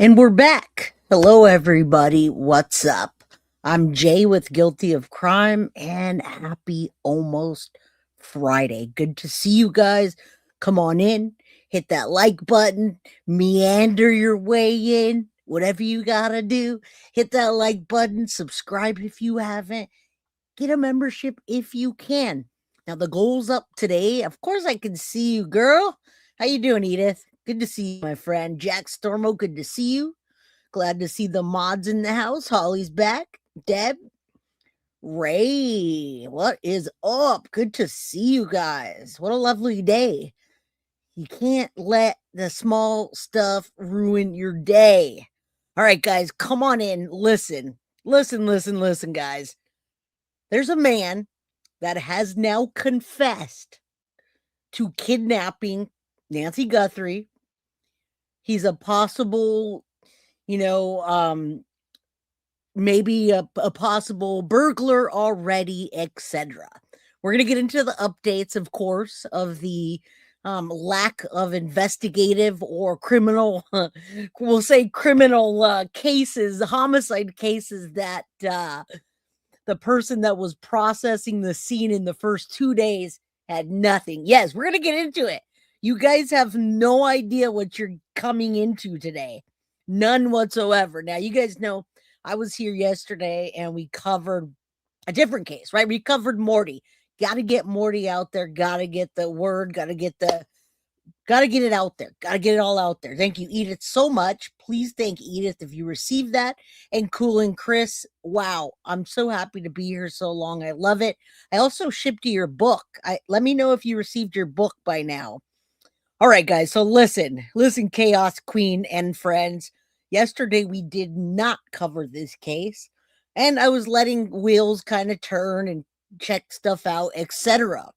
And we're back. Hello, everybody. What's up? I'm Jay with Guilty of Crime, and happy almost Friday. Good to see you guys. Come on in, hit that like button, meander your way in, whatever you gotta do. Hit that like button, subscribe if you haven't, get a membership if you can. Now, the goal's up today. Of course, I can see you, girl. How you doing, Edith? Good to see you, my friend. Jack Stormo, good to see you. Glad to see the mods in the house. Holly's back. Deb, Ray, what is up? Good to see you guys. What a lovely day. You can't let the small stuff ruin your day. All right, guys, come on in. Listen, guys. There's a man that has now confessed to kidnapping Nancy Guthrie. He's a possible, maybe a possible burglar already, etc. We're going to get into the updates, of course, of the lack of investigative or criminal, we'll say criminal cases, homicide cases that the person that was processing the scene in the first 2 days had nothing. Yes, we're going to get into it. You guys have no idea what you're coming into today. None whatsoever. Now, you guys know I was here yesterday and we covered a different case, right? We covered Morty. Got to get Morty out there. Got to get the word. Got to get it out there. Got to get it all out there. Thank you, Edith, so much. Please thank Edith if you received that. And Cool and Chris, wow, I'm so happy to be here so long. I love it. I also shipped you your book. Let me know if you received your book by now. All right, guys. So listen, Chaos Queen and friends. Yesterday we did not cover this case, and I was letting wheels kind of turn and check stuff out, etc.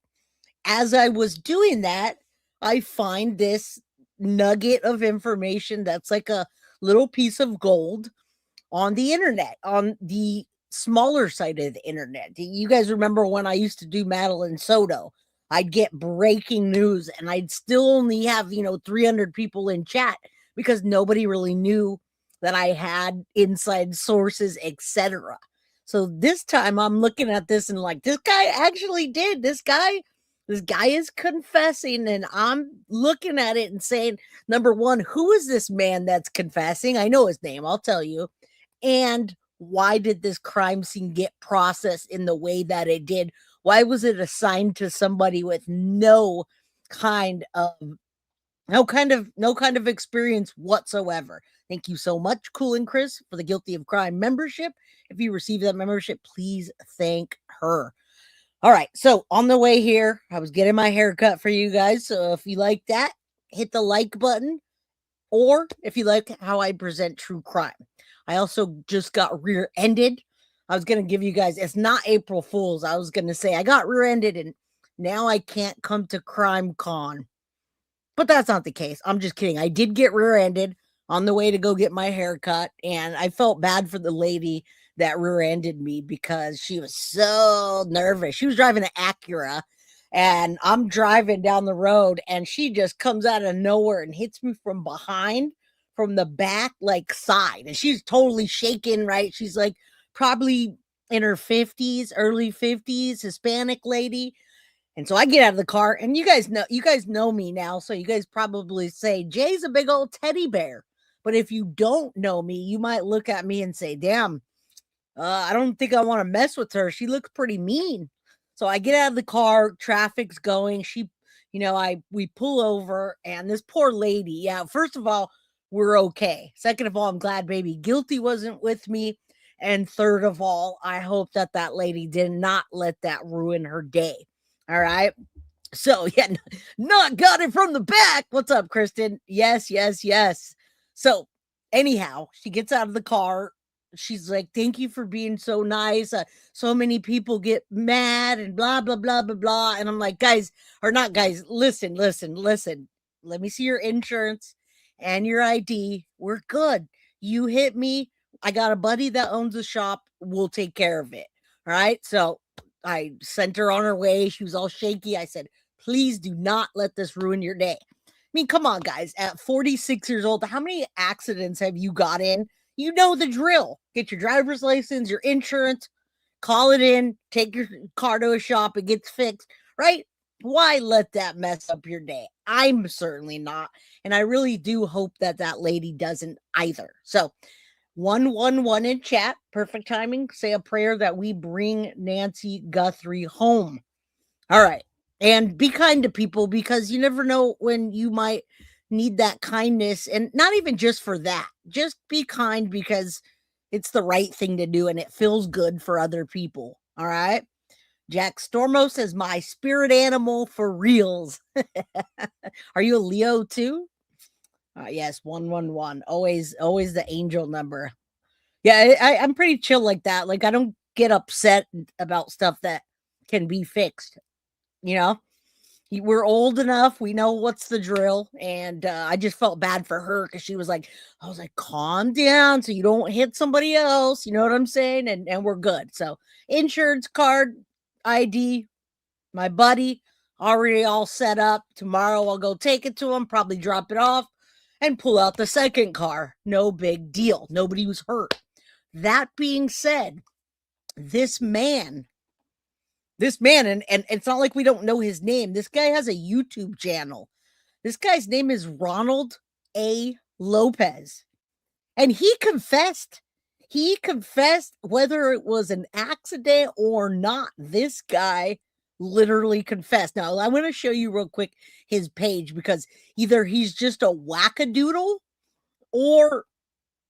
As I was doing that, I find this nugget of information that's like a little piece of gold on the internet, on the smaller side of the internet. Do you guys remember when I used to do Madeline Soto? I'd get breaking news and I'd still only have, 300 people in chat because nobody really knew that I had inside sources, etc. So this time I'm looking at this and like, this guy actually did. This guy is confessing, and I'm looking at it and saying, number one, who is this man that's confessing? I know his name, I'll tell you. And why did this crime scene get processed in the way that it did? Why was it assigned to somebody with no kind of experience whatsoever? Thank you so much, Cool and Chris, for the Guilty of Crime membership. If you receive that membership, please thank her. All right, so on the way here, I was getting my hair cut for you guys. So if you like that, hit the like button. Or if you like how I present true crime. I also just got rear-ended. I was going to give you guys, it's not April Fool's. I was going to say I got rear-ended and now I can't come to Crime Con. But that's not the case. I'm just kidding. I did get rear-ended on the way to go get my hair cut, and I felt bad for the lady that rear-ended me because she was so nervous. She was driving an Acura, and I'm driving down the road, and she just comes out of nowhere and hits me from behind, from the back, like side. And she's totally shaking, right? She's like probably in her 50s, early 50s, Hispanic lady. And so I get out of the car, and you guys know me now, so you guys probably say, Jay's a big old teddy bear. But if you don't know me, you might look at me and say, damn, I don't think I want to mess with her. She looks pretty mean. So I get out of the car, traffic's going. We pull over, and this poor lady, yeah, first of all, we're okay. Second of all, I'm glad baby Guilty wasn't with me. And third of all, I hope that lady did not let that ruin her day. All right. So, yeah, not got it from the back. What's up, Kristen? Yes. So, anyhow, she gets out of the car. She's like, thank you for being so nice. So many people get mad and blah, blah, blah, blah, blah. And I'm like, listen. Let me see your insurance and your ID. We're good. You hit me. I got a buddy that owns a shop. We'll take care of it. All right. So I sent her on her way. She was all shaky. I said, please do not let this ruin your day. mean, come on, guys. At 46 years old, how many accidents have you got in? You know the drill. Get your driver's license, your insurance, call it in, take your car to a shop, it gets fixed, right? Why let that mess up your day? I'm certainly not. And I really do hope that that lady doesn't either. So, 111 in chat. Perfect timing. Say a prayer that we bring Nancy Guthrie home. All right. And be kind to people because you never know when you might need that kindness. And not even just for that. Just be kind because it's the right thing to do and it feels good for other people. All right. Jack Stormo says, my spirit animal for reals. Are you a Leo too? Yes, 111. Always the angel number. Yeah, I'm pretty chill like that. Like, I don't get upset about stuff that can be fixed. You know, we're old enough. We know what's the drill. And I just felt bad for her because she was like, I was like, calm down so you don't hit somebody else. You know what I'm saying? And we're good. So insurance card, ID, my buddy, already all set up. Tomorrow I'll go take it to him, probably drop it off and pull out the second car. No big deal. Nobody was hurt. That being said, this man, and it's not like we don't know his name. This guy has a YouTube channel. This guy's name is Ronald A. Lopez. And he confessed. He confessed whether it was an accident or not. This guy literally confessed. Now, I want to show you real quick his page because either he's just a wackadoodle or,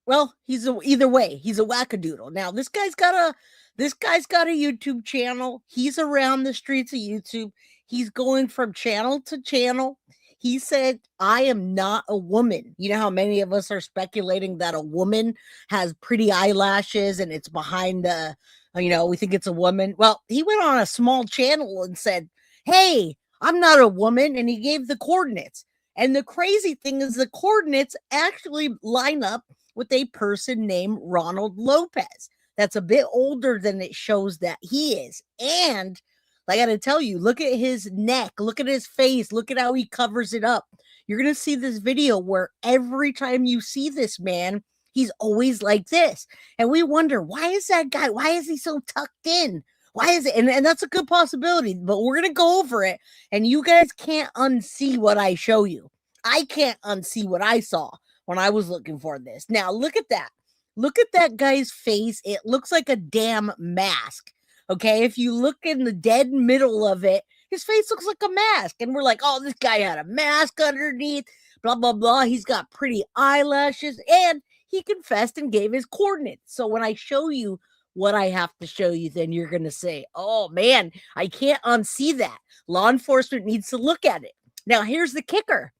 well, either way, he's a wackadoodle. Now, this guy's got a YouTube channel. He's around the streets of YouTube. He's going from channel to channel. He said, I am not a woman. You know how many of us are speculating that a woman has pretty eyelashes and it's behind the, we think it's a woman. Well, he went on a small channel and said, hey, I'm not a woman. And he gave the coordinates. And the crazy thing is the coordinates actually line up with a person named Ronald Lopez. That's a bit older than it shows that he is. And I got to tell you, look at his neck, look at his face, look at how he covers it up. You're going to see this video where every time you see this man, he's always like this. And we wonder, why is that guy? Why is he so tucked in? Why is it? And that's a good possibility, but we're going to go over it. And you guys can't unsee what I show you. I can't unsee what I saw when I was looking for this. Now, look at that. Look at that guy's face. It looks like a damn mask. Okay, if you look in the dead middle of it, his face looks like a mask. And we're like, oh, this guy had a mask underneath, blah, blah, blah. He's got pretty eyelashes. And he confessed and gave his coordinates. So when I show you what I have to show you, then you're going to say, oh, man, I can't unsee that. Law enforcement needs to look at it. Now, here's the kicker.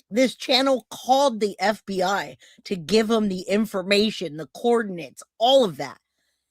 This channel called the FBI to give them the information, the coordinates, all of that.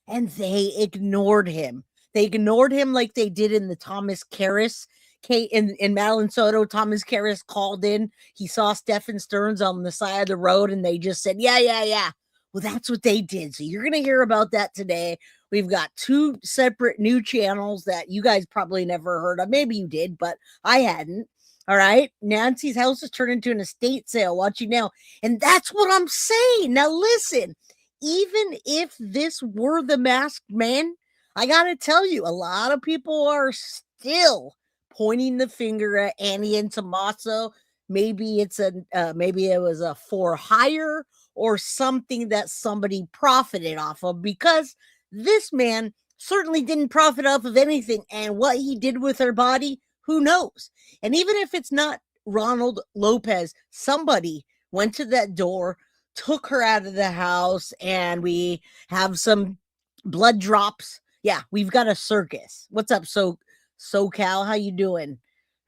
And they ignored him. They ignored him like they did in the Thomas Karras case in Madeline Soto. Thomas Karras called in. He saw Stephen Stearns on the side of the road and they just said, yeah. Well, that's what they did. So you're going to hear about that today. We've got two separate new channels that you guys probably never heard of. Maybe you did, but I hadn't. All right. Nancy's house is turned into an estate sale. Watch you now. And that's what I'm saying. Now, listen. Even if this were the masked man, I got to tell you, a lot of people are still pointing the finger at Annie and Tommaso. Maybe it was a for hire or something that somebody profited off of, because this man certainly didn't profit off of anything. And what he did with her body, who knows? And even if it's not Ronald Lopez, somebody went to that door, took her out of the house, and we have some blood drops. Yeah, we've got a circus. What's up, SoCal? How you doing?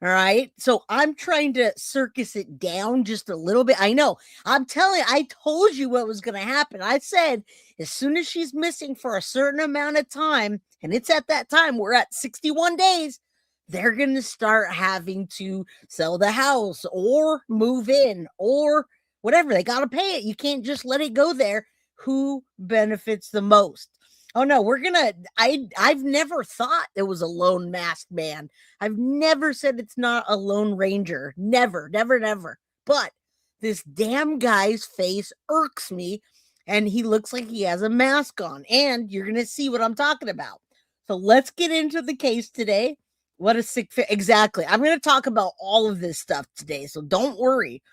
All right. So I'm trying to circus it down just a little bit. I know. I'm telling you, I told you what was going to happen. I said, as soon as she's missing for a certain amount of time, and it's at that time, we're at 61 days, they're going to start having to sell the house or move in or whatever. They got to pay it. You can't just let it go there. Who benefits the most? Oh no, I've never thought there was a lone masked man. I've never said it's not a lone ranger. Never, never, never. But this damn guy's face irks me, and he looks like he has a mask on. And you're gonna see what I'm talking about. So let's get into the case today. What a sick fit. Exactly. I'm gonna talk about all of this stuff today. So don't worry.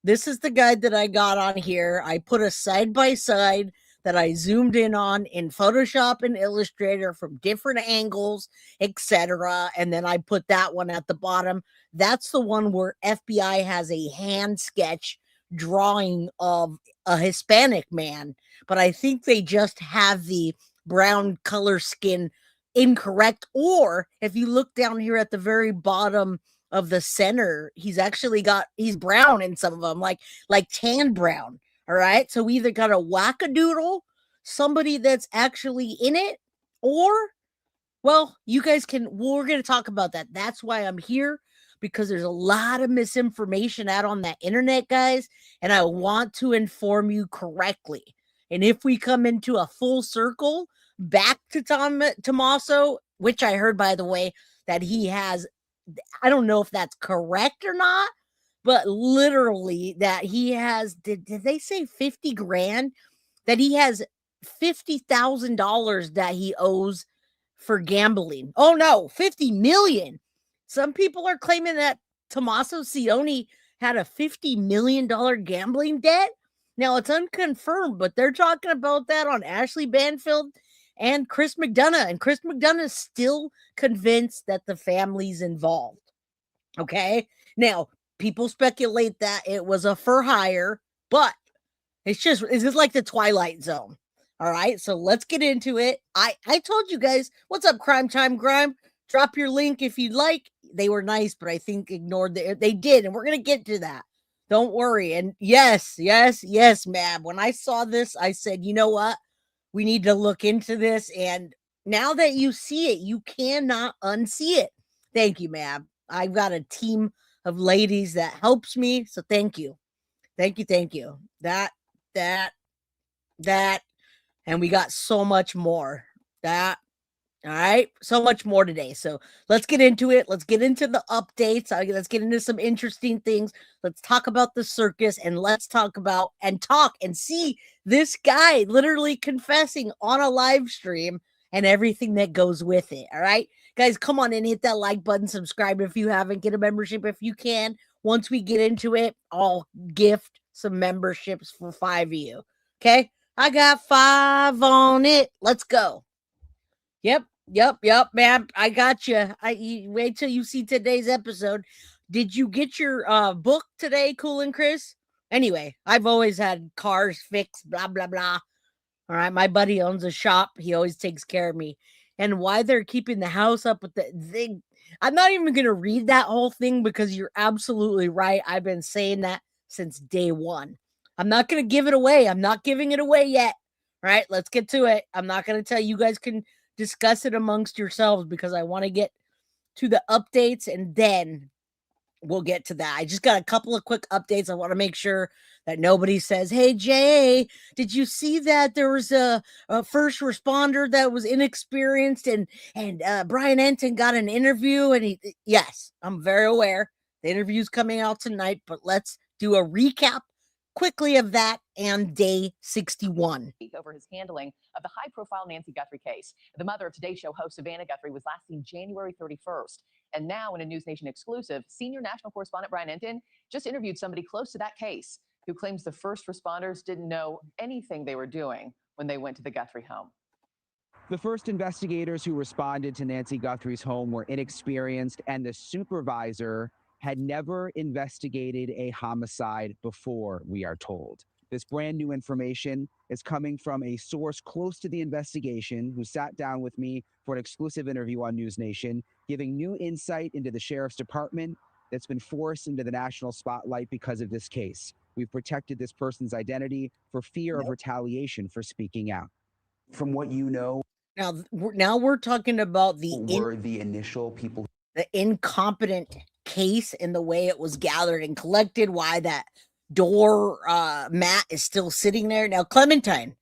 This is the guide that I got on here. I put a side by side that I zoomed in on in Photoshop and Illustrator from different angles, etc. And then I put that one at the bottom. That's the one where FBI has a hand sketch drawing of a Hispanic man, but I think they just have the brown color skin incorrect. Or if you look down here at the very bottom of the center, he's brown in some of them, like tan brown. All right. So we either got a wackadoodle, somebody that's actually in it, or, well, we're going to talk about that. That's why I'm here, because there's a lot of misinformation out on that internet, guys. And I want to inform you correctly. And if we come into a full circle back to Tommaso, which I heard, by the way, that he has, I don't know if that's correct or not, but literally that he has, did they say 50 grand? That he has $50,000 that he owes for gambling. Oh no, 50 million. Some people are claiming that Tommaso Cioni had a $50 million gambling debt. Now it's unconfirmed, but they're talking about that on Ashley Banfield and Chris McDonough. And Chris McDonough is still convinced that the family's involved. Okay. Now, people speculate that it was a for hire, but it's just like the Twilight Zone. All right. So let's get into it. I told you guys, what's up, Crime Time Grime? Drop your link if you'd like. They were nice, but I think ignored they did. And we're going to get to that. Don't worry. And yes, Mab. When I saw this, I said, you know what? We need to look into this. And now that you see it, you cannot unsee it. Thank you, Mab. I've got a team of ladies that helps me. So thank you. Thank you. That. And we got so much more. All right. So much more today. So let's get into it. Let's get into the updates. Let's get into some interesting things. Let's talk about the circus, and let's talk and see this guy literally confessing on a live stream and everything that goes with it. All right, guys, come on and hit that like button, subscribe if you haven't, get a membership if you can. Once we get into it, I'll gift some memberships for 5 of you. Okay. I got 5 on it. Let's go. Yep, man. I got you. Wait till you see today's episode. Did you get your book today, Cool and Chris? Anyway, I've always had cars fixed, blah, blah, blah. All right, my buddy owns a shop. He always takes care of me. And why they're keeping the house up with the thing, I'm not even going to read that whole thing, because you're absolutely right. I've been saying that since day one. I'm not going to give it away. I'm not giving it away yet. All right, let's get to it. I'm not going to tell you guys can discuss it amongst yourselves, because I want to get to the updates, and then we'll get to that. I just got a couple of quick updates. I want to make sure that nobody says, hey, Jay, did you see that there was a first responder that was inexperienced and Brian Enton got an interview? And yes, I'm very aware. The interview's coming out tonight, but let's do a recap quickly of that and day 61. Over his handling of the high-profile Nancy Guthrie case. The mother of Today Show host Savannah Guthrie was last seen January 31st. And now in a News Nation exclusive, senior national correspondent Brian Enton just interviewed somebody close to that case who claims the first responders didn't know anything they were doing when they went to the Guthrie home. The first investigators who responded to Nancy Guthrie's home were inexperienced, and the supervisor had never investigated a homicide before, we are told. This brand new information is coming from a source close to the investigation who sat down with me for an exclusive interview on News Nation, giving new insight into the sheriff's department that's been forced into the national spotlight because of this case. We've protected this person's identity for fear of retaliation for speaking out. From what you know, now we're talking about the initial people, the incompetent case and the way it was gathered and collected, why that door mat is still sitting there. Now, Clementine,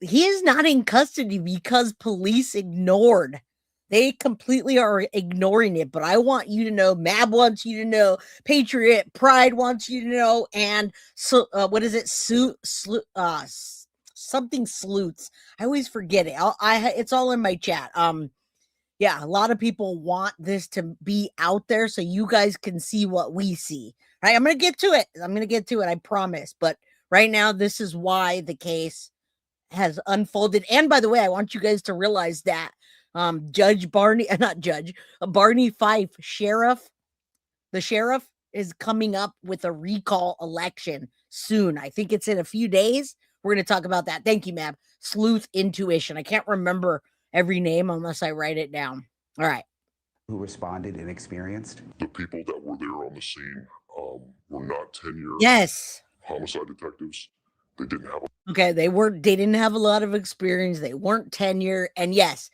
he is not in custody because police ignored. They completely are ignoring it. But I want you to know, Mab wants you to know, Patriot Pride wants you to know, and so what is it? Something sleuths. I always forget it. It's all in my chat. Yeah, a lot of people want this to be out there so you guys can see what we see. Right? I'm gonna get to it. I promise. But right now, this is why the case has unfolded. And by the way, I want you guys to realize that Barney Fife, the sheriff is coming up with a recall election soon. I think it's in a few days. We're going to talk about that. Thank you, Mab. Sleuth Intuition. I can't remember every name unless I write it down. All right. Who responded and experienced? The people that were there on the scene were not tenured Yes. homicide detectives. They didn't have Okay, they didn't have a lot of experience. They weren't tenure. And yes,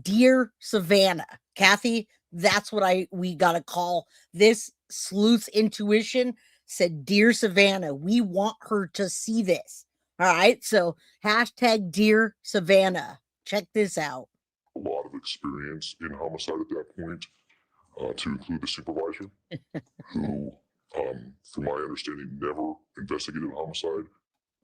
dear Savannah, Kathy, that's what we got to call this. Sleuth Intuition said, dear Savannah, we want her to see this. All right, so hashtag dear Savannah. Check this out. a lot of experience in homicide at that point, to include the supervisor, who, from my understanding, never investigated a homicide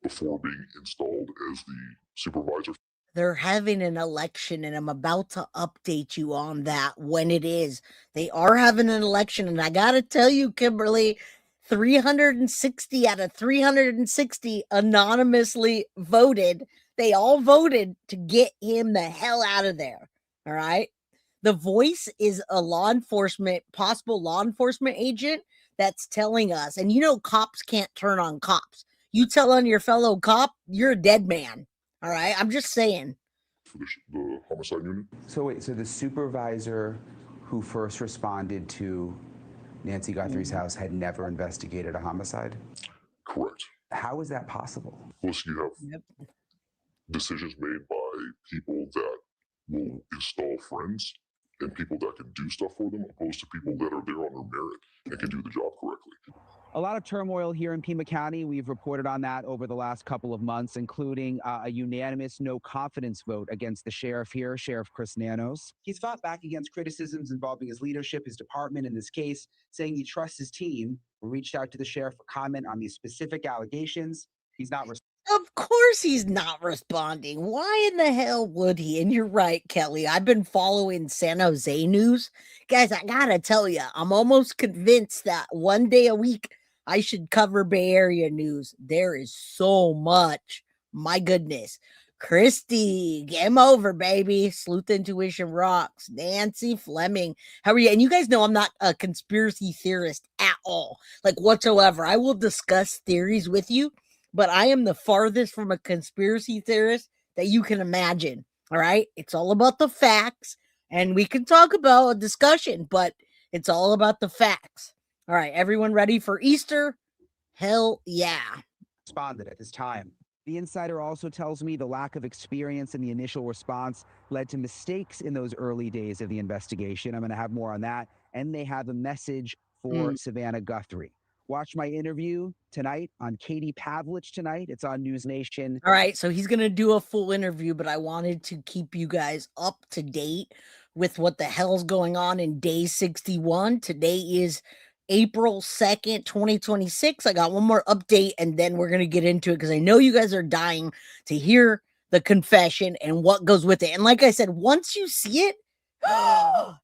before being installed as the supervisor. They're having an election, and I'm about to update you on that when it is. They are having an election, and I got to tell you, Kimberly, 360 out of 360 anonymously voted. They all voted to get him the hell out of there. All right. The voice is a possible law enforcement agent that's telling us, and cops can't turn on cops. You tell on your fellow cop, you're a dead man. All right, I'm just saying. For the homicide unit. So the supervisor who first responded to Nancy Guthrie's house had never investigated a homicide? Correct. How is that possible? Plus, you have decisions made by people that will install friends and people that can do stuff for them, opposed to people that are there on their merit and can do the job correctly. A lot of turmoil here in Pima County. We've reported on that over the last couple of months, including a unanimous no confidence vote against the sheriff here, Sheriff Chris Nanos. He's fought back against criticisms involving his leadership, his department in this case, saying he trusts his team. We reached out to the sheriff for comment on these specific allegations. He's not responding. Of course he's not responding. Why in the hell would he? And you're right, Kelly. I've been following San Jose news. Guys, I gotta tell you, I'm almost convinced that one day a week I should cover Bay Area news. There is so much. My goodness. Christy, game over, baby. Sleuth Intuition rocks. Nancy Fleming. How are you? And you guys know I'm not a conspiracy theorist at all, like whatsoever. I will discuss theories with you, but I am the farthest from a conspiracy theorist that you can imagine. All right. It's all about the facts, and we can talk about a discussion, but it's all about the facts. All right. Everyone ready for Easter? Hell yeah. Responded at this time. The insider also tells me the lack of experience in the initial response led to mistakes in those early days of the investigation. I'm going to have more on that. And they have a message for Savannah Guthrie. Watch my interview tonight on Katie Pavlich tonight. It's on News Nation. All right, so he's going to do a full interview, but I wanted to keep you guys up to date with what the hell's going on in day 61. Today is April 2nd, 2026. I got one more update, and then we're going to get into it because I know you guys are dying to hear the confession and what goes with it. And like I said, once you see it,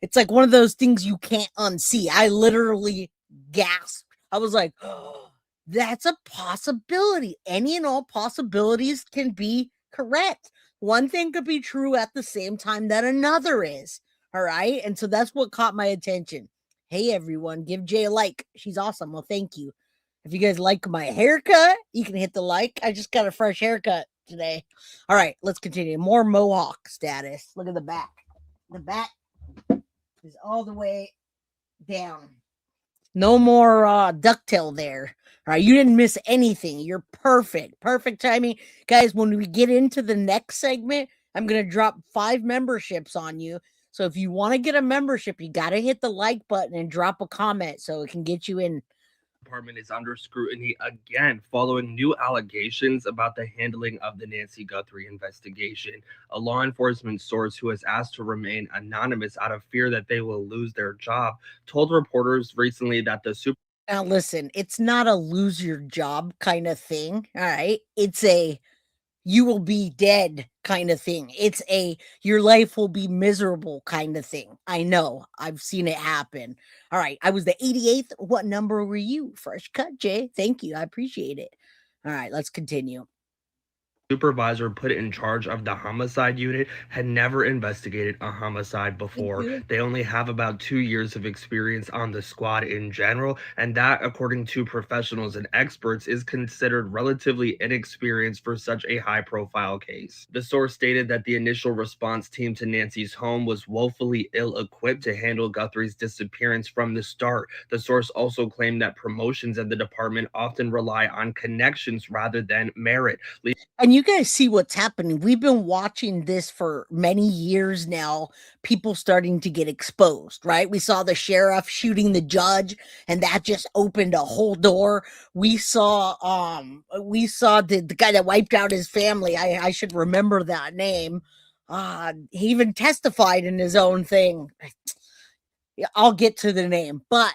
it's like one of those things you can't unsee. I literally gasped. I was like, oh, that's a possibility. Any and all possibilities can be correct. One thing could be true at the same time that another is. All right. And so that's what caught my attention. Hey, everyone, give Jay a like. She's awesome. Well, thank you. If you guys like my haircut, you can hit the like. I just got a fresh haircut today. All right, let's continue. More mohawk status. Look at the back. The back is all the way down. No more ducktail there. All right, you didn't miss anything. You're perfect. Perfect timing. Guys, when we get into the next segment, I'm going to drop 5 memberships on you. So if you want to get a membership, you got to hit the like button and drop a comment so it can get you in Department is under scrutiny again following new allegations about the handling of the Nancy Guthrie investigation. A law enforcement source who has asked to remain anonymous out of fear that they will lose their job told reporters recently that the Now listen, it's not a lose your job kind of thing, all right? It's a you will be dead kind of thing. It's a your life will be miserable kind of thing. I know. I've seen it happen. All right. I was the 88th. What number were you? Fresh cut, Jay. Thank you. I appreciate it. All right, let's continue. supervisor put in charge of the homicide unit had never investigated a homicide before. They only have about 2 years of experience on the squad in general, and that, according to professionals and experts, is considered relatively inexperienced for such a high-profile case. The source stated that the initial response team to Nancy's home was woefully ill-equipped to handle Guthrie's disappearance from the start. The source also claimed that promotions in the department often rely on connections rather than merit. And you guys see what's happening. We've been watching this for many years now. People starting to get exposed, right? We saw the sheriff shooting the judge, and that just opened a whole door. We saw the guy that wiped out his family. I should remember that name. He even testified in his own thing. I'll get to the name, but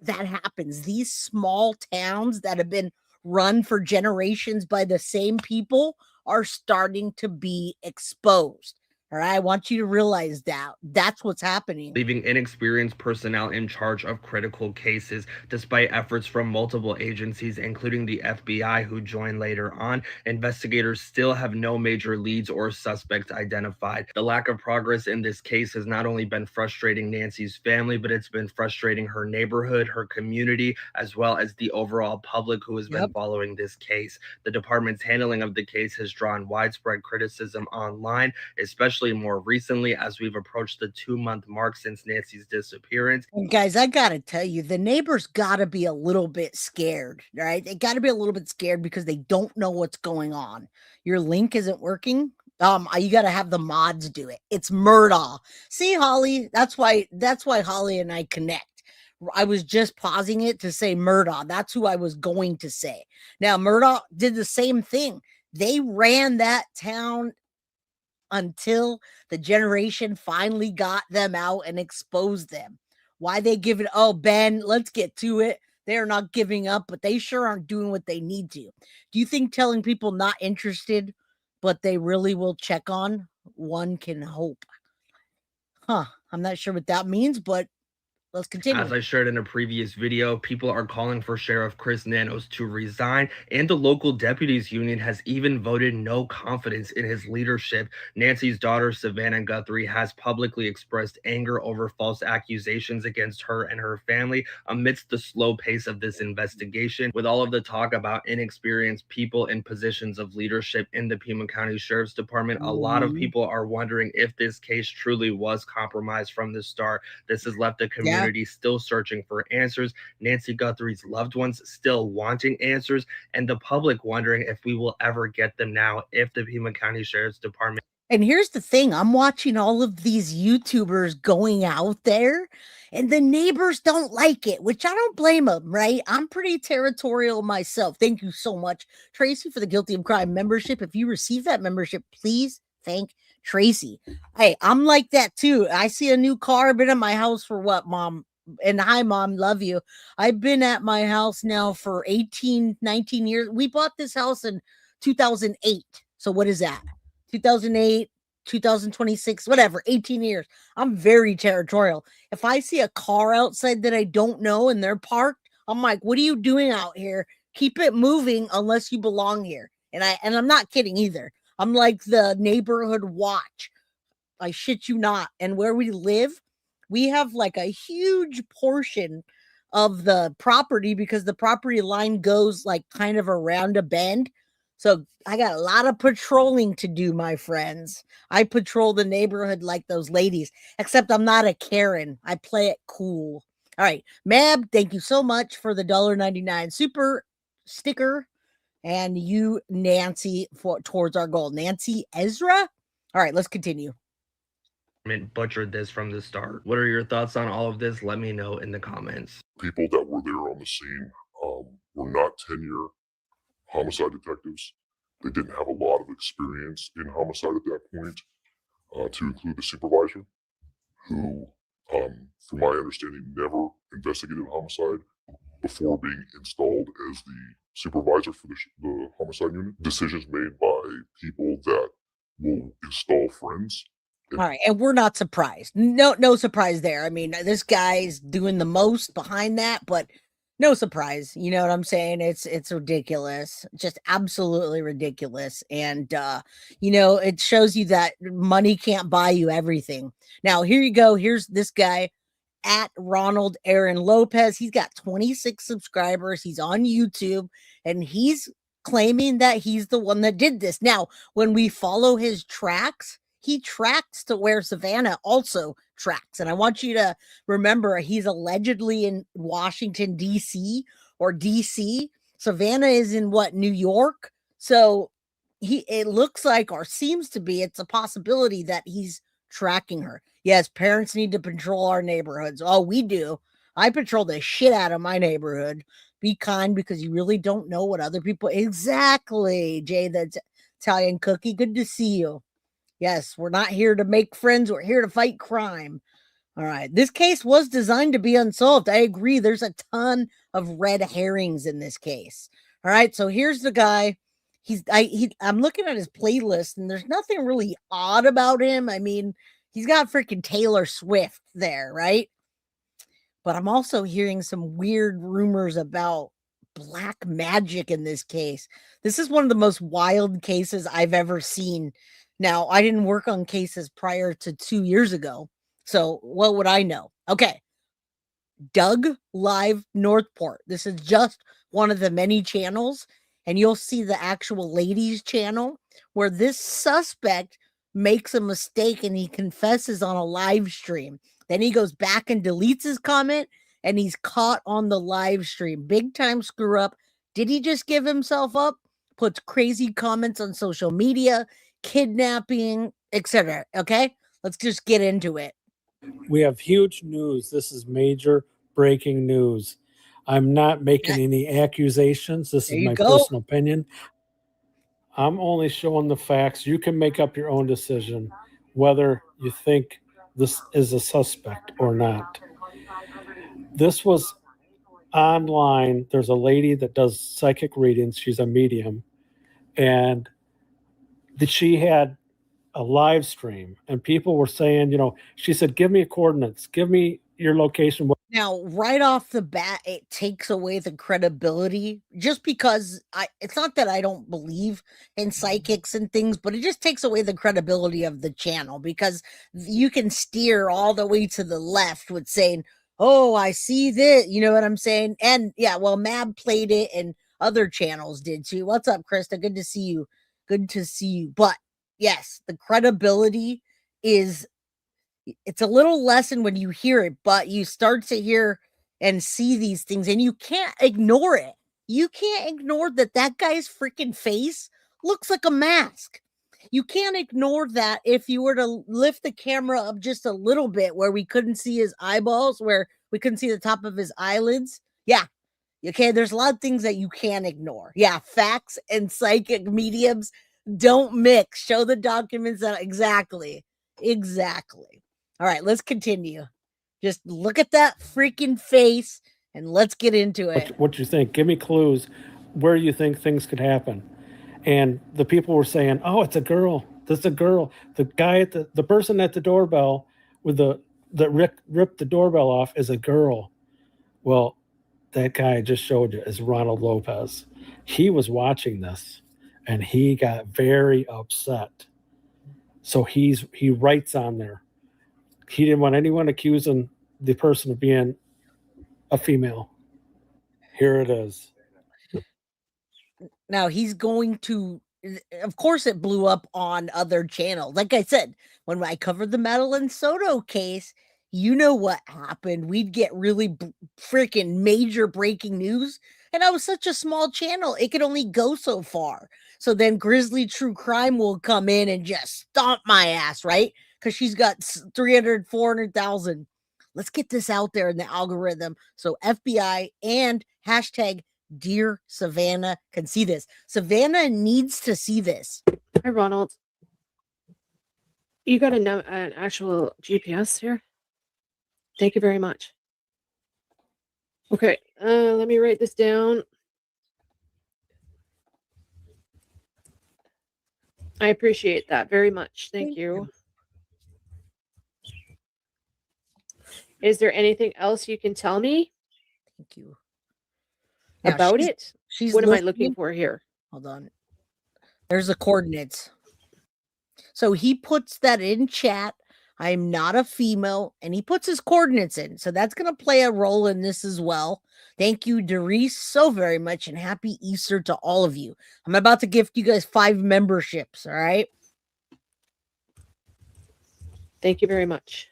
that happens. These small towns that have been run for generations by the same people are starting to be exposed. All right. I want you to realize that that's what's happening. Leaving inexperienced personnel in charge of critical cases. Despite efforts from multiple agencies, including the FBI, who joined later on, investigators still have no major leads or suspects identified. The lack of progress in this case has not only been frustrating Nancy's family, but it's been frustrating her neighborhood, her community, as well as the overall public who has been following this case. The department's handling of the case has drawn widespread criticism online, especially more recently as we've approached the 2-month mark since Nancy's disappearance. And guys, I gotta tell you, the neighbors gotta be a little bit scared, right? They gotta be a little bit scared because they don't know what's going on. Your link isn't working. You gotta have the mods do it. It's Murdaugh. See, Holly, that's why Holly and I connect. I was just pausing it to say Murdaugh. That's who I was going to say. Now, Murdaugh did the same thing. They ran that town until the generation finally got them out and exposed them. Why they give it? Oh, Ben, let's get to it. They're not giving up, but they sure aren't doing what they need to. Do you think telling people not interested, but they really will check on? One can hope. I'm not sure what that means, but let's continue. As I shared in a previous video, people are calling for Sheriff Chris Nanos to resign, and the local deputies union has even voted no confidence in his leadership. Nancy's daughter, Savannah Guthrie, has publicly expressed anger over false accusations against her and her family amidst the slow pace of this investigation. With all of the talk about inexperienced people in positions of leadership in the Pima County Sheriff's Department, a lot of people are wondering if this case truly was compromised from the start. This has left the community still searching for answers, Nancy Guthrie's loved ones still wanting answers, and the public wondering if we will ever get them now if the Pima County Sheriff's Department. And here's the thing, I'm watching all of these YouTubers going out there, and the neighbors don't like it, which I don't blame them, right? I'm pretty territorial myself. Thank you so much, Tracy, for the Guilty of Crime membership. If you receive that membership, please thank Tracy. Hey, I'm like that too. I see a new car, been at my house for what, Mom? And hi, Mom, love you. I've been at my house now for 18, 19 years. We bought this house in 2008. So what is that? 2008, 2026, whatever, 18 years. I'm very territorial. If I see a car outside that I don't know and they're parked, I'm like, what are you doing out here? Keep it moving unless you belong here. And I'm not kidding either. I'm like the neighborhood watch. I shit you not. And where we live, we have like a huge portion of the property because the property line goes like kind of around a bend. So I got a lot of patrolling to do, my friends. I patrol the neighborhood like those ladies, except I'm not a Karen. I play it cool. All right, Mab, thank you so much for the $1.99 super sticker. And you, Nancy, towards our goal. Nancy Ezra? All right, let's continue. Butchered this from the start. What are your thoughts on all of this? Let me know in the comments. People that were there on the scene were not tenure homicide detectives. They didn't have a lot of experience in homicide at that point, to include the supervisor, who, from my understanding, never investigated homicide before being installed as the supervisor for the homicide unit. Decisions made by people that will install friends. All right, and we're not surprised. No surprise there. I mean, this guy's doing the most behind that, but no surprise. You know what I'm saying? It's ridiculous, just absolutely ridiculous. And it shows you that money can't buy you everything. Now, here you go. Here's this guy at Ronald Aaron Lopez. He's got 26 subscribers. He's on YouTube, and he's claiming that he's the one that did this. Now, when we follow his tracks, he tracks to where Savannah also tracks. And I want you to remember, he's allegedly in Washington, D.C. or D.C. Savannah is in New York? So it looks like, or seems to be, it's a possibility that he's tracking her. Yes, parents need to patrol our neighborhoods. Oh, we do. I patrol the shit out of my neighborhood. Be kind, because you really don't know what other people. Exactly, Jay, that's Italian cookie. Good to see you. Yes, we're not here to make friends. We're here to fight crime. All right. This case was designed to be unsolved. I agree. There's a ton of red herrings in this case. All right. So here's the guy. I'm looking at his playlist, and there's nothing really odd about him. I mean, he's got freaking Taylor Swift there, right? But I'm also hearing some weird rumors about black magic in this case. This is one of the most wild cases I've ever seen. Now, I didn't work on cases prior to 2 years ago, so what would I know? Okay. Doug Live Northport. This is just one of the many channels, and you'll see the actual ladies channel where this suspect makes a mistake and he confesses on a live stream. Then he goes back and deletes his comment, and he's caught on the live stream. Big time screw up. Did he just give himself up? Puts crazy comments on social media, kidnapping, etc. Okay, let's just get into it. We have huge news. This is major breaking news. I'm not making any accusations. This is my personal opinion. I'm only showing the facts. You can make up your own decision whether you think this is a suspect or not. This was online. There's a lady that does psychic readings. She's a medium. And she had a live stream, and people were saying, she said, give me coordinates, give me your location. Now, right off the bat, it takes away the credibility, just because it's not that I don't believe in psychics and things, but it just takes away the credibility of the channel, because you can steer all the way to the left with saying, oh, I see this, you know what I'm saying? And yeah, well, Mab played it and other channels did too. What's up, Krista? Good to see you. Good to see you. But yes, the credibility it's a little lessened when you hear it, but you start to hear and see these things, and you can't ignore it. You can't ignore that guy's freaking face looks like a mask. You can't ignore that if you were to lift the camera up just a little bit where we couldn't see his eyeballs, where we couldn't see the top of his eyelids. Yeah. Okay, there's a lot of things that you can't ignore. Yeah, facts and psychic mediums don't mix. Show the documents that exactly. All right, let's continue. Just look at that freaking face and let's get into it. What do you think? Give me clues where you think things could happen. And the people were saying, oh, it's a girl. That's a girl. The guy at the person at the doorbell with that ripped the doorbell off is a girl. Well, that guy I just showed you is Ronald Lopez. He was watching this, and he got very upset. So he writes on there. He didn't want anyone accusing the person of being a female. Here it is. Now he's going to, of course, it blew up on other channels. Like I said, when I covered the Madeline Soto case, you know what happened. We'd get really freaking major breaking news. And I was such a small channel, it could only go so far. So then Grizzly True Crime will come in and just stomp my ass, right? Because she's got 300, 400,000. Let's get this out there in the algorithm. So FBI and hashtag dear Savannah can see this. Savannah needs to see this. Hi, Ronald. You got an actual GPS here? Thank you very much. Okay, let me write this down. I appreciate that very much. Thank you. Is there anything else you can tell me? Thank you. About it? What am I looking for here? Hold on. There's the coordinates. So he puts that in chat. I'm not a female, and he puts his coordinates in. So that's going to play a role in this as well. Thank you, Ariz, so very much, and happy Easter to all of you. I'm about to gift you guys 5 memberships, all right? Thank you very much.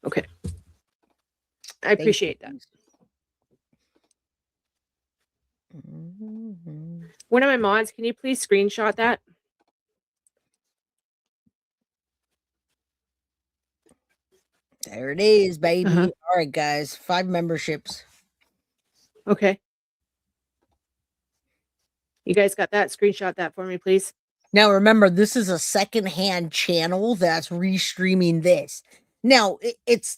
Okay. I appreciate that. Mm-hmm. One of my mods, can you please screenshot that? There it is, baby. All right, guys. 5 memberships. Okay. You guys got that? Screenshot that for me, please. Now, remember, this is a secondhand channel that's restreaming this. Now, it's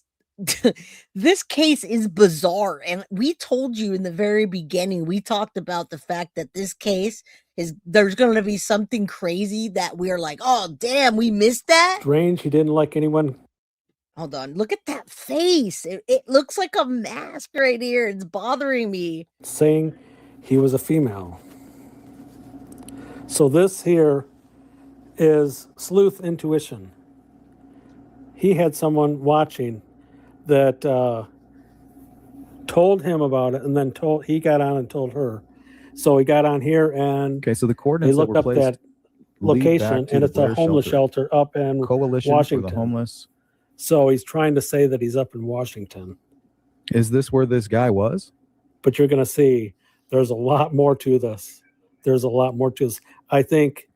this case is bizarre. And we told you in the very beginning, we talked about the fact that this case is, there's going to be something crazy that we're like, oh, damn, we missed that. Strange. He didn't like anyone. Hold on. Look at that face. It looks like a mask right here. It's bothering me. Saying he was a female. So this here is sleuth intuition. He had someone watching that told him about it, and then he got on and told her. So he got on here and so the coordinates they looked up that location, and it's a homeless shelter up in Coalition Washington. for the Homeless. So he's trying to say that he's up in Washington. Is this where this guy was? But you're going to see there's a lot more to this. There's a lot more to this. I think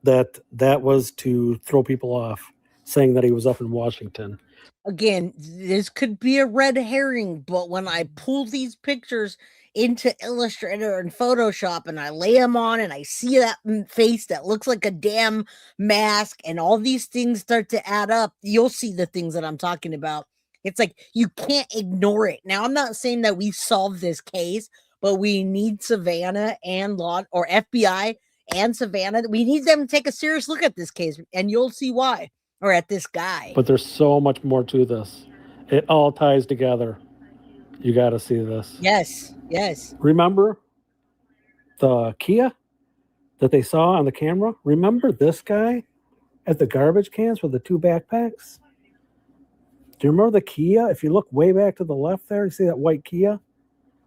that was to throw people off, saying that he was up in Washington. Again, this could be a red herring, but when I pull these pictures into Illustrator and Photoshop and I lay them on and I see that face that looks like a damn mask and all these things start to add up, you'll see the things that I'm talking about. It's like you can't ignore it. Now, I'm not saying that we solved this case, but we need Savannah and law or FBI and Savannah. We need them to take a serious look at this case, and you'll see why, or at this guy. But there's so much more to this. It all ties together. You got to see this. Yes, yes. Remember the Kia that they saw on the camera? Remember this guy at the garbage cans with the 2 backpacks? Do you remember the Kia? If you look way back to the left there, you see that white Kia?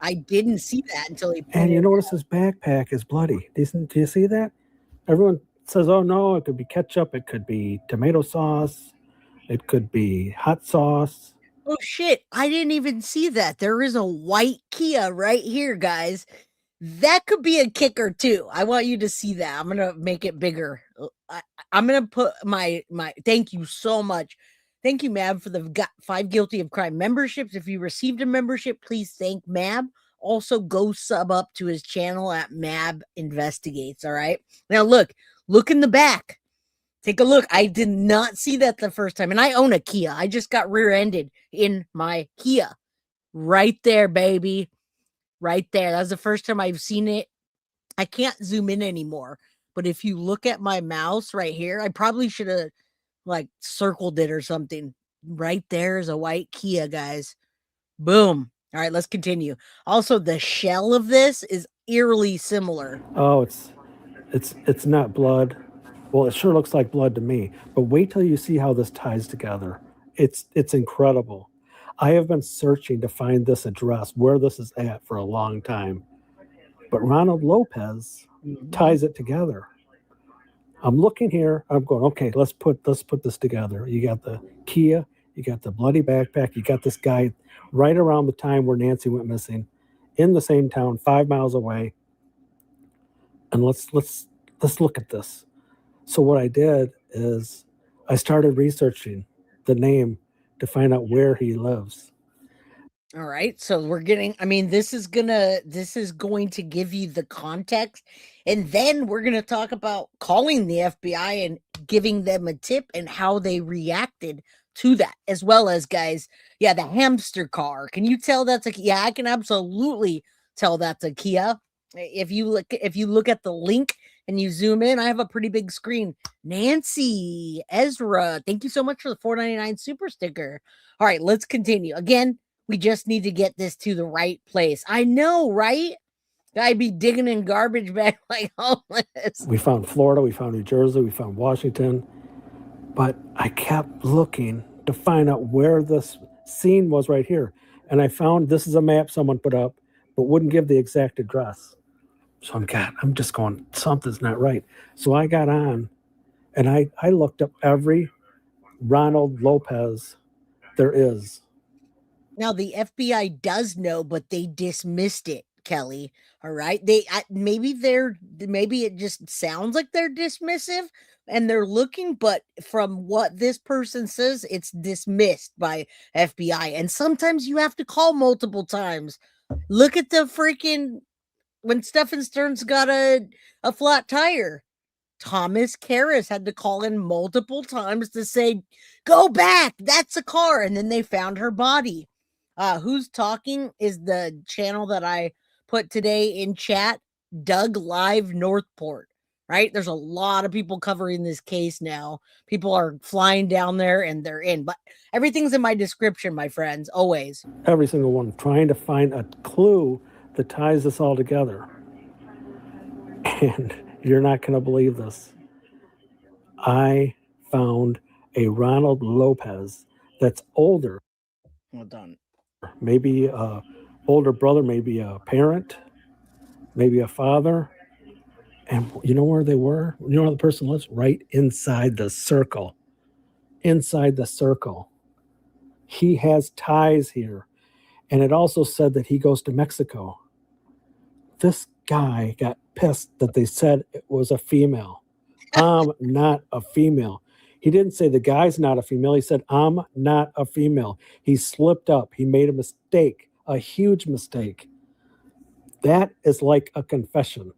I didn't see that until he. And you notice his backpack is bloody. Do you see that? Everyone says, oh no, it could be ketchup, it could be tomato sauce, it could be hot sauce. Oh shit, I didn't even see that. There is a white Kia right here, guys. That could be a kicker too. I want you to see that. I'm gonna make it bigger. I'm gonna put my thank you so much. Thank you, Mab, for the 5 Guilty of Crime memberships. If you received a membership, please thank Mab. Also, go sub up to his channel at Mab Investigates. All right. Now, look in the back. Take a look. I did not see that the first time. And I own a Kia. I just got rear-ended in my Kia. Right there, baby. Right there. That's the first time I've seen it. I can't zoom in anymore. But if you look at my mouse right here, I probably should have circled it or something. Right there is a white Kia, guys. Boom. All right, let's continue. Also, the shell of this is eerily similar. Oh, it's not blood. Well, it sure looks like blood to me. But wait till you see how this ties together. It's incredible. I have been searching to find this address where this is at for a long time. But Ronald Lopez ties it together. I'm looking here. I'm going, okay, let's put this together. You got the Kia, you got the bloody backpack, you got this guy right around the time where Nancy went missing, in the same town, 5 miles away. And let's look at this. So what I did is I started researching the name to find out where he lives. All right. So we're getting, I mean, this is going to give you the context. And then we're going to talk about calling the FBI and giving them a tip and how they reacted to that, as well as, guys, yeah, the hamster car. Can you tell that's a, yeah, I can absolutely tell that's a Kia. If you look at the link and you zoom in, I have a pretty big screen. Nancy, Ezra, thank you so much for the $4.99 super sticker. All right, let's continue. Again, we just need to get this to the right place. I know, right? I'd be digging in garbage bags like homeless. We found Florida, we found New Jersey, we found Washington, but I kept looking to find out where this scene was right here. And I found, this is a map someone put up, but wouldn't give the exact address. So I'm just going, something's not right. So I got on and I looked up every Ronald Lopez there is. Now the FBI does know, but they dismissed it, Kelly. All right. Maybe it just sounds like they're dismissive and they're looking, but from what this person says, it's dismissed by FBI. And sometimes you have to call multiple times. Look at the freaking, when Stephen Stern's got a flat tire, Thomas Karras had to call in multiple times to say, go back, that's a car. And then they found her body. Who's Talking is the channel that I put today in chat. Doug Live Northport, right? There's a lot of people covering this case now. People are flying down there and they're in, but everything's in my description, my friends, always. Every single one, trying to find a clue that ties this all together. And you're not going to believe this. I found a Ronald Lopez that's older. Well done. Maybe a older brother, maybe a parent, maybe a father. And you know where they were? You know where the person lives? Right inside the circle. Inside the circle. He has ties here. And it also said that he goes to Mexico. This guy got pissed that they said it was a female. I'm not a female. He didn't say the guy's not a female. He said, I'm not a female. He slipped up. He made a mistake, a huge mistake. That is like a confession.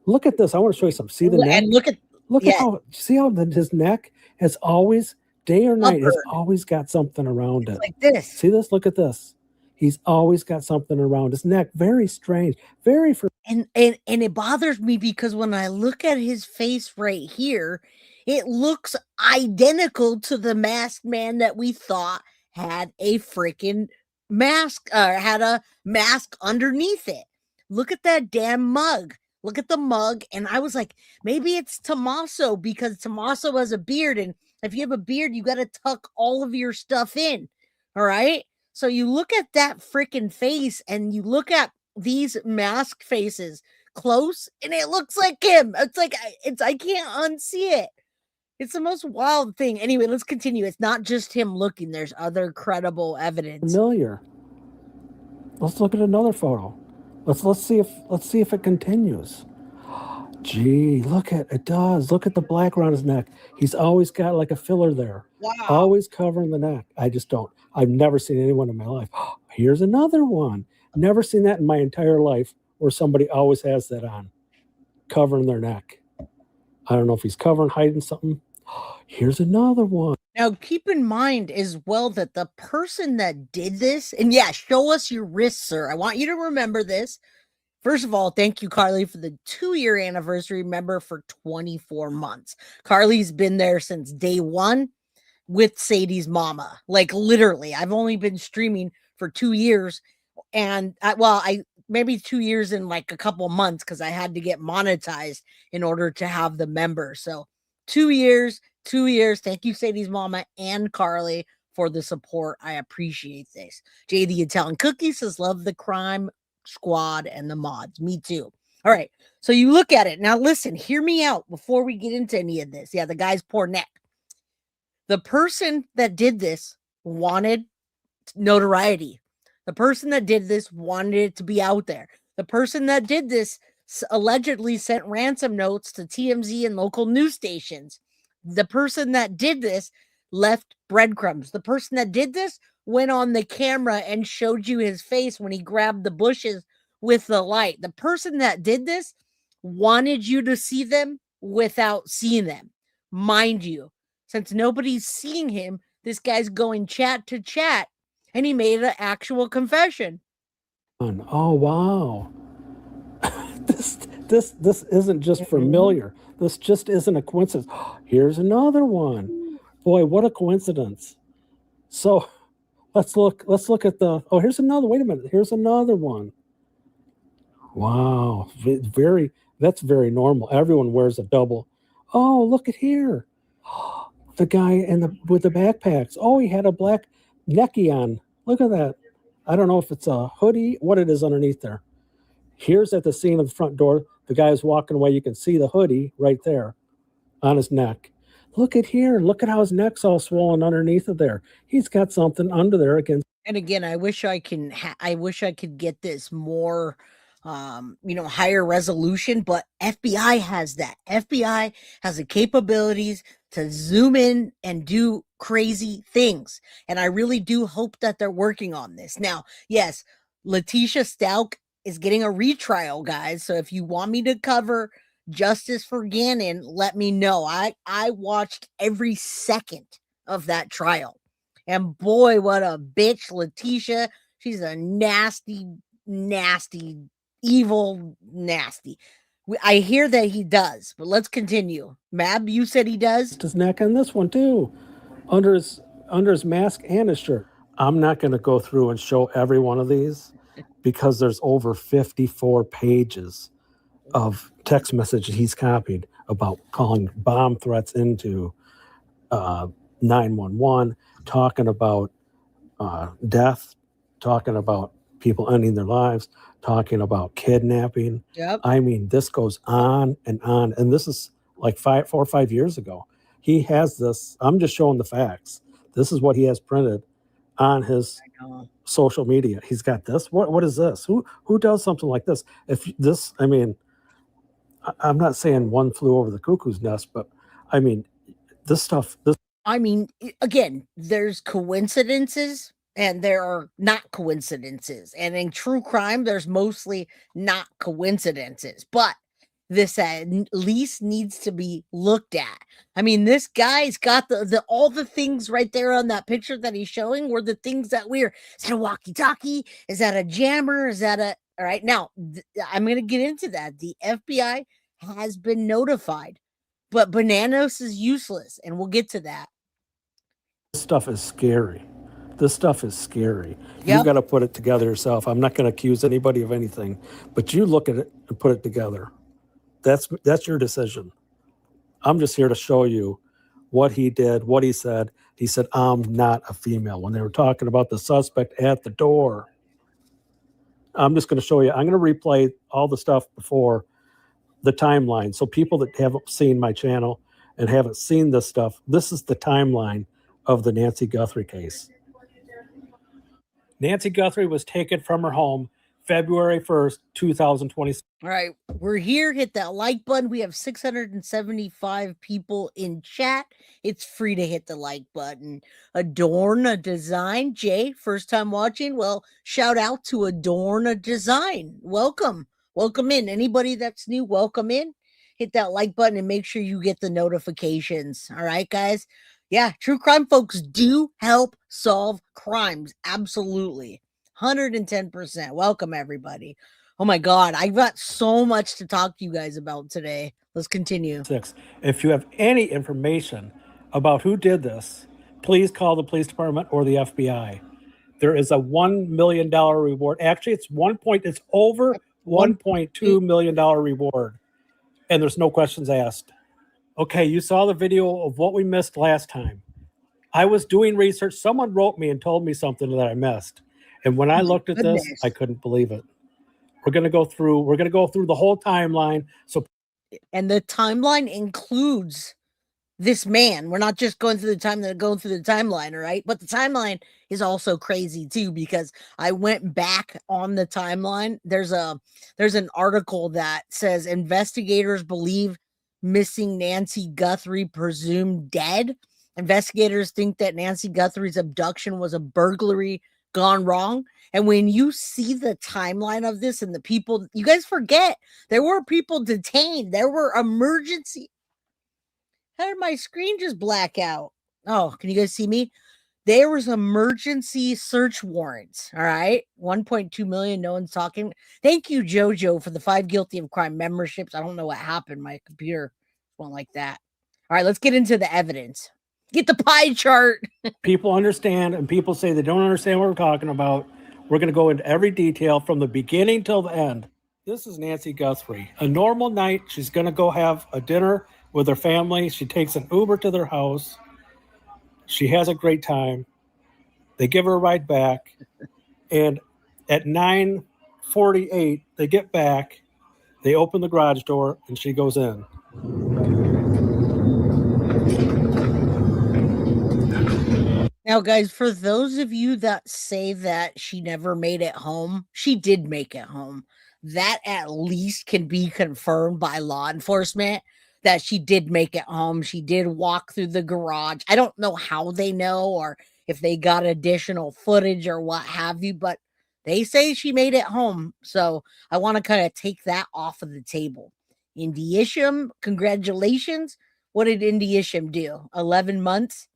Look at this. I want to show you something. See the neck? And look at how, see how his neck has always, day or night, has always got something around it. Like this. See this? Look at this. He's always got something around his neck. Very strange. Very. And it bothers me because when I look at his face right here, it looks identical to the masked man that we thought had a freaking mask, had a mask underneath it. Look at that damn mug. Look at the mug. And I was like, maybe it's Tommaso because Tommaso has a beard. And if you have a beard, you got to tuck all of your stuff in. All right. So you look at that freaking face and you look at these mask faces close and it looks like him. It's like, I can't unsee it. It's the most wild thing. Anyway, let's continue. It's not just him looking. There's other credible evidence. Familiar. Let's look at another photo. Let's see if it continues. Gee, look at it does. Look at the black around his neck. He's always got like a filler there. Wow. Always covering the neck. I've never seen anyone in my life. Here's another one. Never seen that in my entire life where somebody always has that on. Covering their neck. I don't know if he's covering, hiding something. Here's another one. Now, keep in mind as well that the person that did this, and yeah, show us your wrist, sir. I want you to remember this. First of all, thank you, Carly, for the 2-year anniversary member for 24 months. Carly's been there since day one with Sadie's mama. Like literally, I've only been streaming for 2 years. And I maybe 2 years and like a couple months because I had to get monetized in order to have the member. So 2 years. Thank you, Sadie's mama and Carly, for the support. I appreciate this. Jay the Italian Cookie says, love the crime squad and the mods. Me too. All right. So you look at it. Now listen, hear me out before we get into any of this. Yeah, the guy's poor neck. The person that did this wanted notoriety. The person that did this wanted it to be out there. The person that did this allegedly sent ransom notes to TMZ and local news stations. The person that did this left breadcrumbs. The person that did this went on the camera and showed you his face when he grabbed the bushes with the light. The person that did this wanted you to see them without seeing them. Mind you, since nobody's seeing him, this guy's going chat to chat, and he made an actual confession. Oh, wow. This isn't just familiar. This just isn't a coincidence. Here's another one. Boy, what a coincidence. So let's look at the, oh, here's another, wait a minute. Here's another one. Wow. That's very normal. Everyone wears a double. Oh, look at here. The guy with the backpacks. Oh, he had a black necky on. Look at that. I don't know if it's a hoodie, what it is underneath there. Here's at the scene of the front door. The guy is walking away. You can see the hoodie right there on his neck. Look at here. Look at how his neck's all swollen underneath of there. He's got something under there against. And again, I wish I could get this more, higher resolution, but FBI has that. FBI has the capabilities to zoom in and do crazy things. And I really do hope that they're working on this. Now, yes, Letitia Stalk is getting a retrial, guys. So if you want me to cover justice for Gannon, let me know. I watched every second of that trial. And boy, what a bitch, Letitia. She's a nasty, nasty, evil, nasty. I hear that he does, but let's continue. Mab, you said he does? His neck on this one too, under his mask and his shirt. I'm not going to go through and show every one of these because there's over 54 pages of text messages he's copied about calling bomb threats into 911, talking about death, talking about people ending their lives, talking about kidnapping. Yep. I mean, this goes on, and this is like 4 or 5 years ago. He has this. I'm just showing the facts. This is what he has printed on his social media. He's got this. What is this? Who does something like this? If this, I mean, I'm not saying one flew over the cuckoo's nest, but I mean, this stuff. I mean, again, there's coincidences and there are not coincidences. And in true crime, there's mostly not coincidences. But this at least needs to be looked at. I mean, this guy's got the all the things right there on that picture that he's showing were the things that is that a walkie-talkie? Is that a jammer? Is that a, all right, now I'm going to get into that. The FBI has been notified, but Bananos is useless, and we'll get to that. This stuff is scary. This stuff is scary. Yep. You got to put it together yourself. I'm not going to accuse anybody of anything, but you look at it and put it together. That's your decision. I'm just here to show you what he did, what he said. He said, I'm not a female. When they were talking about the suspect at the door, I'm just going to show you. I'm going to replay all the stuff before the timeline. So people that haven't seen my channel and haven't seen this stuff, this is the timeline of the Nancy Guthrie case. Nancy Guthrie was taken from her home February 1st, 2020. All right, we're here. Hit that like button. We have 675 people in chat. It's free to hit the like button. Adorn a Design. Jay, first time watching? Well, shout out to Adorn a Design. Welcome. Welcome in. Anybody that's new, welcome in. Hit that like button and make sure you get the notifications. All right, guys? Yeah, true crime folks do help solve crimes. Absolutely. 110%. Welcome, everybody. Oh my God, I've got so much to talk to you guys about today. Let's continue. If you have any information about who did this, please call the police department or the FBI. There is a $1 million reward. Actually, it's over $1.2 million reward. And there's no questions asked. Okay, you saw the video of what we missed last time. I was doing research. Someone wrote me and told me something that I missed. And when I looked at this, I couldn't believe it. We're going to go through the whole timeline. And the timeline includes this man. We're not just going through the timeline, all right? But the timeline is also crazy too, because I went back on the timeline. There's an article that says investigators believe missing Nancy Guthrie presumed dead. Investigators think that Nancy Guthrie's abduction was a burglary gone wrong. And when you see the timeline of this and the people, you guys forget there were people detained. There were emergency. How did my screen just black out? Oh, can you guys see me? There was emergency search warrants. All right. 1.2 million. No one's talking. Thank you, Jojo, for the 5 guilty of crime memberships. I don't know what happened. My computer went like that. All right, let's get into the evidence. Get the pie chart. People understand, and people say they don't understand what we're talking about. We're going to go into every detail from the beginning till the end. This is Nancy Guthrie. A normal night, she's going to go have a dinner with her family. She takes an Uber to their house. She has a great time. They give her a ride back. And at 9:48, they get back. They open the garage door, and she goes in. Now, guys, for those of you that say that she never made it home, she did make it home. That at least can be confirmed by law enforcement that she did make it home. She did walk through the garage. I don't know how they know or if they got additional footage or what have you, but they say she made it home. So I want to kind of take that off of the table. Indy Isham, congratulations. What did Indy Isham do? 11 months?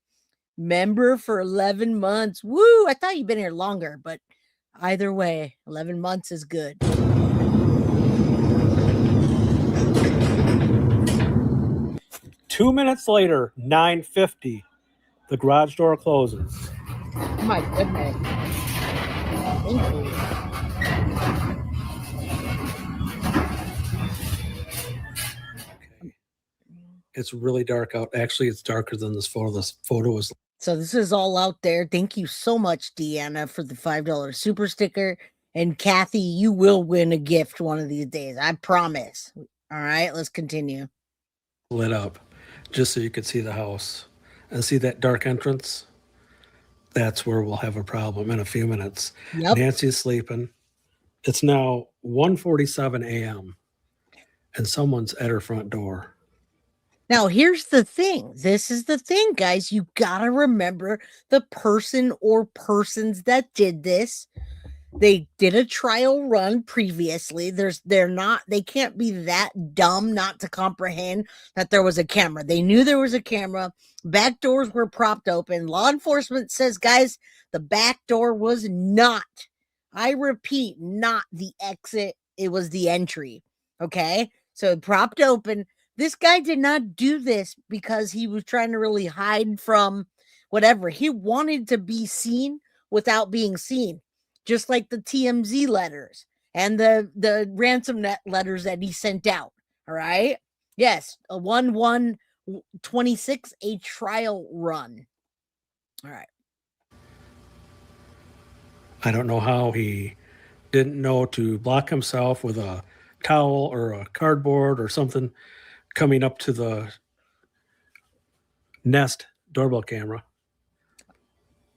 Member for 11 months. Woo! I thought you'd been here longer, but either way, 11 months is good. Two minutes later, 9:50, the garage door closes. Oh my goodness. Thank you. It's really dark out. Actually, it's darker than this photo. This photo is. So this is all out there. Thank you so much, Deanna, for the $5 super sticker. And Kathy, you will win a gift one of these days. I promise. All right, let's continue. Lit up just so you could see the house and see that dark entrance. That's where we'll have a problem in a few minutes. Yep. Nancy's sleeping. It's now 1:47 a.m. and someone's at her front door. Now, here's the thing. This is the thing, guys. You got to remember the person or persons that did this. They did a trial run previously. They can't be that dumb not to comprehend that there was a camera. They knew there was a camera. Back doors were propped open. Law enforcement says, guys, the back door was not, I repeat, not the exit. It was the entry. Okay. So propped open. This guy did not do this because he was trying to really hide from whatever. He wanted to be seen without being seen. Just like the TMZ letters and the ransom net letters that he sent out. All right. Yes. A 1/1/26, a trial run. All right. I don't know how he didn't know to block himself with a towel or a cardboard or something coming up to the Nest doorbell camera.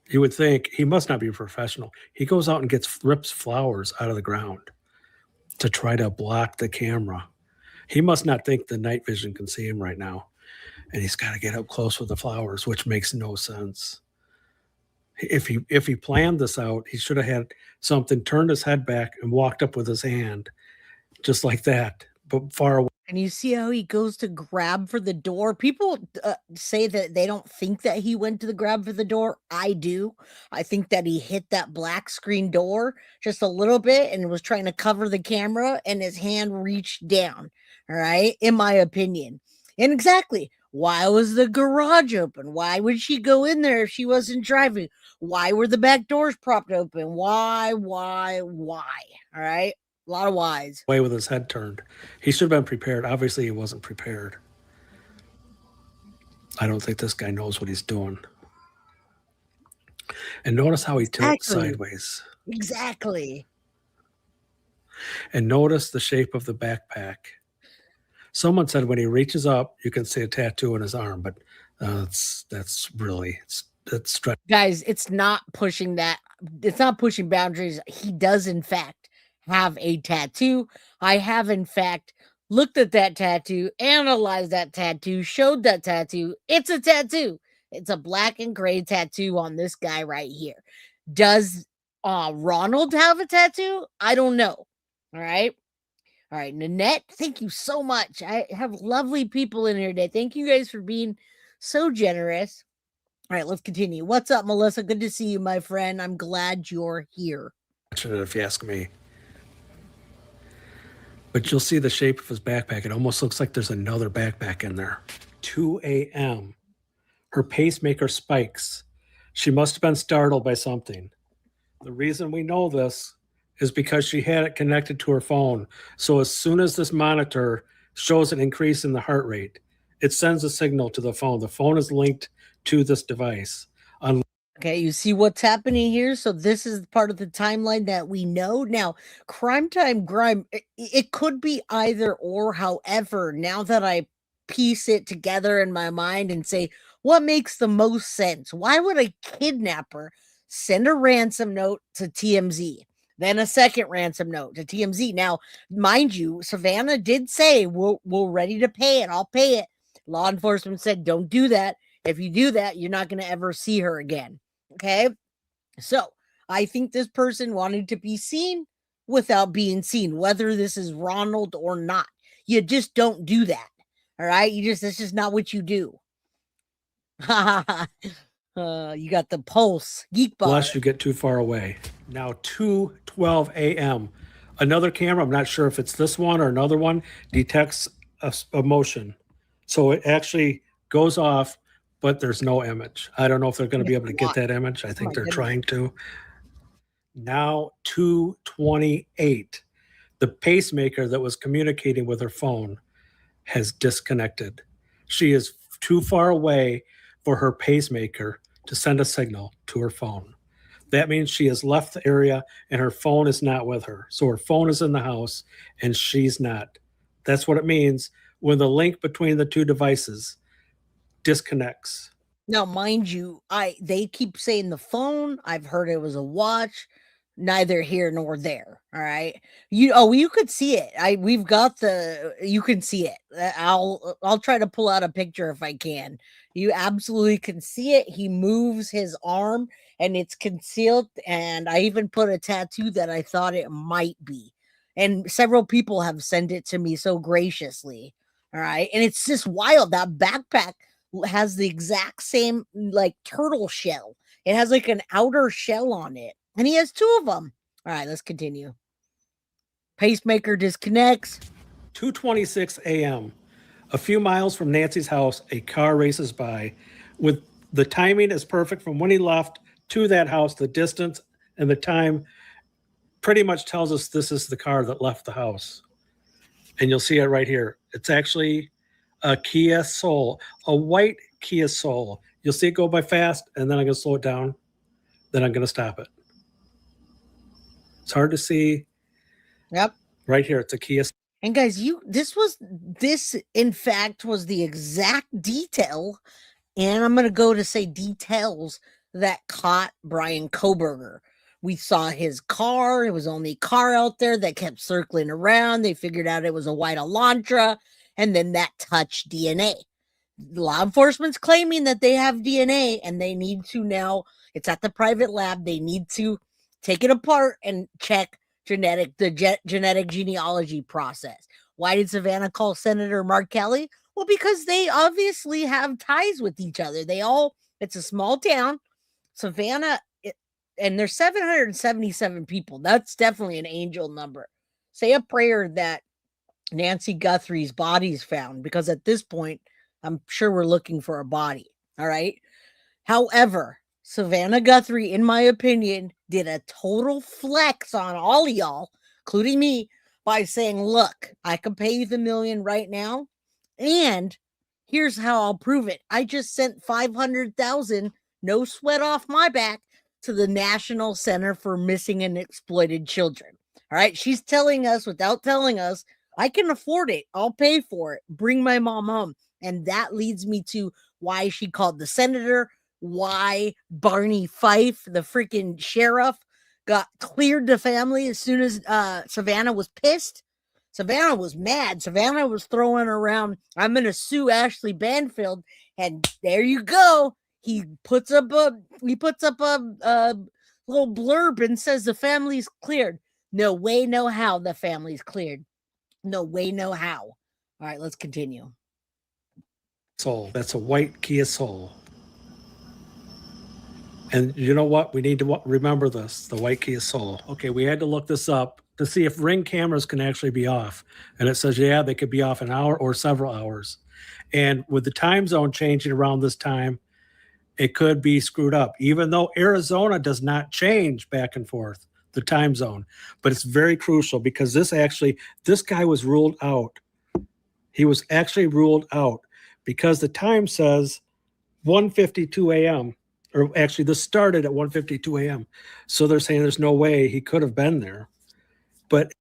You would think he must not be a professional. He goes out and rips flowers out of the ground to try to block the camera. He must not think the night vision can see him right now. And he's got to get up close with the flowers, which makes no sense. If he planned this out, he should have had something, turned his head back and walked up with his hand just like that, but far away. And you see how he goes to grab for the door. People say that they don't think that he went to the grab for the door. I do. I think that he hit that black screen door just a little bit and was trying to cover the camera and his hand reached down. All right. In my opinion. And exactly. Why was the garage open? Why would she go in there if she wasn't driving? Why were the back doors propped open? Why? All right. A lot of whys. Way with his head turned. He should have been prepared. Obviously, he wasn't prepared. I don't think this guy knows what he's doing. And notice how he tilts sideways. Exactly. And notice the shape of the backpack. Someone said when he reaches up, you can see a tattoo on his arm, but that's guys, it's not pushing that. It's not pushing boundaries. He does, in fact, have a tattoo. I have, in fact, looked at that tattoo, analyzed that tattoo, showed that tattoo. It's a tattoo. It's a black and gray tattoo on this guy right here. Does Ronald have a tattoo? I don't know. All right. All right, Nanette, thank you so much. I have lovely people in here today. Thank you guys for being so generous. All right, let's continue. What's up, Melissa? Good to see you, my friend. I'm glad you're here. If you ask me. But you'll see the shape of his backpack. It almost looks like there's another backpack in there. 2 a.m. Her pacemaker spikes. She must have been startled by something. The reason we know this is because she had it connected to her phone. So as soon as this monitor shows an increase in the heart rate, it sends a signal to the phone. The phone is linked to this device. Okay, you see what's happening here? So this is part of the timeline that we know. Now, crime time grime, it could be either or. However, now that I piece it together in my mind and say, what makes the most sense? Why would a kidnapper send a ransom note to TMZ? Then a second ransom note to TMZ. Now, mind you, Savannah did say, we're ready to pay it. I'll pay it. Law enforcement said, don't do that. If you do that, you're not going to ever see her again. Okay? So, I think this person wanted to be seen without being seen, whether this is Ronald or not. You just don't do that. All right? That's just not what you do. You got the pulse. Geek bar. Unless you get too far away. Now, 2:12 a.m. Another camera, I'm not sure if it's this one or another one, detects a motion. So it actually goes off, but there's no image. I don't know if they're going to be able to get that image. I think they're trying to. Now, 2:28. The pacemaker that was communicating with her phone has disconnected. She is too far away for her pacemaker to send a signal to her phone. That means she has left the area and her phone is not with her. So her phone is in the house and she's not. That's what it means when the link between the two devices disconnects. Now, mind you, they keep saying the phone. I've heard it was a watch. Neither here nor there. All right. You could see it. You can see it. I'll try to pull out a picture if I can. You absolutely can see it. He moves his arm and it's concealed. And I even put a tattoo that I thought it might be. And several people have sent it to me so graciously. All right. And it's just wild. That backpack has the exact same like turtle shell. It has like an outer shell on it. And he has two of them. All right, let's continue. Pacemaker disconnects. 2:26 a.m. A few miles from Nancy's house, a car races by. With the timing is perfect from when he left to that house. The distance and the time pretty much tells us this is the car that left the house. And you'll see it right here. It's actually a Kia Soul, a white Kia Soul. You'll see it go by fast, and then I'm going to slow it down. Then I'm going to stop it. It's hard to see. Yep. Right here, it's a Kia. And guys, this in fact was the exact detail, and I'm going to go to say details that caught Brian Kohberger. We saw his car. It was the only car out there that kept circling around. They figured out it was a white Elantra, and then that touched DNA. Law enforcement's claiming that they have DNA, and they need to now, it's at the private lab, they need to take it apart and check the genetic genealogy process. Why did Savannah call Senator Mark Kelly? Well, because they obviously have ties with each other. It's a small town. Savannah, and there's 777 people. That's definitely an angel number. Say a prayer that Nancy Guthrie's body is found, because at this point, I'm sure we're looking for a body. All right. However, Savannah Guthrie, in my opinion, did a total flex on all of y'all, including me, by saying, look, I can pay you the $1 million right now. And here's how I'll prove it. I just sent $500,000, no sweat off my back, to the National Center for Missing and Exploited Children. All right. She's telling us without telling us, I can afford it. I'll pay for it. Bring my mom home. And that leads me to why she called the senator, why Barney Fife, the freaking sheriff, got cleared the family as soon as Savannah was pissed. Savannah was mad. Savannah was throwing around, I'm going to sue Ashley Banfield. And there you go. he puts up a little blurb and says the family's cleared. No way, no how the family's cleared. No way, no how. All right, let's continue. Soul. That's a white Kia Soul. And you know what? We need to remember this, the white Kia Soul. Okay, we had to look this up to see if Ring cameras can actually be off. And it says, yeah, they could be off an hour or several hours. And with the time zone changing around this time, it could be screwed up, even though Arizona does not change back and forth, the time zone. But it's very crucial because this guy was ruled out. He was actually ruled out because the time says 1:52 a.m. Or actually, this started at 1:52 a.m. So they're saying there's no way he could have been there. But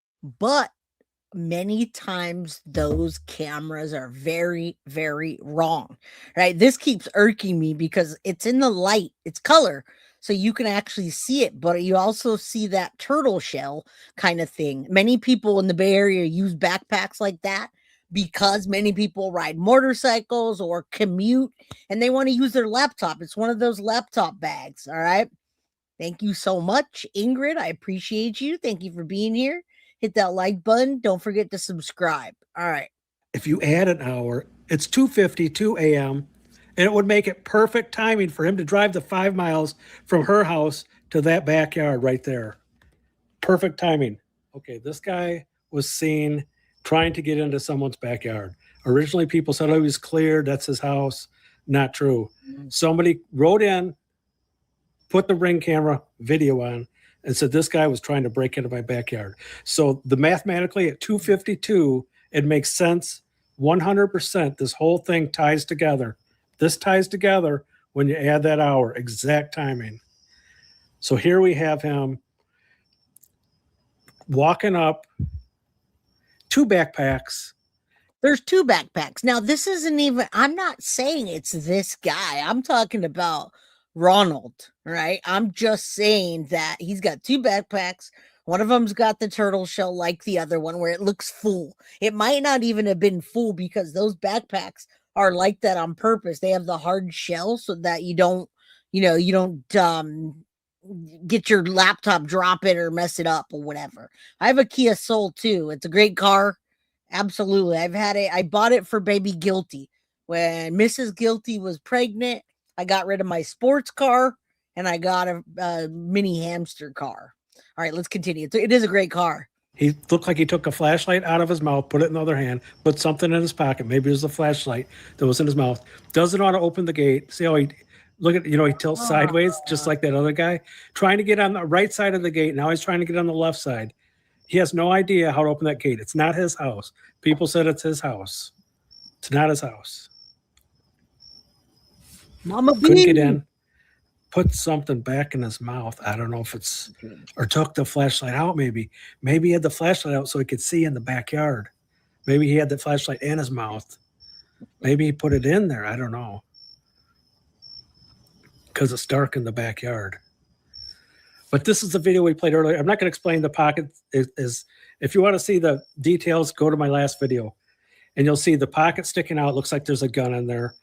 many times those cameras are very, very wrong, right? This keeps irking me because it's in the light, it's color, so you can actually see it, but you also see that turtle shell kind of thing. Many people in the Bay Area use backpacks like that because many people ride motorcycles or commute and they want to use their laptop. It's one of those laptop bags. All right. Thank you so much, Ingrid. I appreciate you. Thank you for being here. Hit that like button. Don't forget to subscribe. All right. If you add an hour, it's 2:52 a.m. and it would make it perfect timing for him to drive the 5 miles from her house to that backyard right there. Perfect timing. Okay, this guy was seen trying to get into someone's backyard. Originally, people said, oh, he was cleared. That's his house. Not true. Somebody wrote in, put the Ring camera video on, and said this guy was trying to break into my backyard. So mathematically at 2:52, it makes sense 100%. This whole thing ties together. This ties together when you add that hour, exact timing. So here we have him walking up, 2 backpacks. There's 2 backpacks. Now, this isn't even, I'm not saying it's this guy. I'm talking about Ronald, right? I'm just saying that he's got 2 backpacks. One of them's got the turtle shell like the other one where it looks full. It might not even have been full because those backpacks are like that on purpose. They have the hard shell so that you don't get your laptop, drop it or mess it up or whatever. I have a Kia Soul too. It's a great car. Absolutely. I've had it. I bought it for baby Guilty. When Mrs. Guilty was pregnant, I got rid of my sports car and I got a mini hamster car. All right, let's continue. It is a great car. He looked like he took a flashlight out of his mouth, put it in the other hand, put something in his pocket. Maybe it was the flashlight that was in his mouth. Doesn't want to open the gate. See how he he tilts sideways just like that other guy, trying to get on the right side of the gate. Now he's trying to get on the left side. He has no idea how to open that gate. It's not his house. People said it's his house. It's not his house. Mama couldn't get in. Put something back in his mouth. I don't know if it's, or took the flashlight out maybe. Maybe he had the flashlight out so he could see in the backyard. Maybe he had the flashlight in his mouth. Maybe he put it in there. I don't know. Because it's dark in the backyard. But this is the video we played earlier. I'm not going to explain the pocket. If you want to see the details, go to my last video. And you'll see the pocket sticking out. It looks like there's a gun in there.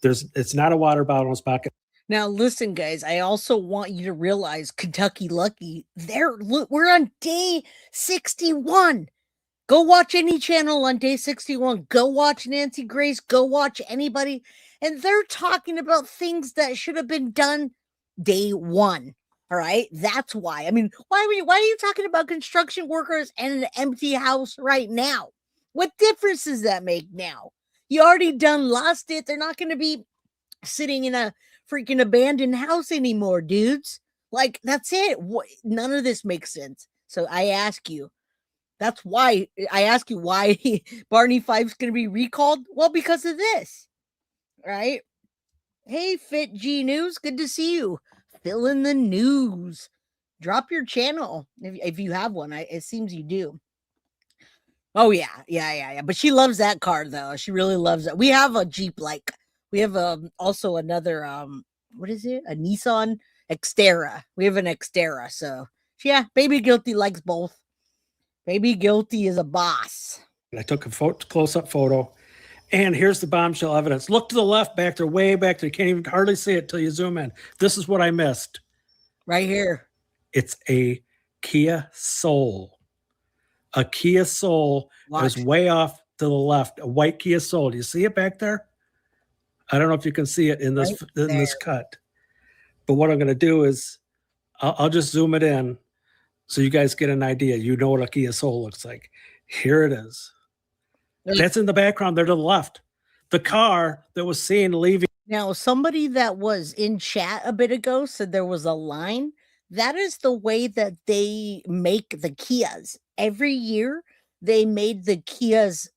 It's not a water bottle in his pocket. Now, listen, guys, I also want you to realize Kentucky Lucky, we're on day 61. Go watch any channel on day 61. Go watch Nancy Grace. Go watch anybody. And they're talking about things that should have been done day 1. All right. That's why. I mean, why are you talking about construction workers and an empty house right now? What difference does that make now? You already lost it. They're not going to be sitting in a freaking abandoned house anymore, dudes. Like, that's it. None of this makes sense. So I ask you, that's why I ask you why Barney Fife's going to be recalled. Well, because of this, right? Hey, Fit G News. Good to see you. Fill in the news. Drop your channel if you have one. It seems you do. Oh, yeah. But she loves that car, though. She really loves it. We have a Jeep like. We have also another, what is it? A Nissan Xterra. We have an Xterra. So, yeah, Baby Guilty likes both. Baby Guilty is a boss. I took a close-up photo, And here's the bombshell evidence. Look to the left, back there, way back there. You can't even hardly see it till you zoom in. This is what I missed. Right here. It's a Kia Soul. A Kia Soul is way off to the left. A white Kia Soul. Do you see it back there? I don't know if you can see it in this this cut. But what I'm going to do is I'll just zoom it in so you guys get an idea. You know what a Kia Soul looks like. Here it is. That's in the background there to the left. The car that was seen leaving. Now, somebody that was in chat a bit ago said there was a line. That is the way that they make the Kias. Every year, they made the Kias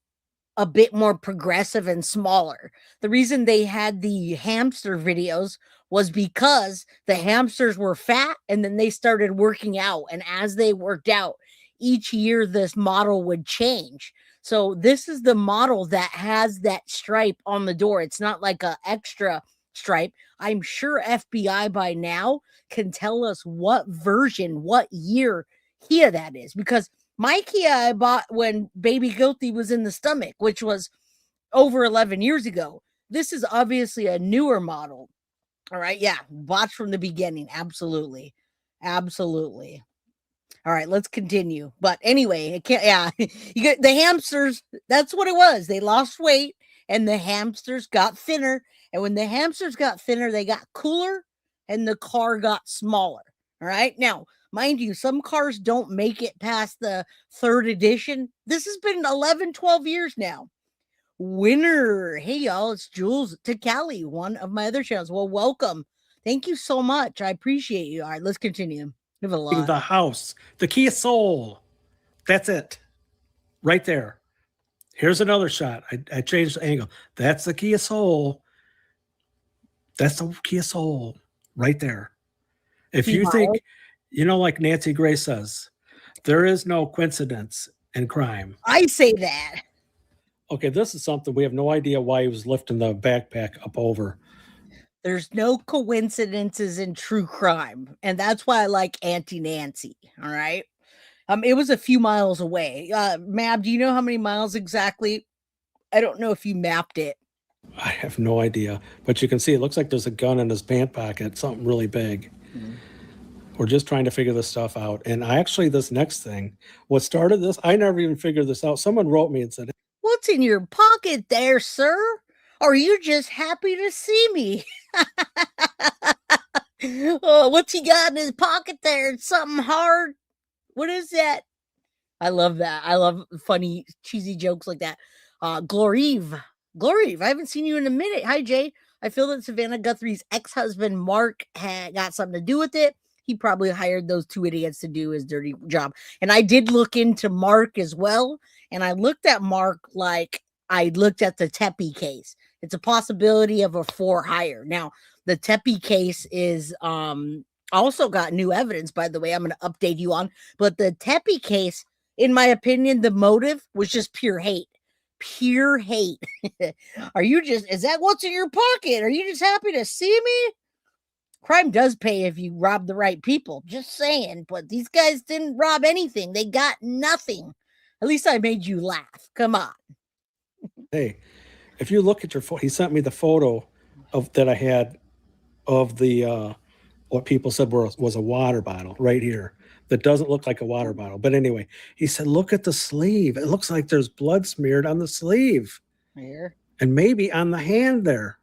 a bit more progressive and smaller. The reason they had the hamster videos was because the hamsters were fat and then they started working out. And as they worked out, each year this model would change. So this is the model that has that stripe on the door. It's not like an extra stripe. I'm sure FBI by now can tell us what version, what year Kia that is, because my Kia I bought when baby Guthrie was in the stomach, which was over 11 years ago. This is obviously a newer model. All right. Yeah. Watch from the beginning. Absolutely. Absolutely. All right, let's continue. But anyway, it can't. Yeah, you get the hamsters. That's what it was. They lost weight, and the hamsters got thinner. And when the hamsters got thinner, they got cooler, and the car got smaller. All right. Now, mind you, some cars don't make it past the 3rd edition. This has been 11, 12 years now. Winner. Hey, y'all, it's Jules to Cali, one of my other channels. Well, welcome. Thank you so much. I appreciate you. All right, let's continue. The house, the Kia Soul. That's it. Right there. Here's another shot. I changed the angle. That's the Kia Soul. That's the Kia Soul right there. If you think, like Nancy Grace says, there is no coincidence in crime. I say that. Okay, this is something we have no idea why he was lifting the backpack up over. There's no coincidences in true crime, and that's why I like Auntie Nancy. All right, it was a few miles away. Mab, do you know how many miles exactly? I don't know if you mapped it. I have no idea, but you can see it looks like there's a gun in his pant pocket, something really big. Mm-hmm. We're just trying to figure this stuff out, and this next thing, what started this, I never even figured this out. Someone wrote me and said, "What's in your pocket there, sir? Or are you just happy to see me?" Oh, what's he got in his pocket there? It's something hard. What is that? I love that. I love funny, cheesy jokes like that. Glorive, I haven't seen you in a minute. Hi, Jay. I feel that Savannah Guthrie's ex-husband, Mark, had got something to do with it. He probably hired those two idiots to do his dirty job. And I did look into Mark as well. And I looked at Mark like I looked at the Tepe case. It's a possibility of a for hire. Now, the Tepe case is also got new evidence, by the way, I'm going to update you on. But the Tepe case, in my opinion, the motive was just pure hate. Pure hate. Is that what's in your pocket? Are you just happy to see me? Crime does pay if you rob the right people. Just saying. But these guys didn't rob anything. They got nothing. At least I made you laugh. Come on. Hey, if you look at your photo, he sent me the photo that I had of the what people said was a water bottle right here that doesn't look like a water bottle. But anyway, he said, look at the sleeve. It looks like there's blood smeared on the sleeve. Here. And maybe on the hand there.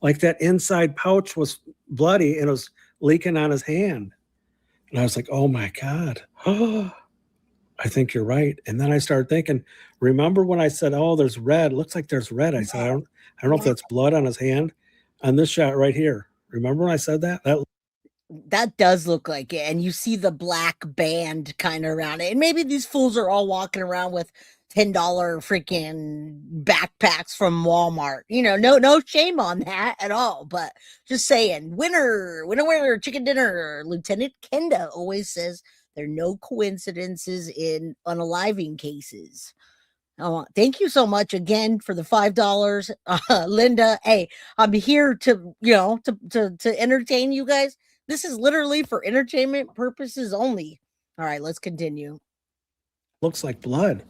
Like that inside pouch was bloody and it was leaking on his hand. And I was like, oh my God. Oh, I think you're right. And then I started thinking, remember when I said, oh, there's red. It looks like there's red. I said, I don't know if that's blood on his hand. On this shot right here. Remember when I said that? That does look like it. And you see the black band kind of around it. And maybe these fools are all walking around with $10 freaking backpacks from Walmart. No shame on that at all. But just saying, winner, chicken dinner. Lieutenant Kenda always says there are no coincidences in unaliving cases. Oh, thank you so much again for the $5, Linda. Hey, I'm here to entertain you guys. This is literally for entertainment purposes only. All right, let's continue. Looks like blood.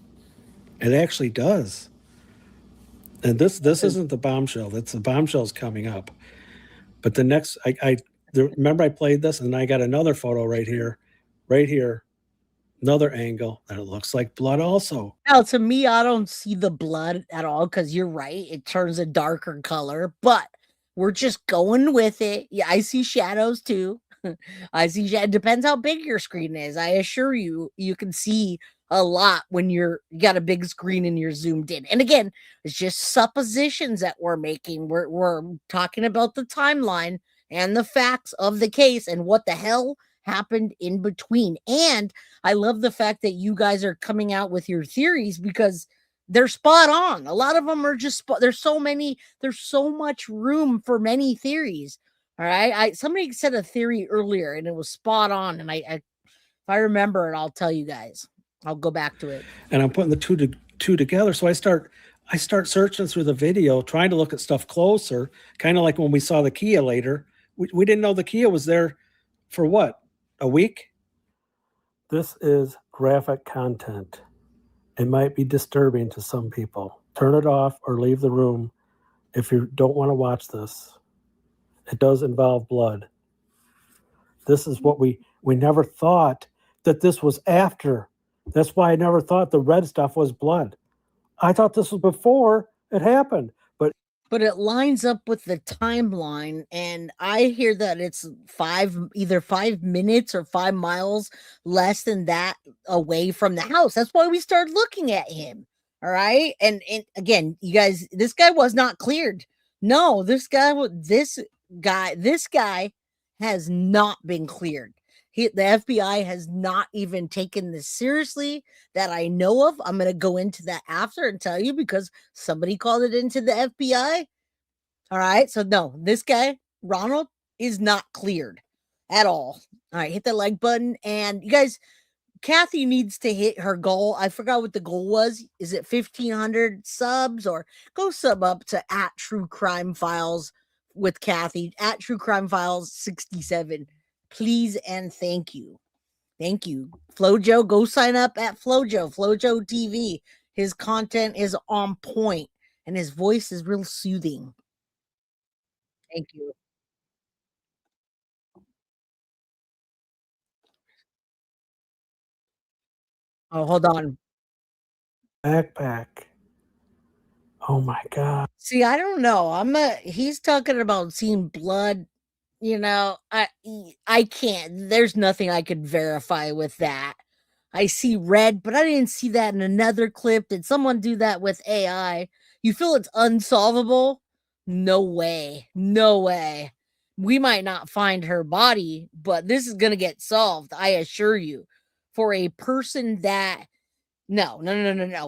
It actually does. And this isn't the bombshell. That's the bombshell's coming up. But the next, remember I played this, and I got another photo right here, another angle that it looks like blood also. Now, to me, I don't see the blood at all because you're right. It turns a darker color, but we're just going with it. Yeah, I see shadows too. I see it depends how big your screen is. I assure you, you can see a lot when you got a big screen and you're zoomed in. And again, it's just suppositions that we're making. We're talking about the timeline and the facts of the case and what the hell happened in between. And I love the fact that you guys are coming out with your theories because they're spot on. A lot of them are just there's so much room for many theories. All right. Somebody said a theory earlier and it was spot on. And if I remember it, I'll tell you guys. I'll go back to it. And I'm putting the two together. So I start searching through the video, trying to look at stuff closer, kind of like when we saw the Kia later. We didn't know the Kia was there for what? A week? This is graphic content. It might be disturbing to some people. Turn it off or leave the room if you don't want to watch this. It does involve blood. This is what we never thought that this was after. That's why I never thought the red stuff was blood. I thought this was before it happened. But it lines up with the timeline, and I hear that it's either 5 minutes or 5 miles less than that away from the house. That's why we started looking at him. All right. And again, you guys, this guy was not cleared. No, this guy has not been cleared. The FBI has not even taken this seriously that I know of. I'm going to go into that after and tell you because somebody called it into the FBI. All right. So no, this guy, Ronald, is not cleared at all. All right. Hit the like button. And you guys, Kathy needs to hit her goal. I forgot what the goal was. Is it 1,500 subs or go sub up to @TrueCrimeFiles with Kathy @TrueCrimeFiles 67. Please and thank you. Thank you. Flojo, go sign up at Flojo TV. His content is on point and his voice is real soothing. Thank you. Oh, hold on. Backpack. Oh my God. See, I don't know. He's talking about seeing blood. You know, I can't. There's nothing I could verify with that. I see red, but I didn't see that in another clip. Did someone do that with AI? You feel it's unsolvable? No way. No way. We might not find her body, but this is going to get solved. I assure you. For a person that no.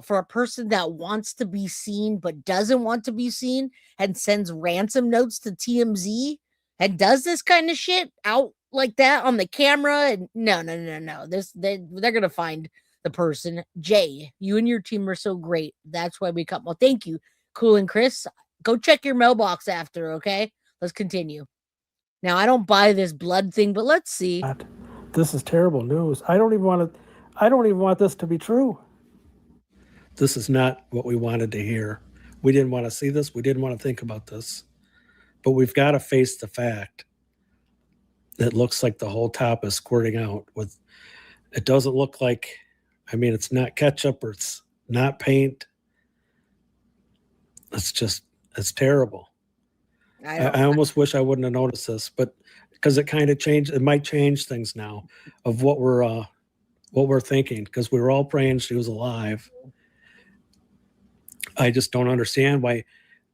For a person that wants to be seen but doesn't want to be seen and sends ransom notes to TMZ and does this kind of shit out like that on the camera, and no. They're gonna find the person. Jay, you and your team are so great. That's why we come. Well, thank you, Cool and Chris. Go check your mailbox after, okay? Let's continue. Now, I don't buy this blood thing, but let's see. This is terrible news. I don't even want this to be true. This is not what we wanted to hear. We didn't want to see this. We didn't want to think about this. But we've got to face the fact that it looks like the whole top is squirting out. It doesn't look like, it's not ketchup or it's not paint. It's terrible. I almost wish I wouldn't have noticed this, but because it kind of changed, it might change things now of what we're thinking, because we were all praying she was alive. I just don't understand why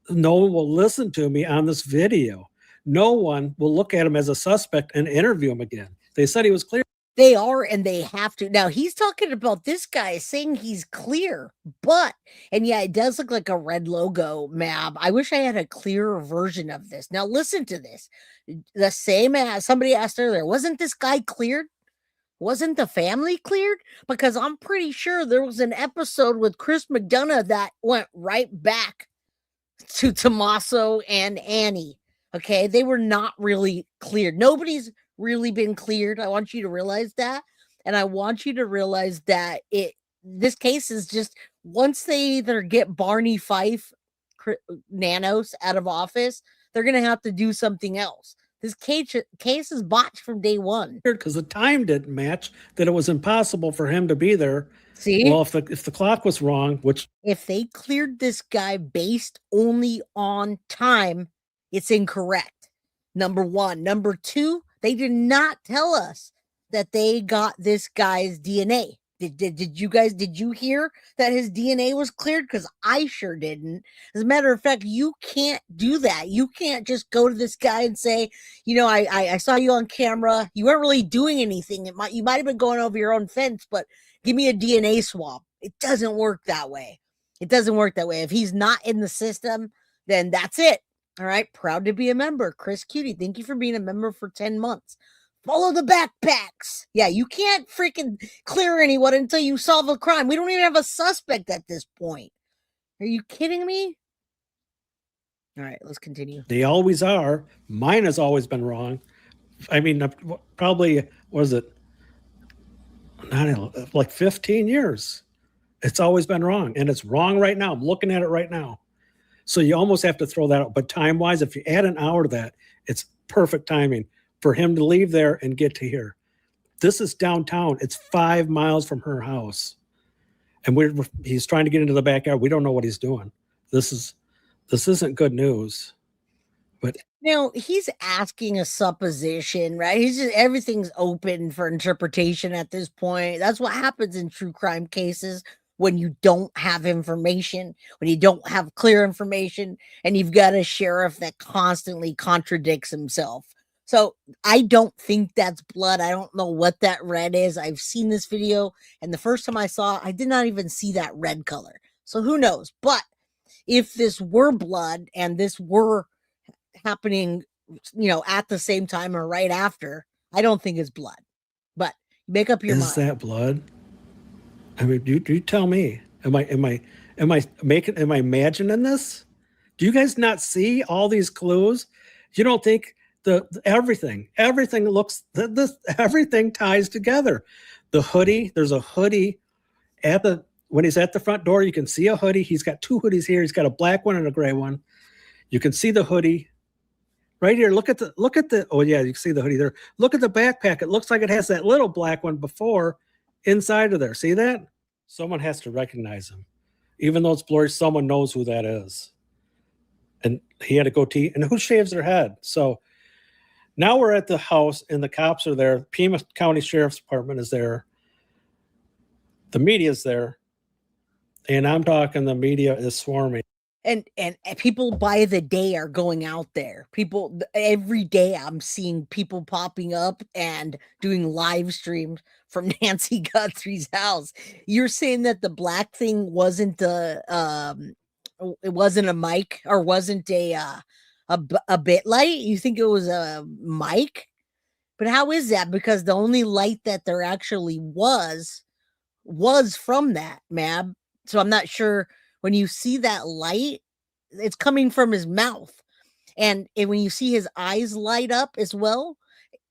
no one will listen to me on this video. No one will look at him as a suspect and interview him again. They said he was clear. They are, and they have to. Now, he's talking about this guy saying he's clear, and yeah, it does look like a red logo, Mab. I wish I had a clearer version of this. Now, listen to this. The same as somebody asked earlier, wasn't this guy cleared? Wasn't the family cleared? Because I'm pretty sure there was an episode with Chris McDonough that went right back to Tommaso and Annie. Okay, they were not really cleared. Nobody's really been cleared. I want you to realize that. And I want you to realize that this case is just, once they either get Barney Fife Nanos out of office, they're going to have to do something else. This case is botched from day one. Because the time didn't match, that it was impossible for him to be there. See? Well, if the clock was wrong, which if they cleared this guy based only on time, it's incorrect. Number one. Number two, they did not tell us that they got this guy's DNA. Did you hear that his DNA was cleared? Because I sure didn't. As a matter of fact, you can't do that. You can't just go to this guy and say, I saw you on camera. You weren't really doing anything. You might have been going over your own fence, but give me a DNA swab. It doesn't work that way. It doesn't work that way. If he's not in the system, then that's it. All right. Proud to be a member. Chris Cutie, thank you for being a member for 10 months. Follow the backpacks. Yeah, you can't freaking clear anyone until you solve a crime. We don't even have a suspect at this point. Are you kidding me? All right, let's continue. they always are. Mine has always been wrong. I mean, probably, was it, not like 15 years. It's always been wrong, and it's wrong right now. I'm looking at it right now. So you almost have to throw that out. But time-wise, if you add an hour to that, it's perfect timing for him to leave there and get to here. This is downtown. It's 5 miles from her house. And he's trying to get into the backyard. We don't know what he's doing. This isn't good news. But now he's asking a supposition, right? Everything's open for interpretation at this point. That's what happens in true crime cases when you don't have information, when you don't have clear information, and you've got a sheriff that constantly contradicts himself. So I don't think that's blood. I don't know what that red is. I've seen this video, and the first time I saw it, I did not even see that red color. So who knows? But if this were blood and this were happening, at the same time or right after, I don't think it's blood. But make up your mind. Is that blood? I mean, you tell me. Am I imagining this? Do you guys not see all these clues? You don't think everything ties together. The hoodie, there's a hoodie when he's at the front door, you can see a hoodie. He's got two hoodies here. He's got a black one and a gray one. You can see the hoodie right here. Look at the, oh yeah, you can see the hoodie there. Look at the backpack. It looks like it has that little black one before inside of there. See that? Someone has to recognize him. Even though it's blurry, someone knows who that is. And he had a goatee. And who shaves their head? So now we're at the house and the cops are there. Pima County Sheriff's Department is there. The media's there. And I'm talking, the media is swarming. And people by the day are going out there. People every day, I'm seeing people popping up and doing live streams from Nancy Guthrie's house. You're saying that the black thing wasn't it wasn't a mic or wasn't a bit light? You think it was a mic? But how is that? Because the only light that there actually was from that, Mab. So I'm not sure. When you see that light, it's coming from his mouth. And when you see his eyes light up as well,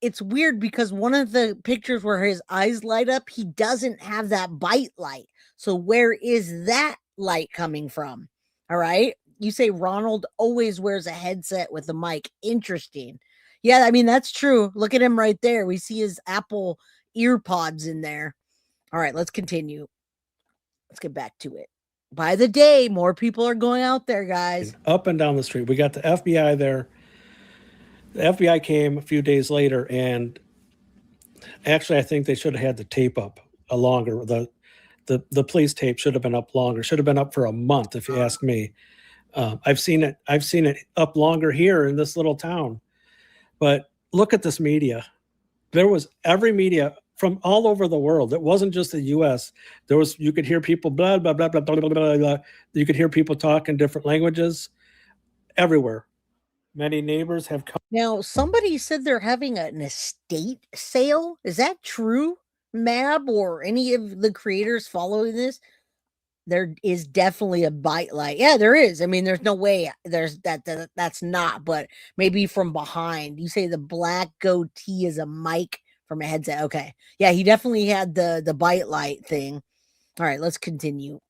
it's weird because one of the pictures where his eyes light up, he doesn't have that bite light. So where is that light coming from? All right. You say Ronald always wears a headset with a mic. Interesting. Yeah, I mean, that's true. Look at him right there. We see his Apple ear pods in there. All right, let's continue. Let's get back to it. By the day, more people are going out there, guys. Up and down the street. We got the FBI there. The FBI came a few days later, and actually, I think they should have had the tape up longer. The police tape should have been up longer. Should have been up for a month, if you ask me. I've seen it up longer here in this little town. But look at this media. There was every media from all over the world. It wasn't just the U.S. You could hear people blah, blah, blah, blah, blah, blah, blah, blah. You could hear people talk in different languages everywhere. Many neighbors have come. Now, somebody said they're having an estate sale. Is that true, Mab, or any of the creators following this? There is definitely a bite light. Yeah, there is. I mean, there's no way that's not, but maybe from behind. You say the black goatee is a mic from a headset. Okay. Yeah, he definitely had the bite light thing. All right, let's continue.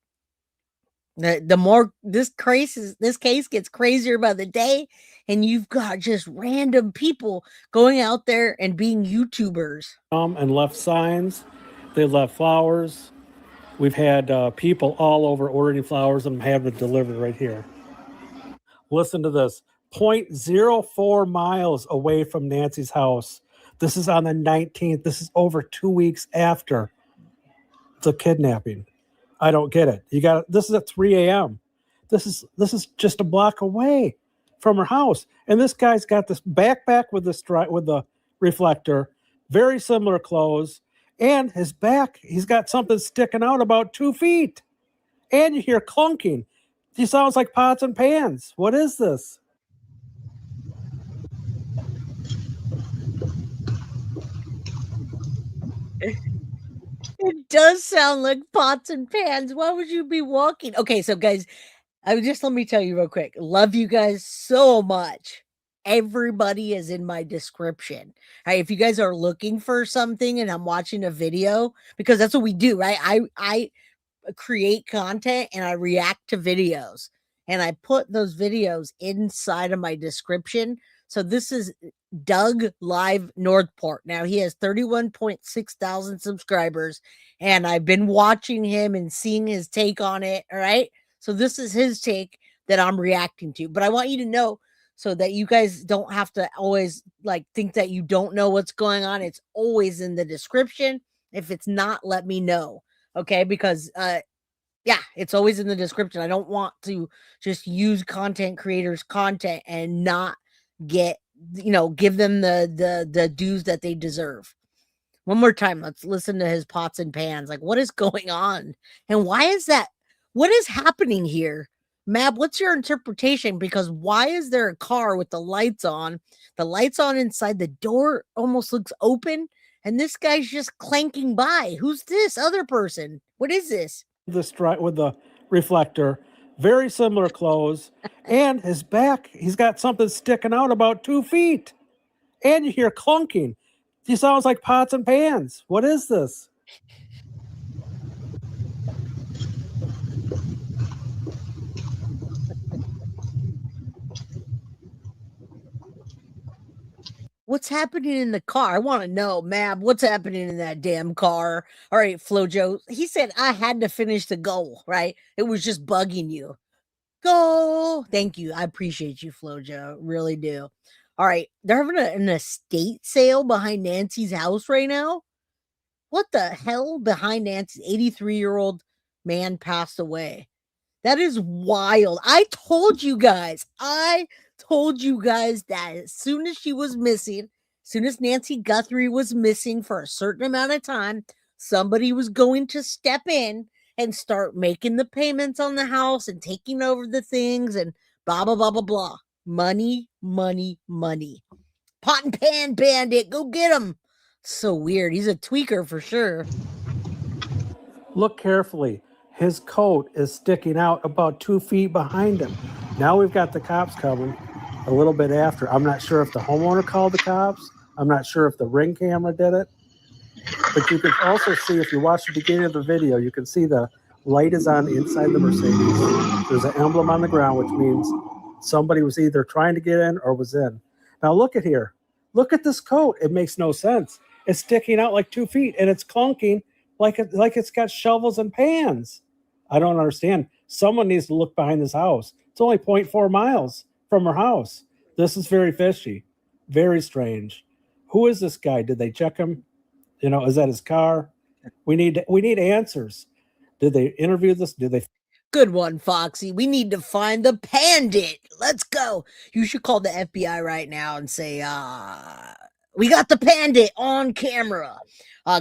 The more this case gets crazier by the day, and you've got just random people going out there and being YouTubers. And left signs. They left flowers. We've had people all over ordering flowers and having it delivered right here. Listen to this. 0.04 miles away from Nancy's house. This is on the 19th. This is over 2 weeks after the kidnapping. I don't get it. This is at 3 a.m. This is just a block away from her house. And this guy's got this backpack with the reflector, very similar clothes, and his back, he's got something sticking out about 2 feet. And you hear clunking. He sounds like pots and pans. What is this? It does sound like pots and pans. Why would you be walking? Okay, so guys, let me tell you real quick. Love you guys so much. Everybody is in my description. Right? If you guys are looking for something and I'm watching a video, because that's what we do, right? I create content and I react to videos, and I put those videos inside of my description. So this is Doug Live Northport. Now he has 31.6 thousand subscribers, and I've been watching him and seeing his take on it. All right. So this is his take that I'm reacting to. But I want you to know, so that you guys don't have to always think that you don't know what's going on. It's always in the description. If it's not, let me know. Okay. Because yeah, it's always in the description. I don't want to just use content creators' content and not give them the dues that they deserve. One more time, let's listen to his pots and pans. What is going on? And why is that? What is happening here? Mab, what's your interpretation? Because why is there a car with the lights on? The lights on inside, the door almost looks open, and this guy's just clanking by. Who's this other person? What is this? With the reflector, very similar clothes, and his back, he's got something sticking out about 2 feet. And you hear clunking. He sounds like pots and pans. What is this? What's happening in the car? I want to know, Mab, what's happening in that damn car? All right, Flojo. He said I had to finish the goal, right? It was just bugging you. Go. Thank you. I appreciate you, Flojo. Really do. All right. They're having an estate sale behind Nancy's house right now. What the hell? Behind Nancy's 83-year-old man passed away. That is wild. I told you guys that as soon as she was missing, as soon as Nancy Guthrie was missing for a certain amount of time, somebody was going to step in and start making the payments on the house and taking over the things and blah, blah, blah, blah, blah. Money, money, money. Pot and pan bandit. Go get him. So weird. He's a tweaker for sure. Look carefully. His coat is sticking out about 2 feet behind him. Now we've got the cops coming a little bit after. I'm not sure if the homeowner called the cops. I'm not sure if the Ring camera did it. But you can also see, if you watch the beginning of the video, you can see the light is on inside the Mercedes. There's an emblem on the ground, which means somebody was either trying to get in or was in. Now look at here. Look at this coat. It makes no sense. It's sticking out like 2 feet, and it's clunking like it's got shovels and pans. I don't understand. Someone needs to look behind this house. It's only 0.4 miles from her house. This is very fishy, very strange. Who is this guy? Did they check him? Is that his car? We need answers. Did they interview this? Did they? Good one, Foxy. We need to find the bandit. Let's go. You should call the FBI right now and say, we got the bandit on camera.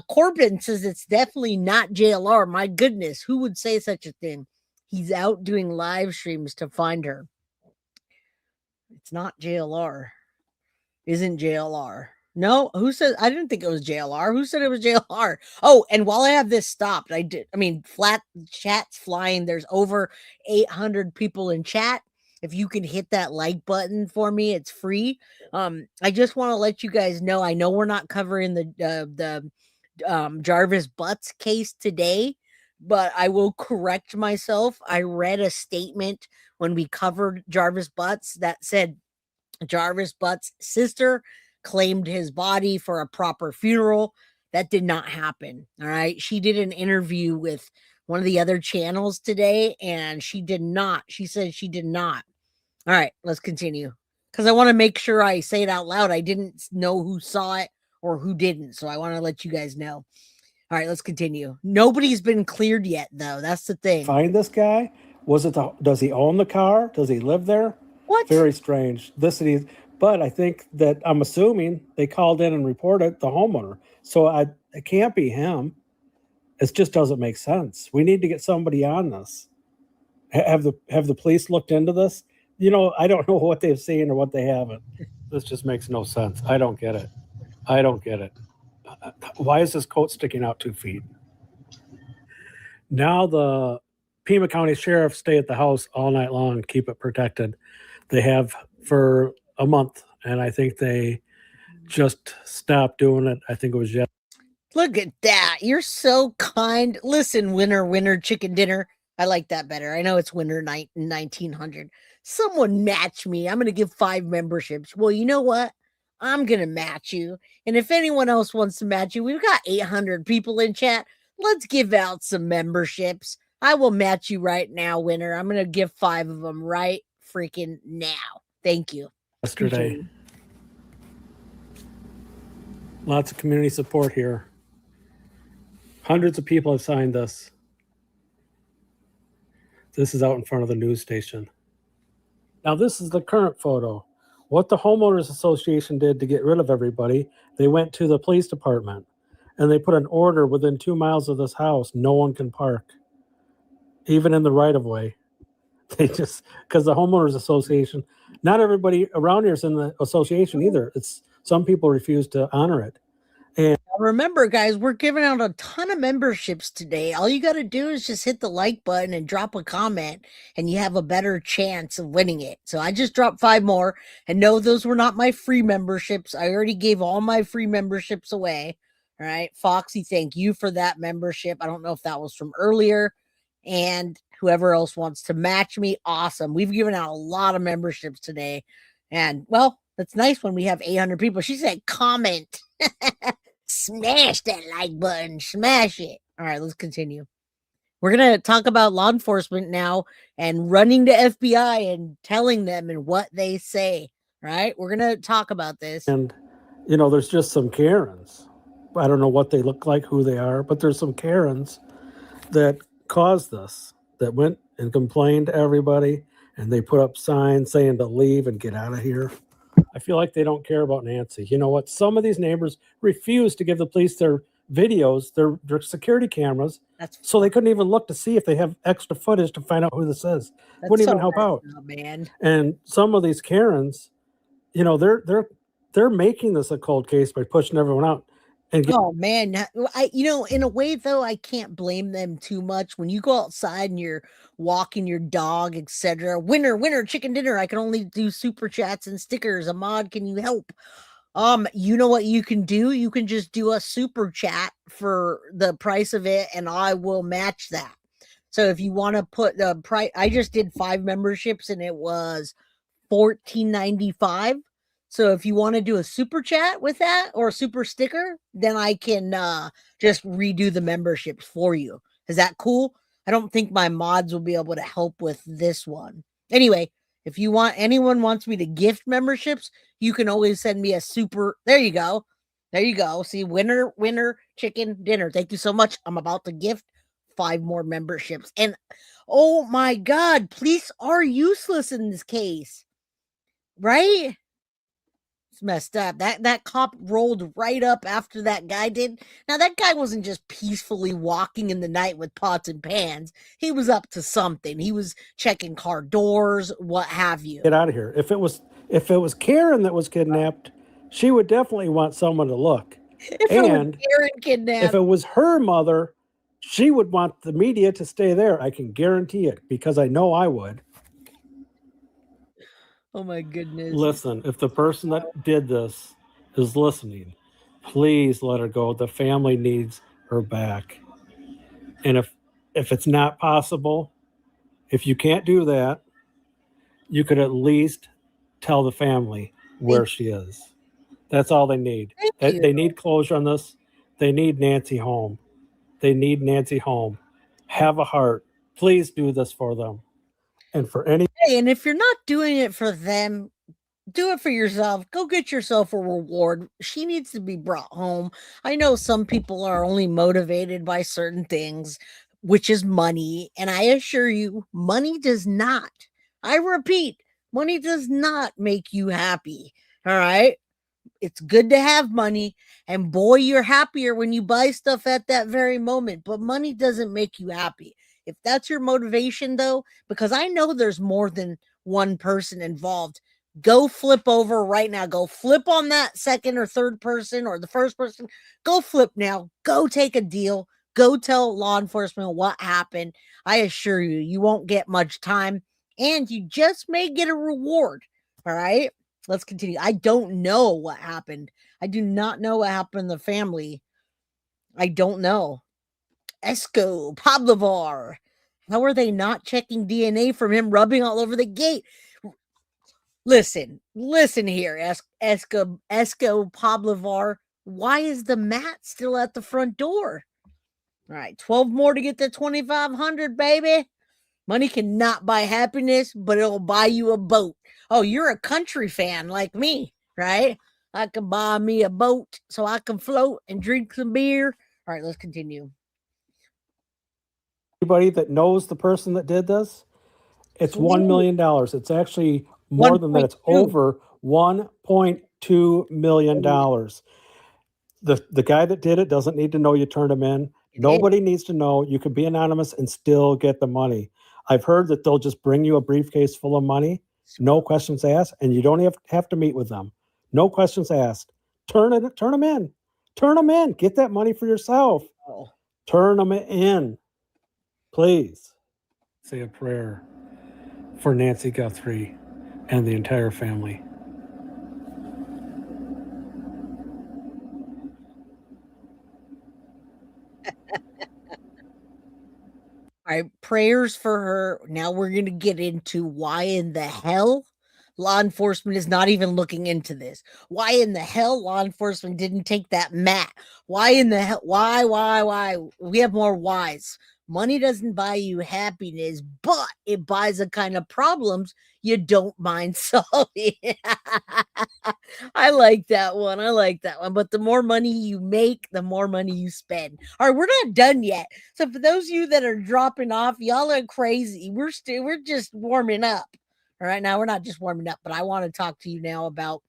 Corbin says it's definitely not JLR. My goodness, who would say such a thing? He's out doing live streams to find her. It's not JLR. Isn't JLR. No, who said? I didn't think it was JLR. Who said it was JLR? Oh, and while I have this stopped, flat chat's flying. There's over 800 people in chat. If you can hit that like button for me, it's free. I just want to let you guys know. I know we're not covering the Jarvis Butts case today, but I will correct myself. I read a statement when we covered Jarvis Butts that said Jarvis Butts' sister claimed his body for a proper funeral. That did not happen. All right. She did an interview with one of the other channels today, and she did not. She said she did not. All right, let's continue. Because I want to make sure I say it out loud. I didn't know who saw it or who didn't. So I want to let you guys know. All right, let's continue. Nobody's been cleared yet, though. That's the thing. Find this guy? Does he own the car? Does he live there? What? Very strange. But I think that I'm assuming they called in and reported the homeowner. So it can't be him. It just doesn't make sense. We need to get somebody on this. Have the police looked into this? You know, I don't know what they've seen or what they haven't. This just makes no sense. I don't get it. Why is this coat sticking out 2 feet? Now the Pima County Sheriff stay at the house all night long and keep it protected. They have for a month, and I think they just stopped doing it. I think it was yesterday. Look at that. You're so kind. Listen, winner, chicken dinner. I like that better. I know it's winter 1900. Someone match me. I'm going to give 5 memberships. Well, you know what? I'm going to match you. And if anyone else wants to match you, we've got 800 people in chat. Let's give out some memberships. I will match you right now, winner. I'm going to give 5 of them right freaking now. Thank you. Yesterday. Lots of community support here. Hundreds of people have signed this. This is out in front of the news station. Now, this is the current photo. What the Homeowners Association did to get rid of everybody, they went to the police department and they put an order within 2 miles of this house. No one can park, even in the right of way. They just, because the Homeowners Association, not everybody around here is in the association either. It's some people refuse to honor it. And remember, guys, we're giving out a ton of memberships today. All you got to do is just hit the like button and drop a comment, and you have a better chance of winning it. So I just dropped 5 more, and no, those were not my free memberships. I already gave all my free memberships away. All right, Foxy, thank you for that membership. I don't know if that was from earlier, and whoever else wants to match me, awesome. We've given out a lot of memberships today, and well, that's nice when we have 800 people. She said comment. Smash that like button. Smash it. All right, let's continue. We're going to talk about law enforcement now and running to FBI and telling them and what they say. Right? We're going to talk about this. And, you know, there's just some Karens. I don't know what they look like, who they are, but there's some Karens that caused this, that went and complained to everybody, and they put up signs saying to leave and get out of here. I feel like they don't care about Nancy. You know what? Some of these neighbors refuse to give the police their videos, their security cameras, so they couldn't even look to see if they have extra footage to find out who this is. Wouldn't even help out. Man. And some of these Karens, you know, they're making this a cold case by pushing everyone out. Oh man, you know, in a way though, I can't blame them too much. When you go outside and you're walking your dog, etc. Winner, chicken dinner. I can only do super chats and stickers. Ahmad, can you help? You know what you can do? You can just do a super chat for the price of it, and I will match that. So if you want to put the price, I just did 5 memberships and it was $14.95. So if you want to do a super chat with that or a super sticker, then I can just redo the memberships for you. Is that cool? I don't think my mods will be able to help with this one. Anyway, if you want, anyone wants me to gift memberships, you can always send me a super. There you go. There you go. See, winner, chicken dinner. Thank you so much. I'm about to gift 5 more memberships. And oh my God, police are useless in this case. Right? Messed up. That cop rolled right up after that guy did. Now that guy wasn't just peacefully walking in the night with pots and pans. He was up to something. He was checking car doors, what have you. Get out of here. If it was Karen that was kidnapped, she would definitely want someone to look. If it was Karen kidnapped, if it was her mother, she would want the media to stay there. I can guarantee it, because I know I would. Oh my goodness. Listen, if the person that did this is listening, please let her go. The family needs her back. And if if it's not possible, if you can't do that, you could at least tell the family where she is. That's all they need. They need closure on this. They need Nancy home. They need Nancy home. Have a heart. Please do this for them. And for any. Hey, and if you're not doing it for them, do it for yourself. Go get yourself a reward. She needs to be brought home. I know some people are only motivated by certain things, which is money. And I assure you, money does not. I repeat, money does not make you happy. All right. It's good to have money. And boy, you're happier when you buy stuff at that very moment. But money doesn't make you happy. If that's your motivation, though, because I know there's more than one person involved, go flip over right now. Go flip on that second or third person or the first person. Go flip now. Go take a deal. Go tell law enforcement what happened. I assure you, you won't get much time and you just may get a reward. All right. Let's continue. I don't know what happened. I do not know what happened to the family. I don't know. Esco, Pavlovar. How are they not checking DNA from him rubbing all over the gate? Listen here, Esco Pavlovar. Why is the mat still at the front door? All right, 12 more to get to 2,500, baby. Money cannot buy happiness, but it'll buy you a boat. Oh, you're a country fan like me, right? I can buy me a boat so I can float and drink some beer. All right, let's continue. Anybody that knows the person that did this, it's $1 million. It's actually more than that. It's over $1.2 million. The guy that did it doesn't need to know you turned him in. Nobody needs to know. You can be anonymous and still get the money. I've heard that they'll just bring you a briefcase full of money, no questions asked, and you don't have to meet with them. No questions asked. Turn them in. Turn them in. Get that money for yourself. Turn them in. Please say a prayer for Nancy Guthrie and the entire family. All right, prayers for her. Now we're going to get into why in the hell law enforcement is not even looking into this. Why in the hell law enforcement didn't take that mat? Why in the hell? Why? We have more whys. Money doesn't buy you happiness, but it buys the kind of problems you don't mind solving. I like that one. But the more money you make, the more money you spend. All right, we're not done yet. So for those of you that are dropping off, y'all are crazy. We're just warming up. All right, now we're not just warming up, but I want to talk to you now about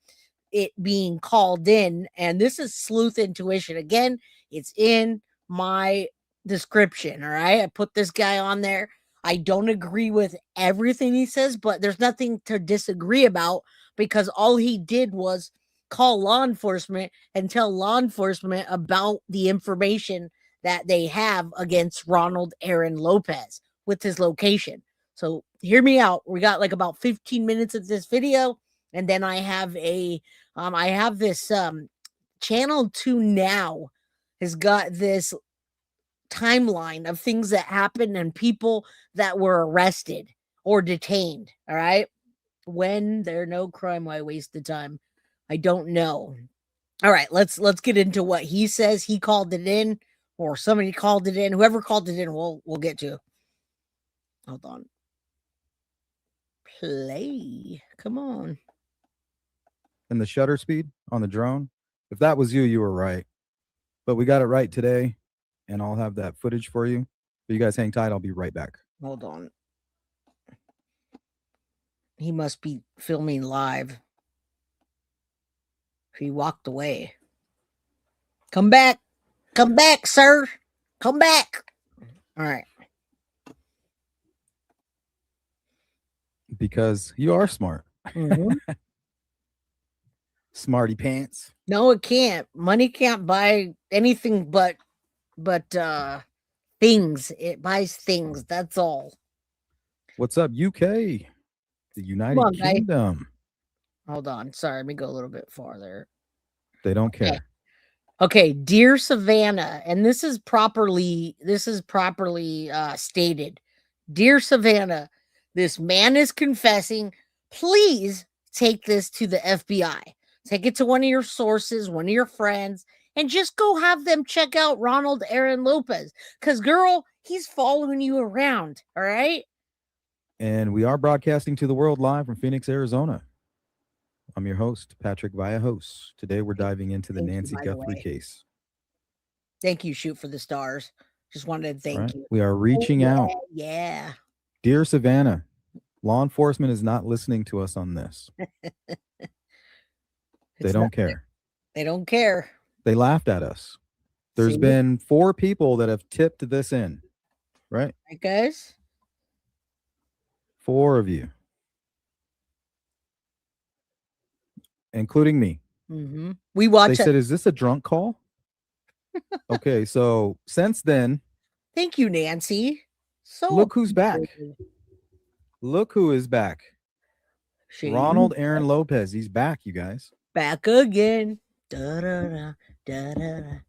it being called in. And this is sleuth intuition. Again, it's in my description. All right, I put this guy on there. I don't agree with everything he says, but there's nothing to disagree about because all he did was call law enforcement and tell law enforcement about the information that they have against Ronald Aaron Lopez with his location. So hear me out. We got like about 15 minutes of this video, and then I have this Channel 2 Now has got this timeline of things that happened and people that were arrested or detained. All right. When there no crime, why waste the time? I don't know. All right, let's get into what he says. He called it in, or somebody called it in. Whoever called it in, we'll get to. Hold on. Play. Come on. And the shutter speed on the drone. If that was you, you were right. But we got it right today. And I'll have that footage for you. But you guys hang tight. I'll be right back. Hold on. He must be filming live. He walked away. Come back. Come back, sir. Come back. All right. Because you are smart. Mm-hmm. Smarty pants. No, it can't. Money can't buy anything but things. It buys things. That's all. What's up, UK? The United Kingdom. Hold on. Sorry, let me go a little bit farther. They don't care. Okay, dear Savannah, and this is properly stated. Dear Savannah, this man is confessing. Please take this to the FBI. Take it to one of your sources, one of your friends, and just go have them check out Ronald Aaron Lopez. Because, girl, he's following you around. All right. And we are broadcasting to the world live from Phoenix, Arizona. I'm your host, Patrick Vallejos. Today we're diving into the Thank you, Nancy by the Guthrie way. case. Thank you, Shoot for the Stars. Just wanted to thank Right? you. We are reaching out. Yeah. Dear Savannah, law enforcement is not listening to us on this. They don't care. They don't care. They laughed at us. There's See? been 4 people that have tipped this in, right? Right, guys? 4 of you, including me. Mm-hmm. We watch. They said, "Is this a drunk call?" Okay, so since then, thank you, Nancy. So look who's back. appreciated. Look who is back. She- Ronald Aaron Lopez. He's back, you guys. back again. Da-da-da, da-da-da,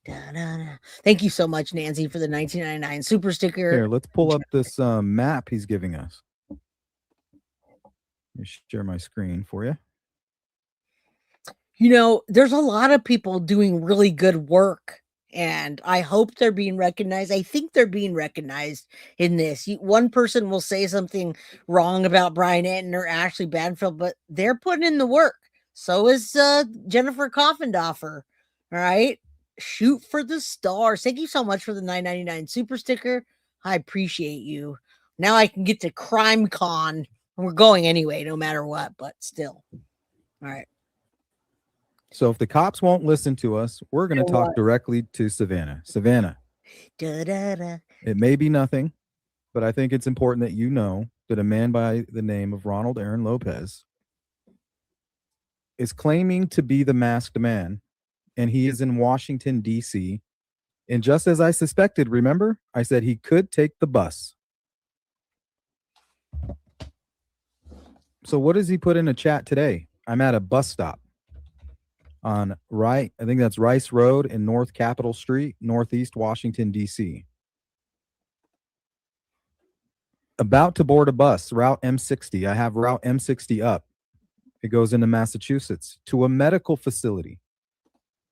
da-da-da. Thank you so much, Nancy, for the 1999 super sticker. Here, let's pull up this map he's giving us. Let me share my screen for you. You know, there's a lot of people doing really good work, and I hope they're being recognized. I think they're being recognized in this. One person will say something wrong about Brian Enton or Ashley Banfield, but they're putting in the work. So is Jennifer Coffendoffer. All right. Shoot for the stars. Thank you so much for the $9.99 super sticker. I appreciate you. Now I can get to Crime Con. We're going anyway, no matter what, but still. All right. So if the cops won't listen to us, we're going to talk what? directly to Savannah. Savannah, Da-da-da. it may be nothing, but I think it's important that you know that a man by the name of Ronald Aaron Lopez is claiming to be the masked man, and he is in Washington, D.C. And just as I suspected, remember, I said he could take the bus. So what does he put in a chat today? I'm at a bus stop on I think that's Rice Road and North Capitol Street, Northeast Washington, D.C. About to board a bus, Route M60. I have Route M60 up. It goes into Massachusetts to a medical facility,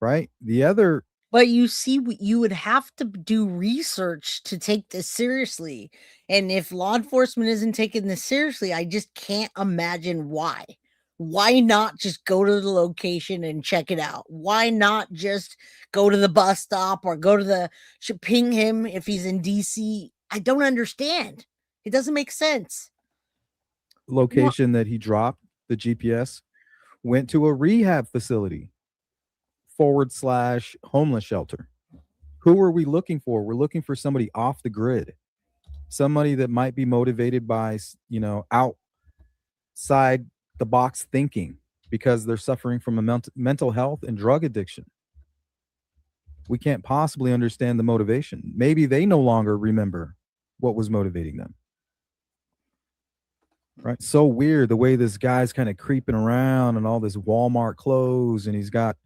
right? The other... But you see, you would have to do research to take this seriously. And if law enforcement isn't taking this seriously, I just can't imagine why. Why not just go to the location and check it out? Why not just go to the bus stop or go to the ping him if he's in DC? I don't understand. It doesn't make sense. Location that he dropped, the GPS, went to a rehab facility / homeless shelter. Who are we looking for? We're looking for somebody off the grid, somebody that might be motivated by, outside the box thinking because they're suffering from a mental health and drug addiction. We can't possibly understand the motivation. Maybe they no longer remember what was motivating them. Right? So weird the way this guy's kind of creeping around and all this Walmart clothes, and he's got...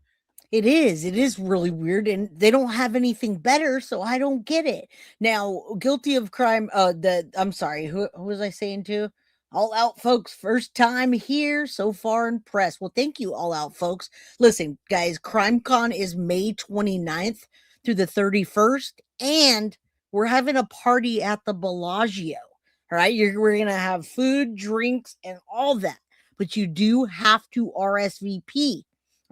It is really weird, and they don't have anything better, so I don't get it. Now, guilty of crime, I'm sorry, who was I saying to? All Out folks, first time here, so far impressed. Well, thank you, All Out folks. Listen, guys, CrimeCon is May 29th through the 31st, and we're having a party at the Bellagio. All right, we're going to have food, drinks, and all that, but you do have to RSVP.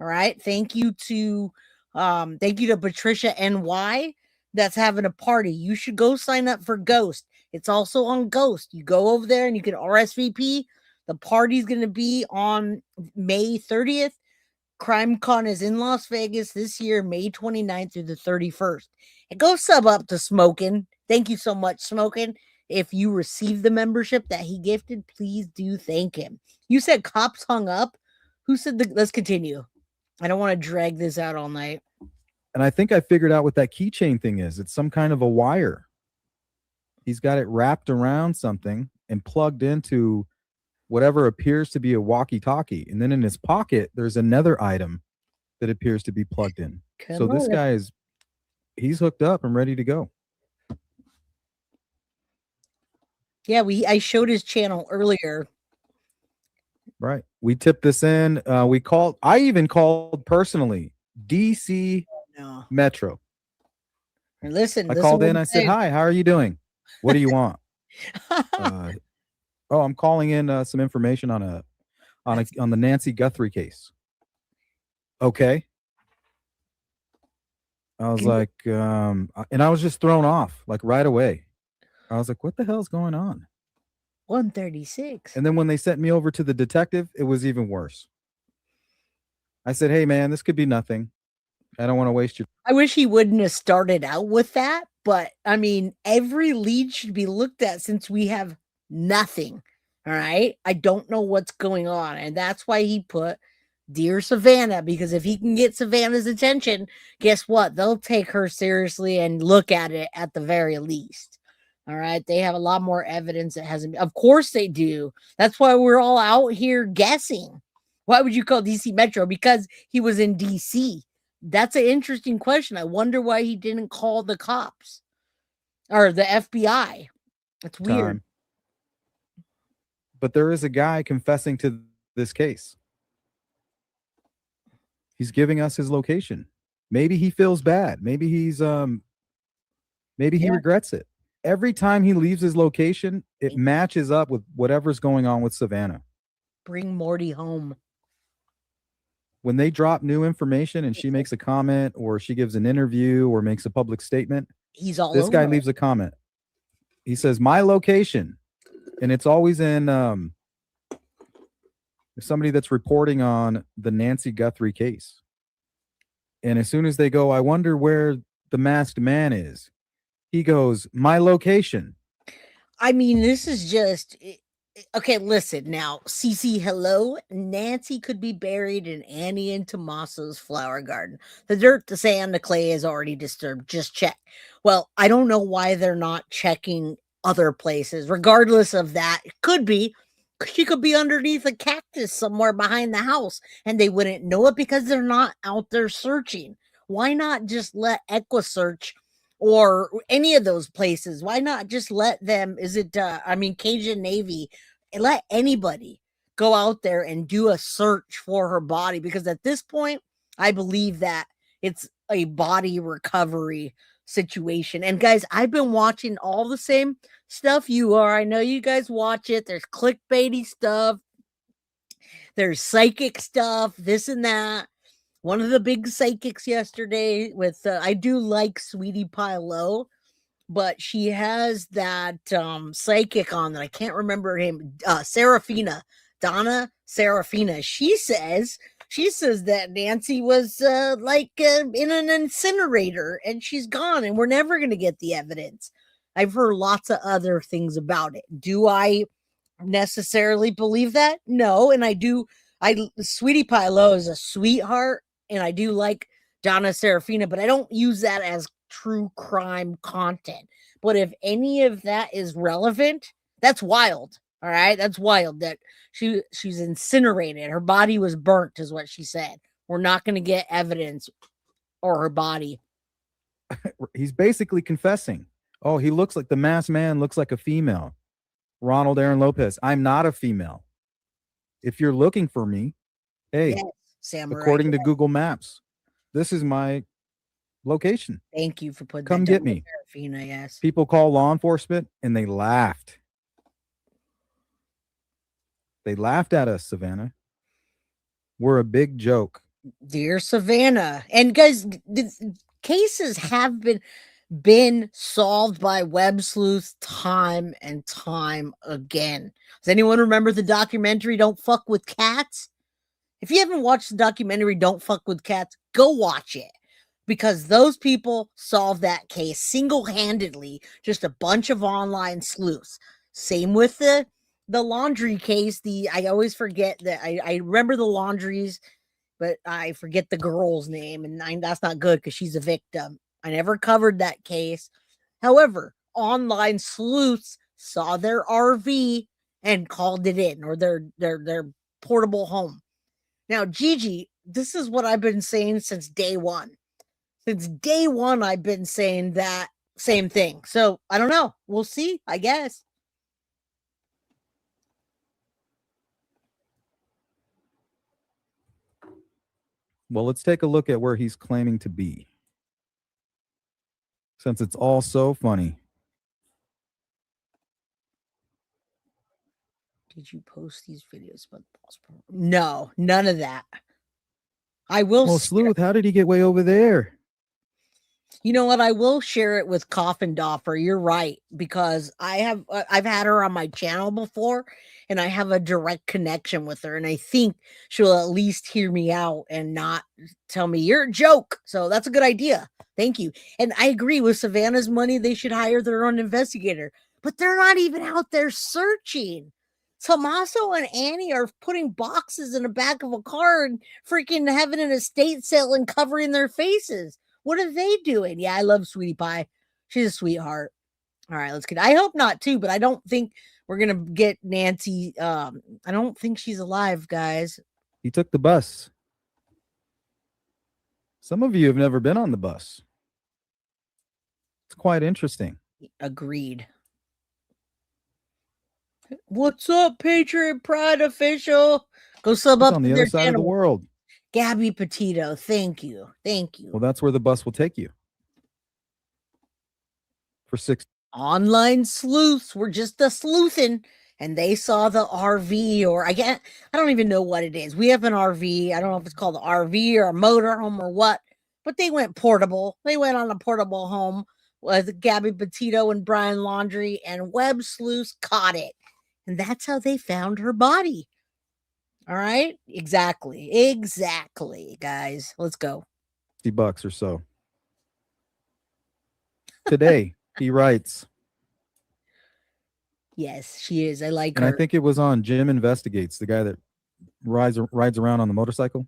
All right. Thank you to Patricia NY that's having a party. You should go sign up for Ghost. It's also on Ghost. You go over there and you can RSVP. The party's going to be on May 30th. CrimeCon is in Las Vegas this year, May 29th through the 31st. And go sub up to Smokin'. Thank you so much, Smokin'. If you receive the membership that he gifted, please do thank him. You said cops hung up. Who said let's continue? I don't want to drag this out all night. And I think I figured out what that keychain thing is. It's some kind of a wire. He's got it wrapped around something and plugged into whatever appears to be a walkie-talkie. And then in his pocket, there's another item that appears to be plugged in. So Come this on. guy he's hooked up and ready to go. Yeah, I showed his channel earlier. Right. We tipped this in. I even called personally DC No. Metro. And listen, I called in. I said, "Hi, how are you doing? What do you want?" I'm calling in some information on the Nancy Guthrie case. Okay. I was like, and I was just thrown off like right away. I was like, what the hell's going on? 136. And then when they sent me over to the detective, it was even worse. I said, hey, man, this could be nothing. I don't want to waste your. I wish he wouldn't have started out with that. But I mean, every lead should be looked at since we have nothing. All right. I don't know what's going on. And that's why he put Dear Savannah, because if he can get Savannah's attention, guess what? They'll take her seriously and look at it at the very least. All right. They have a lot more evidence that hasn't been. Of course they do. That's why we're all out here guessing. Why would you call DC Metro? Because he was in DC. That's an interesting question. I wonder why he didn't call the cops or the FBI. That's weird. Time. But there is a guy confessing to this case. He's giving us his location. Maybe he feels bad. Maybe he regrets it. Every time he leaves his location, it matches up with whatever's going on with Savannah. Bring Morty home. When they drop new information and she makes a comment or she gives an interview or makes a public statement, he's all this over guy it. leaves a comment. He says, my location. And it's always in somebody that's reporting on the Nancy Guthrie case. And as soon as they go, I wonder where the masked man is, he goes, my location. I mean, this is just okay. Listen now, CC, hello. Nancy could be buried in Annie and Tommaso's flower garden. The dirt, the sand, the clay is already disturbed. Just check. Well, I don't know why they're not checking other places. Regardless of that, it could be. She could be underneath a cactus somewhere behind the house and they wouldn't know it because they're not out there searching. Why not just let EquiSearch or any of those places? Why not just let them, Cajun Navy, let anybody go out there and do a search for her body? Because at this point, I believe that it's a body recovery situation. And guys, I've been watching all the same stuff you are. I know you guys watch it. There's clickbaity stuff. There's psychic stuff, this and that. One of the big psychics yesterday with, I do like Sweetie Pie Low, but she has that psychic on that. I can't remember her name. Serafina, Donna Serafina. She says that Nancy was in an incinerator and she's gone and we're never going to get the evidence. I've heard lots of other things about it. Do I necessarily believe that? No. And Sweetie Pie Low is a sweetheart and I do like Donna Serafina, but I don't use that as true crime content. But if any of that is relevant, that's wild. All right. That's wild that she's incinerated. Her body was burnt is what she said. We're not going to get evidence or her body. He's basically confessing. Oh, he looks like the masked man looks like a female. Ronald Aaron Lopez. I'm not a female. If you're looking for me, hey, yes, Samurai, according to Google Maps, this is my location. Thank you for putting Come that get me. Serafina, yes. People call law enforcement and they laughed. They laughed at us, Savannah. We're a big joke. Dear Savannah. And guys, the cases have been solved by web sleuths time and time again. Does anyone remember the documentary Don't Fuck with Cats? If you haven't watched the documentary Don't Fuck with Cats, go watch it. Because those people solved that case single-handedly, just a bunch of online sleuths. Same with the laundry case. I always forget that I remember the laundries, but I forget the girl's name, and that's not good because she's a victim. I never covered that case. However, online sleuths saw their RV and called it in, or their portable home. Now, Gigi, this is what I've been saying since day one. Since day one, I've been saying that same thing. So I don't know. We'll see, I guess. Well, let's take a look at where he's claiming to be, since it's all so funny. Did you post these videos about the Plausible? No, none of that. I will. Well, Sleuth, how did he get way over there? You know what? I will share it with Coffin Doffer. You're right, because I've had her on my channel before, and I have a direct connection with her, and I think she'll at least hear me out and not tell me you're a joke. So that's a good idea. Thank you. And I agree with Savannah's money. They should hire their own investigator, but they're not even out there searching. Tommaso and Annie are putting boxes in the back of a car and freaking having an estate sale and covering their faces. What are they doing? Yeah, I love Sweetie Pie. She's a sweetheart. All right, let's get. I hope not too, but I don't think we're gonna get Nancy. I don't think she's alive, guys. He took the bus. Some of you have never been on the bus. It's quite interesting. Agreed. What's up, Patriot Pride official? Go sub up on the other side of the world. Gabby Petito, thank you. Thank you. Well, that's where the bus will take you. For 6 online sleuths were just a sleuthing, and they saw the RV, or I don't even know what it is. We have an RV. I don't know if it's called an RV or a motorhome or what, but they went portable. They went on a portable home with Gabby Petito and Brian Laundrie, and web sleuths caught it. And that's how they found her body. All right. Exactly, guys. Let's go. $50 or so. Today, he writes. Yes, she is. I like her. And I think it was on Jim Investigates, the guy that rides around on the motorcycle,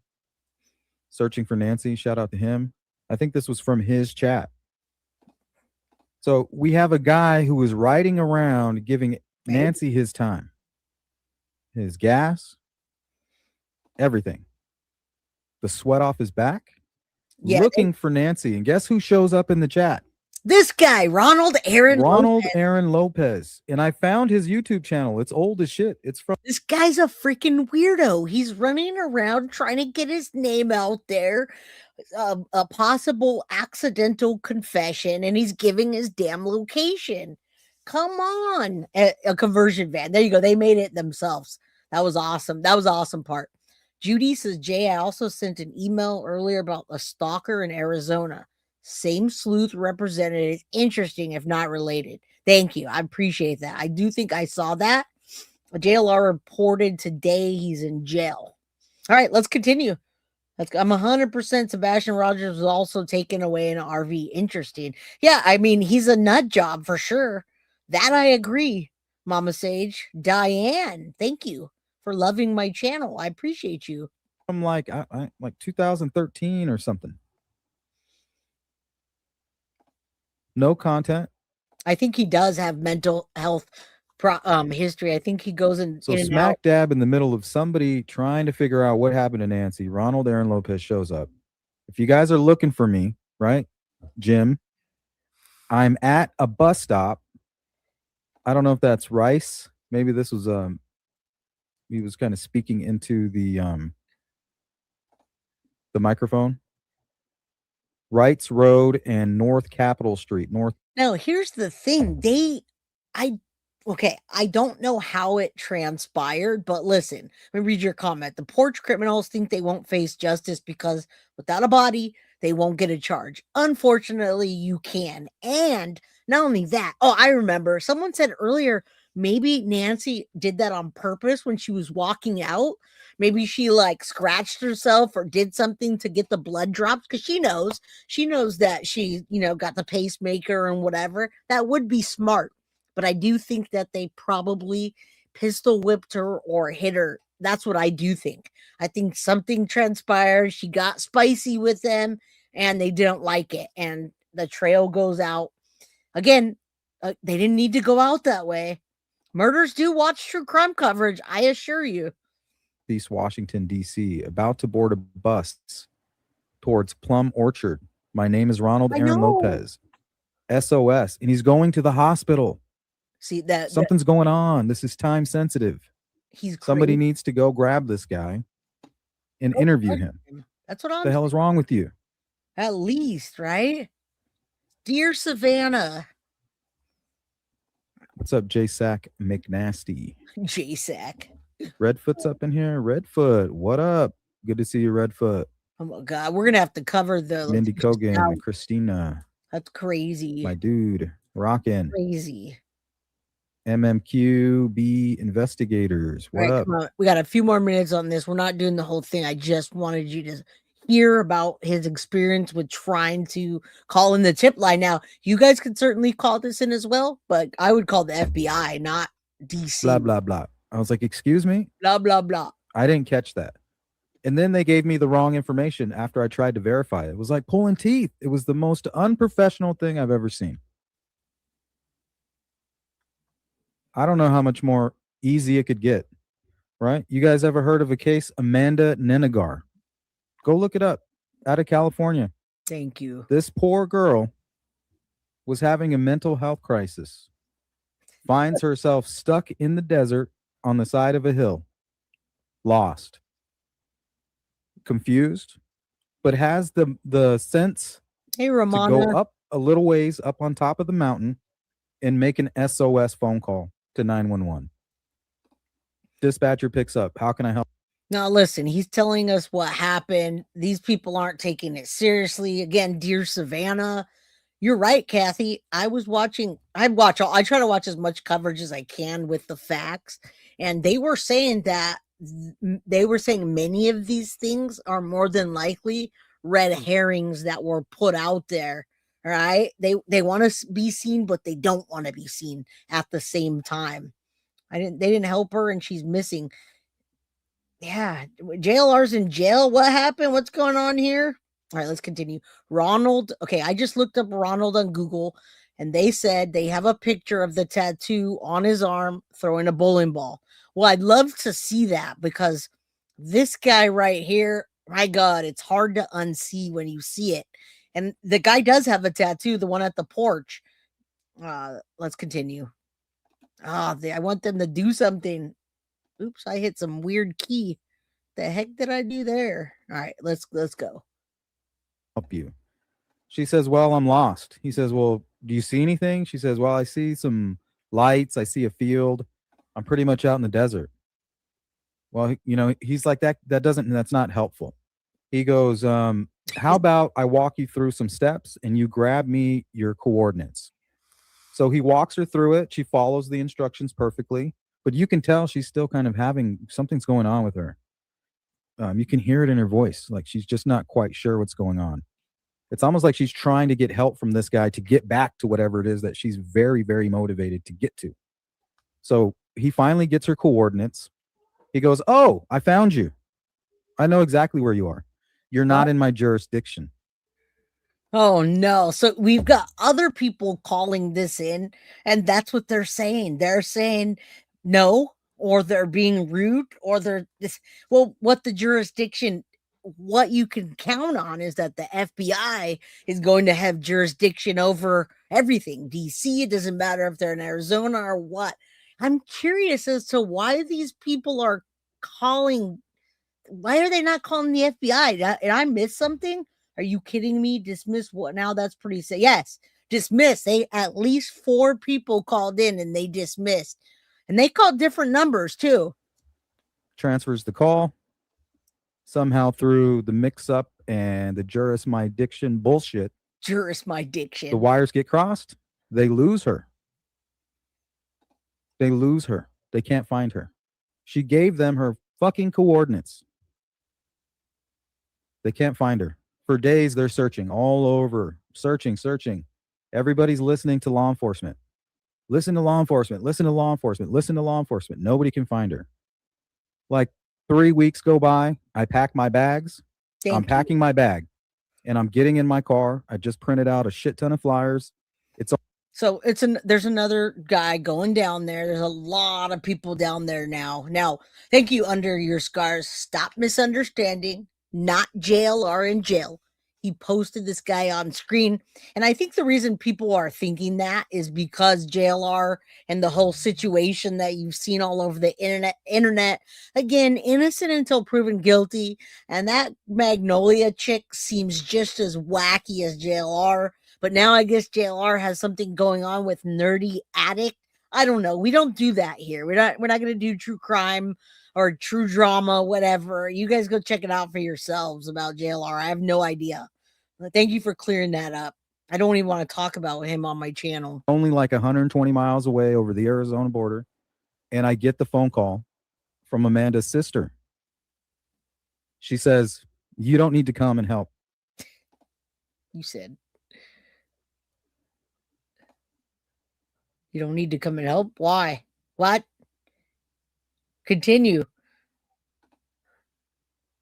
searching for Nancy. Shout out to him. I think this was from his chat. So we have a guy who is riding around giving Nancy his time, his gas, everything. The sweat off his back, looking for Nancy. And guess who shows up in the chat? This guy, Ronald Aaron Lopez. And I found his YouTube channel. It's old as shit. It's from. This guy's a freaking weirdo. He's running around trying to get his name out there. A possible accidental confession, and he's giving his damn location. Come on. A conversion van. There you go. They made it themselves. That was awesome. That was the awesome part. Judy says, Jay, I also sent an email earlier about a stalker in Arizona. Same sleuth represented. It's interesting, if not related. Thank you. I appreciate that. I do think I saw that. A JLR reported today he's in jail. All right, let's continue. I'm 100% Sebastian Rogers was also taken away in an RV. Interesting. Yeah, I mean, he's a nut job for sure. That I agree, Mama Sage. Diane, thank you for loving my channel. I appreciate you. I'm like 2013 or something. No content. I think he does have mental health history. I think he goes in. So smack dab in the middle of somebody trying to figure out what happened to Nancy, Ronald Aaron Lopez shows up. If you guys are looking for me, right, Jim, I'm at a bus stop. I don't know if that's Rice. Maybe this was he was kind of speaking into the microphone. Wrights Road and North Capitol Street. Now, here's the thing. I don't know how it transpired, but listen, let me read your comment. The porch criminals think they won't face justice because without a body, they won't get a charge. Unfortunately, you can. And not only that, I remember someone said earlier, maybe Nancy did that on purpose when she was walking out. Maybe she scratched herself or did something to get the blood drops, because she knows that she, got the pacemaker and whatever. That would be smart. But I do think that they probably pistol whipped her or hit her. That's what I do think. I think something transpired. She got spicy with them and they didn't like it. And the trail goes out. Again, they didn't need to go out that way. Murders do watch true crime coverage, I assure you. Northeast Washington, D.C., about to board a bus towards Plum Orchard. My name is Ronald Aaron Lopez. SOS. And he's going to the hospital. See that something's going on. This is time sensitive. Somebody needs to go grab this guy and interview him. That's what I'm What the hell is wrong with you? At least, right? Dear Savannah. What's up, J-Sack McNasty? J-Sack. Redfoot's up in here. Redfoot, what up? Good to see you, Redfoot. Oh my God, we're gonna have to cover the Mindy Kogan and Christina. That's crazy. My dude, rockin'. Crazy. MMQB investigators. What All right, up? come on. We got a few more minutes on this. We're not doing the whole thing. I just wanted you to hear about his experience with trying to call in the tip line. Now, you guys could certainly call this in as well, but I would call the FBI, not DC. Blah, blah, blah. I was like, excuse me? Blah, blah, blah. I didn't catch that. And then they gave me the wrong information after I tried to verify it. It was like pulling teeth. It was the most unprofessional thing I've ever seen. I don't know how much more easy it could get, right? You guys ever heard of a case, Amanda Nenegar? Go look it up. Out of California. Thank you. This poor girl was having a mental health crisis. Finds herself stuck in the desert on the side of a hill. Lost. Confused. But has the sense Hey, to Ramona. go up a little ways up on top of the mountain and make an SOS phone call to 911. Dispatcher picks up. How can I help? Now, listen, he's telling us what happened. These people aren't taking it seriously. Again, dear Savannah, you're right, Kathy. I try to watch as much coverage as I can with the facts. And they were saying many of these things are more than likely red herrings that were put out there. All right. They want to be seen, but they don't want to be seen at the same time. They didn't help her and she's missing. Yeah. JLR's in jail. What happened? What's going on here? All right, let's continue. Ronald. Okay. I just looked up Ronald on Google and they said they have a picture of the tattoo on his arm throwing a bowling ball. Well, I'd love to see that because this guy right here, my God, it's hard to unsee when you see it. And the guy does have a tattoo, the one at the porch. Let's continue. I want them to do something. Oops, I hit some weird key. The heck did I do there? All right, let's go. Help you. She says, well, I'm lost. He says, well, do you see anything? She says, well, I see some lights. I see a field. I'm pretty much out in the desert. Well, he's like that's not helpful. He goes, how about I walk you through some steps and you grab me your coordinates? So he walks her through it. She follows the instructions perfectly, but you can tell she's still kind of having something's going on with her. You can hear it in her voice. Like she's just not quite sure what's going on. It's almost like she's trying to get help from this guy to get back to whatever it is that she's very, very motivated to get to. So he finally gets her coordinates. He goes, oh, I found you. I know exactly where you are. You're not in my jurisdiction. Oh, no. So we've got other people calling this in, and that's what they're saying. They're saying no, or they're being rude, or they're this. Well, what the jurisdiction, what you can count on is that the FBI is going to have jurisdiction over everything. DC, it doesn't matter if they're in Arizona or what. I'm curious as to why these people are calling. Why are they not calling the FBI? Did I miss something? Are you kidding me? Dismiss what? Now that's pretty sad. Yes, dismiss. They at least 4 people called in and they dismissed. And they called different numbers too. Transfers the call. Somehow through the mix-up and the jurisdiction bullshit. Jurisdiction. The wires get crossed. They lose her. They can't find her. She gave them her fucking coordinates. They can't find her. For days, they're searching all over. Searching. Everybody's listening to law enforcement. Listen to law enforcement. Nobody can find her. Like 3 weeks go by. I pack my bags. I'm packing my bag. And I'm getting in my car. I just printed out a shit ton of flyers. It's So there's another guy going down there. There's a lot of people down there now. Now, thank you, Under Your Scars. Stop misunderstanding. Not jail or in jail. He posted this guy on screen. And I think the reason people are thinking that is because JLR and the whole situation that you've seen all over the internet. Again, innocent until proven guilty. And that Magnolia chick seems just as wacky as JLR. But now I guess JLR has something going on with Nerdy Addict. I don't know. We don't do that here. We're not going to do true crime or true drama, whatever. You guys go check it out for yourselves about JLR. I have no idea. But thank you for clearing that up. I don't even want to talk about him on my channel. Only like 120 miles away over the Arizona border. And I get the phone call from Amanda's sister. She says, "You don't need to come and help." You said. You don't need to come and help? Why? What? Continue.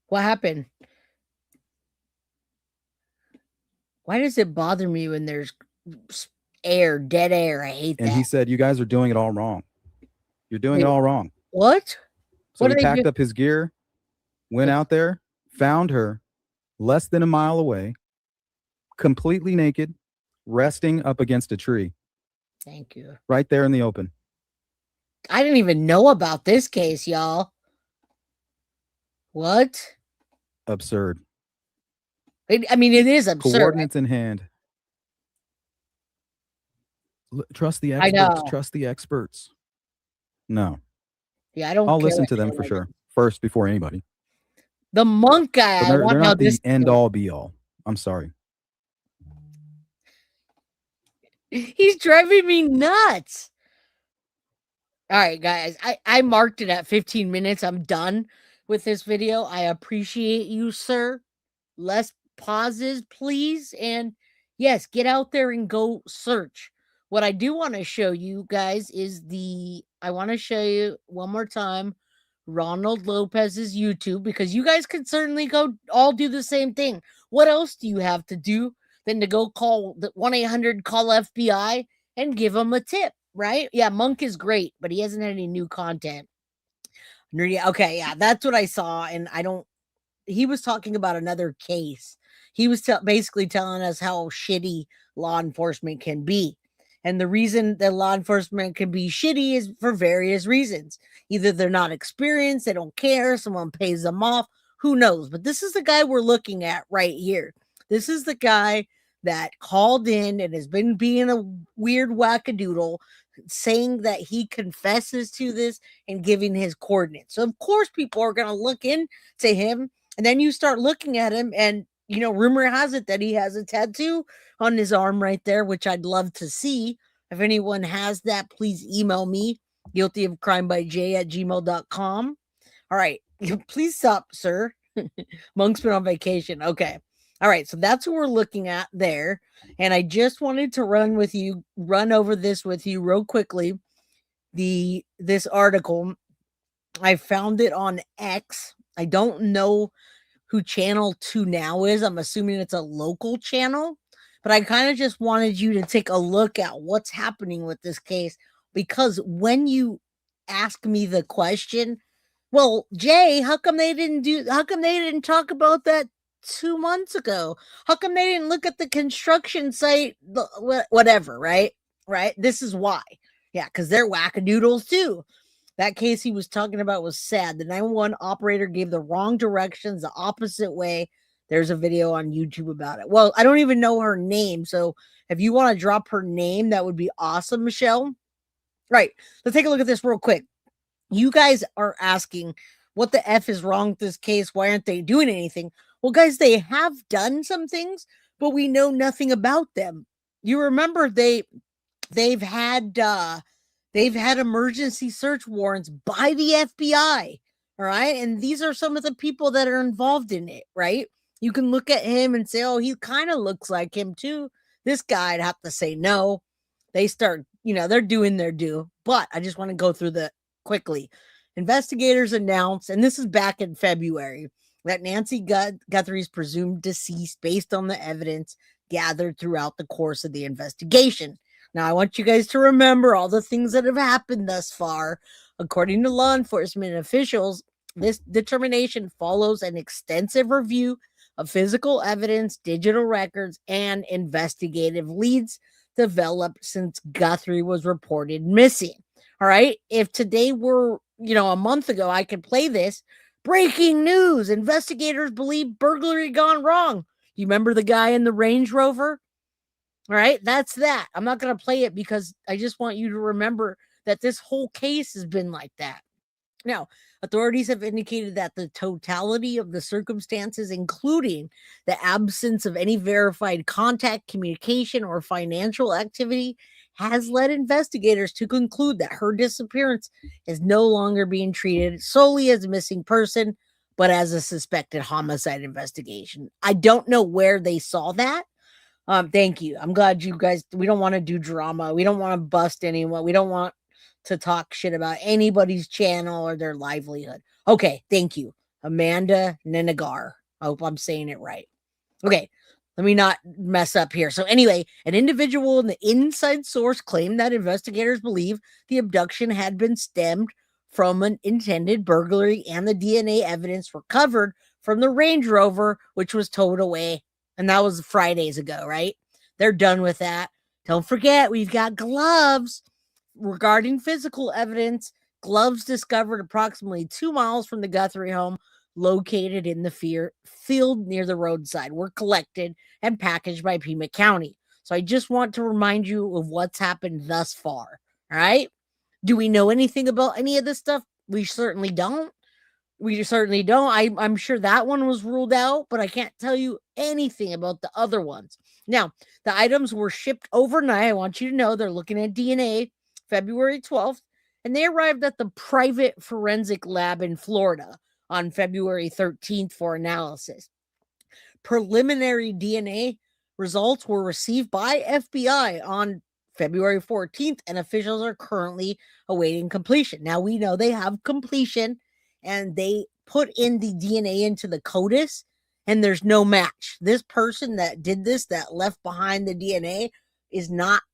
What happened? Why does it bother me when there's air, dead air? I hate that. And he said, "You guys are doing it all wrong. You're doing it all wrong." What? So he packed up his gear, went out there, found her less than a mile away, completely naked, resting up against a tree. Thank you. Right there in the open. I didn't even know about this case, y'all. What? Absurd. I mean, it is absurd. Coordinates in hand. Trust the experts. I know. Trust the experts. No. Yeah, I don't. I'll listen to them for sure. First, before anybody. The monk guy. They're not the end all be all. I'm sorry. He's driving me nuts. All right, guys. I marked it at 15 minutes. I'm done with this video. I appreciate you, sir. Less pauses, please. And yes, get out there and go search. What I do want to show you guys is I want to show you one more time Ronald Lopez's YouTube, because you guys could certainly go all do the same thing. What else do you have to do than to go call the 1-800-CALL-FBI and give them a tip, right? Yeah, Monk is great, but he hasn't had any new content. Okay, yeah, that's what I saw. And he was talking about another case. He was basically telling us how shitty law enforcement can be. And the reason that law enforcement can be shitty is for various reasons. Either they're not experienced, they don't care, someone pays them off, who knows? But this is the guy we're looking at right here. This is the guy that called in and has been being a weird wackadoodle, saying that he confesses to this and giving his coordinates. So, of course, people are going to look into him. And then you start looking at him and, rumor has it that he has a tattoo on his arm right there, which I'd love to see. If anyone has that, please email me, guiltyofcrimeby@gmail.com. All right. Please stop, sir. Monk's been on vacation. Okay. All right. So that's what we're looking at there. And I just wanted to run over this with you real quickly. This article, I found it on X. I don't know who Channel 2 Now is. I'm assuming it's a local channel, but I kind of just wanted you to take a look at what's happening with this case, because when you ask me the question, well, Jay, how come they didn't talk about that 2 months ago? How come they didn't look at the construction site? Whatever, right? Right. This is why. Yeah, because they're wackadoodles too. That case he was talking about was sad. The 911 operator gave the wrong directions the opposite way. There's a video on YouTube about it. Well, I don't even know her name. So if you want to drop her name, that would be awesome, Michelle. Right. Let's take a look at this real quick. You guys are asking, what the F is wrong with this case? Why aren't they doing anything? Well, guys, they have done some things, but we know nothing about them. You remember they've had emergency search warrants by the FBI. All right. And these are some of the people that are involved in it, right? You can look at him and say, oh, he kind of looks like him too. This guy, I'd have to say no. They start, they're doing their due. But I just want to go through quickly. Investigators announced, and this is back in February, that Nancy Guthrie is presumed deceased based on the evidence gathered throughout the course of the investigation. Now, I want you guys to remember all the things that have happened thus far. According to law enforcement officials, this determination follows an extensive review of physical evidence, digital records, and investigative leads developed since Guthrie was reported missing. All right. If today were, a month ago, I could play this. Breaking news. Investigators believe burglary gone wrong. You remember the guy in the Range Rover? All right. That's that. I'm not going to play it because I just want you to remember that this whole case has been like that. Now, authorities have indicated that the totality of the circumstances, including the absence of any verified contact, communication, or financial activity, has led investigators to conclude that her disappearance is no longer being treated solely as a missing person, but as a suspected homicide investigation. I don't know where they saw that. Thank you. I'm glad you guys, we don't want to do drama. We don't want to bust anyone. We don't want to talk shit about anybody's channel or their livelihood. Okay, thank you. Amanda Nenagar. I hope I'm saying it right. Okay, let me not mess up here. So anyway, an individual in the inside source claimed that investigators believe the abduction had been stemmed from an intended burglary, and the DNA evidence recovered from the Range Rover, which was towed away. And that was Fridays ago, right? They're done with that. Don't forget, we've got gloves. Regarding physical evidence, gloves discovered approximately 2 miles from the Guthrie home, located in the field near the roadside, were collected and packaged by Pima County. So I just want to remind you of what's happened thus far. All right. Do we know anything about any of this stuff? We certainly don't. I'm sure that one was ruled out, but I can't tell you anything about the other ones. Now, the items were shipped overnight. I want you to know they're looking at DNA February 12th, and they arrived at the private forensic lab in Florida on February 13th for analysis. Preliminary DNA results were received by FBI on February 14th, and officials are currently awaiting completion. Now, we know they have completion, and they put in the DNA into the CODIS, and there's no match. This person that did this, that left behind the DNA, is not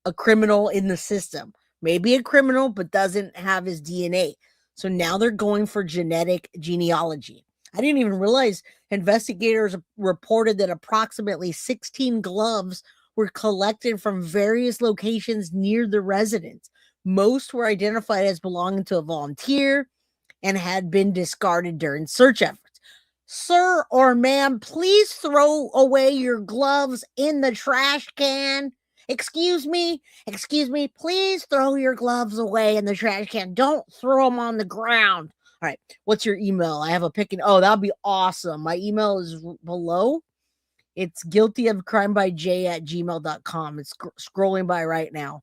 a criminal in the system. Maybe a criminal, but doesn't have his DNA. So now they're going for genetic genealogy. I didn't even realize investigators reported that approximately 16 gloves were collected from various locations near the residence. Most were identified as belonging to a volunteer and had been discarded during search efforts. Sir or ma'am, please throw away your gloves in the trash can. Excuse me, please throw your gloves away in the trash can. Don't throw them on the ground. All right, what's your email? I have a picking. Oh, that'd be awesome. My email is below. It's guiltyofcrimebyj@gmail.com. It's scrolling by right now.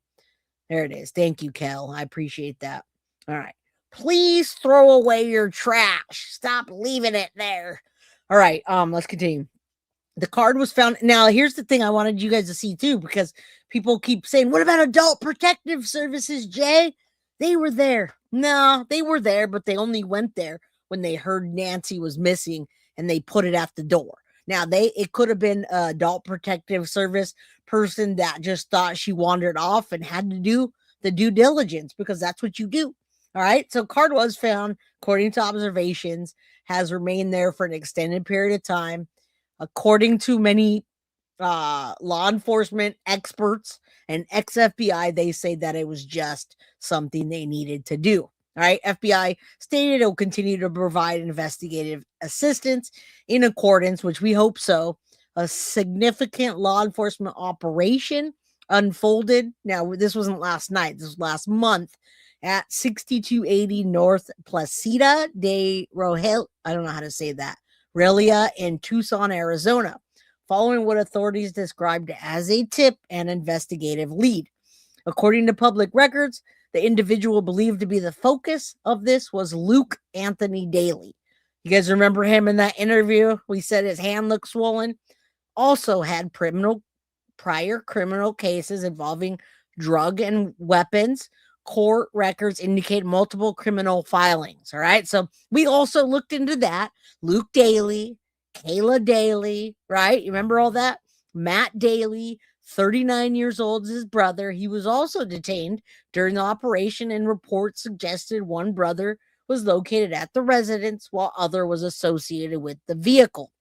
There it is. Thank you, Kel. I appreciate that. All right. Please throw away your trash. Stop leaving it there. All right, let's continue. The card was found. Now, here's the thing I wanted you guys to see too, because people keep saying, what about Adult Protective Services, Jay? They were there. No, they were there, but they only went there when they heard Nancy was missing, and they put it at the door. Now, it could have been an Adult Protective Service person that just thought she wandered off and had to do the due diligence, because that's what you do. All right. So card was found, according to observations, has remained there for an extended period of time. According to many law enforcement experts and ex-FBI, they say that it was just something they needed to do. All right. FBI stated it will continue to provide investigative assistance in accordance, which we hope so. A significant law enforcement operation unfolded. Now, this wasn't last night. This was last month at 6280 North Placida de Rogel. I don't know how to say that. Relia in Tucson, Arizona, following what authorities described as a tip and investigative lead. According to public records, the individual believed to be the focus of this was Luke Anthony Daly. You guys remember him in that interview? We said his hand looked swollen. Also had prior criminal cases involving drug and weapons. Court records indicate multiple criminal filings. All right. So we also looked into that. Luke Daly, Kayla Daly, right? You remember all that? Matt Daly, 39 years old is his brother. He was also detained during the operation, and reports suggested one brother was located at the residence while other was associated with the vehicle.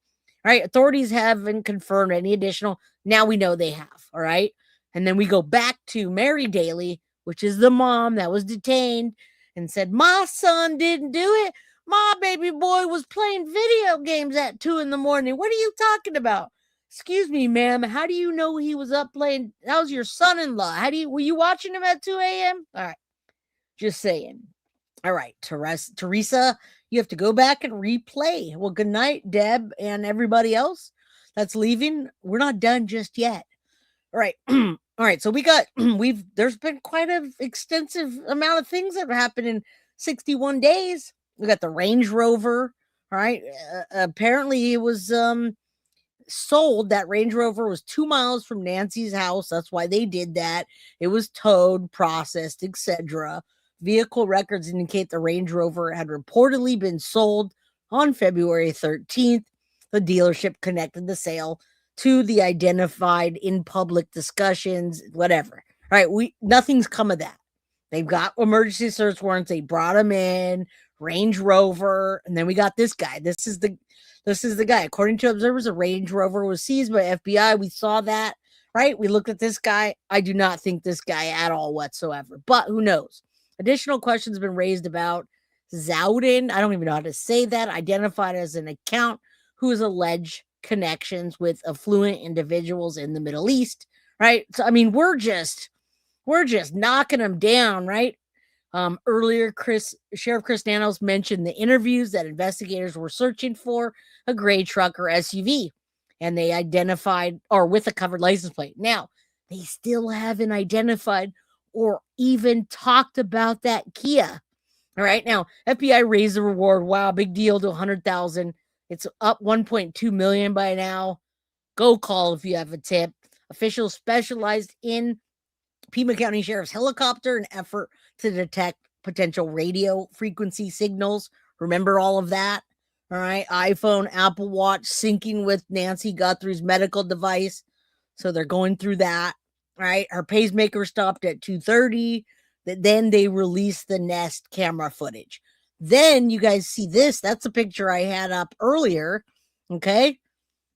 All right. Authorities haven't confirmed any additional. Now we know they have. All right. And then we go back to Mary Daly, which is the mom that was detained, and said, my son didn't do it. My baby boy was playing video games at 2 a.m. What are you talking about? Excuse me, ma'am. How do you know he was up playing? That was your son-in-law. Were you watching him at 2 a.m.? All right. Just saying. All right. Teresa, you have to go back and replay. Well, good night, Deb, and everybody else that's leaving. We're not done just yet. All right. All right. So there's been quite an extensive amount of things that have happened in 61 days. We got the Range Rover. All right. Apparently it was sold. That Range Rover was 2 miles from Nancy's house. That's why they did that. It was towed, processed, etc. Vehicle records indicate the Range Rover had reportedly been sold on February 13th. The dealership connected the sale to the identified in public discussions, whatever. All right, nothing's come of that. They've got emergency search warrants. They brought him in, Range Rover, and then we got this guy. This is the guy. According to observers, a Range Rover was seized by FBI. We saw that, right? We looked at this guy. I do not think this guy at all whatsoever, but who knows? Additional questions have been raised about Zowden. I don't even know how to say that. Identified as an account who is alleged connections with affluent individuals in the Middle East, right? So, I mean, we're just knocking them down, right? Earlier, Sheriff Chris Nanos mentioned the interviews that investigators were searching for a gray truck or SUV, and they identified, or with a covered license plate. Now, they still haven't identified or even talked about that Kia. All right. Now, FBI raised the reward. Wow, big deal, to $100,000. It's up $1.2 million by now. Go call if you have a tip. Officials specialized in Pima County Sheriff's helicopter in effort to detect potential radio frequency signals. Remember all of that? All right. iPhone, Apple Watch syncing with Nancy Guthrie's medical device. So they're going through that. Right. Her pacemaker stopped at 2:30. Then they released the Nest camera footage. Then you guys see this. That's a picture I had up earlier. Okay.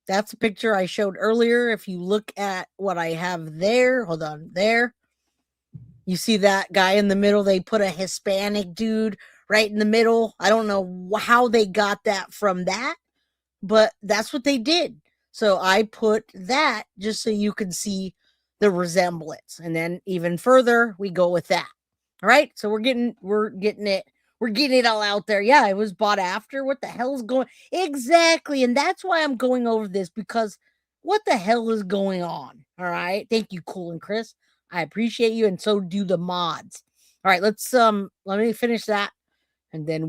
That's a picture I showed earlier. If you look at what I have there, hold on, there. You see that guy in the middle? They put a Hispanic dude right in the middle. I don't know how they got that from that, but that's what they did. So I put that just so you can see the resemblance. And then even further, we go with that. All right. So we're getting it all out there. Yeah, it was bought after. What the hell is going? Exactly. And that's why I'm going over this, because what the hell is going on? All right. Thank you, Cool and Chris. I appreciate you. And so do the mods. All right, let me finish that. And then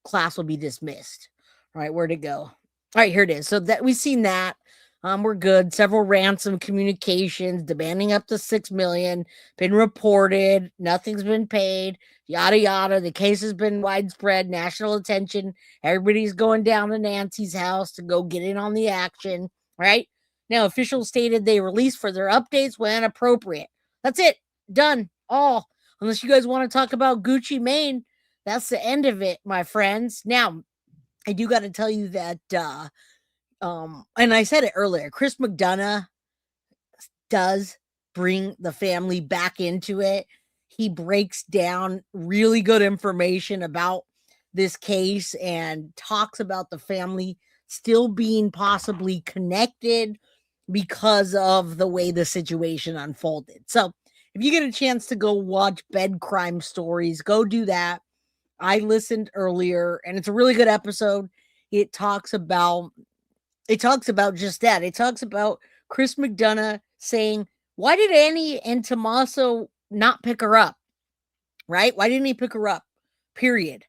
class will be dismissed. All right, where'd it go? All right, here it is. So that we've seen that. We're good. Several ransom communications demanding up to $6 million been reported. Nothing's been paid. Yada yada. The case has been widespread, national attention. Everybody's going down to Nancy's house to go get in on the action. Right now, officials stated they release further updates when appropriate. That's it. Done. All. Unless you guys want to talk about Gucci Mane, that's the end of it, my friends. Now, I do got to tell you that. And I said it earlier, Chris McDonough does bring the family back into it. He breaks down really good information about this case and talks about the family still being possibly connected because of the way the situation unfolded. So if you get a chance to go watch Bed Crime Stories, go do that. I listened earlier, and it's a really good episode. It talks about just that. It talks about Chris McDonough saying, why did Annie and Tommaso not pick her up? Right? Why didn't he pick her up? Period.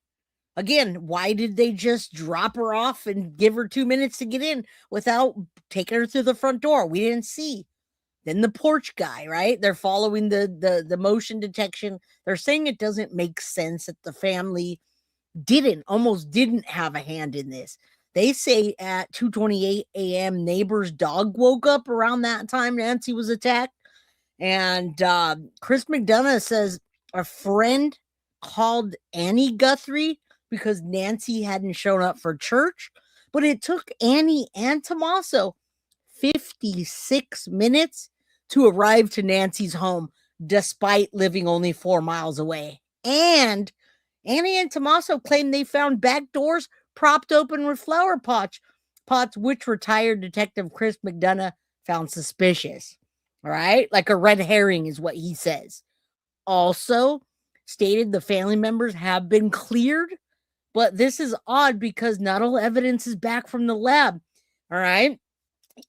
Again, why did they just drop her off and give her 2 minutes to get in without taking her through the front door? We didn't see. Then the porch guy, right? They're following the motion detection. They're saying it doesn't make sense that the family almost didn't have a hand in this. They say at 2:28 a.m., neighbor's dog woke up around that time Nancy was attacked. And Chris McDonough says a friend called Annie Guthrie because Nancy hadn't shown up for church. But it took Annie and Tommaso 56 minutes to arrive to Nancy's home, despite living only 4 miles away. And Annie and Tommaso claim they found back doors propped open with flower pots, which retired detective Chris McDonough found suspicious. All right, like a red herring is what he says. Also stated the family members have been cleared, but this is odd because not all evidence is back from the lab. All right.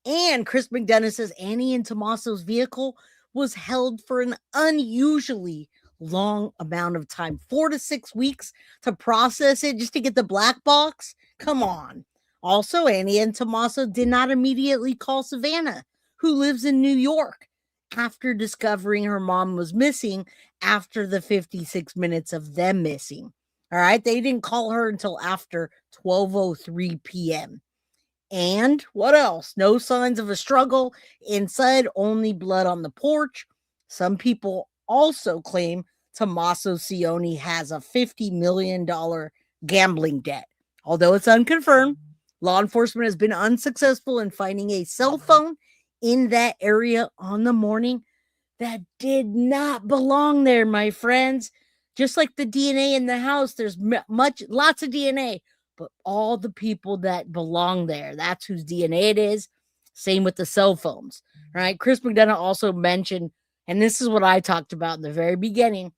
And Chris McDonough says Annie and Tommaso's vehicle was held for an unusually long amount of time, 4 to 6 weeks to process it just to get the black box. Come on. Also, Annie and Tommaso did not immediately call Savannah, who lives in New York, after discovering her mom was missing after the 56 minutes of them missing. All right. They didn't call her until after 12:03 p.m. And what else? No signs of a struggle inside, only blood on the porch. Some people also claim Tommaso Cioni has a $50 million gambling debt. Although it's unconfirmed, law enforcement has been unsuccessful in finding a cell phone in that area on the morning that did not belong there, my friends. Just like the DNA in the house, there's lots of DNA, but all the people that belong there, that's whose DNA it is. Same with the cell phones, right? Chris McDonough also mentioned, and this is what I talked about in the very beginning,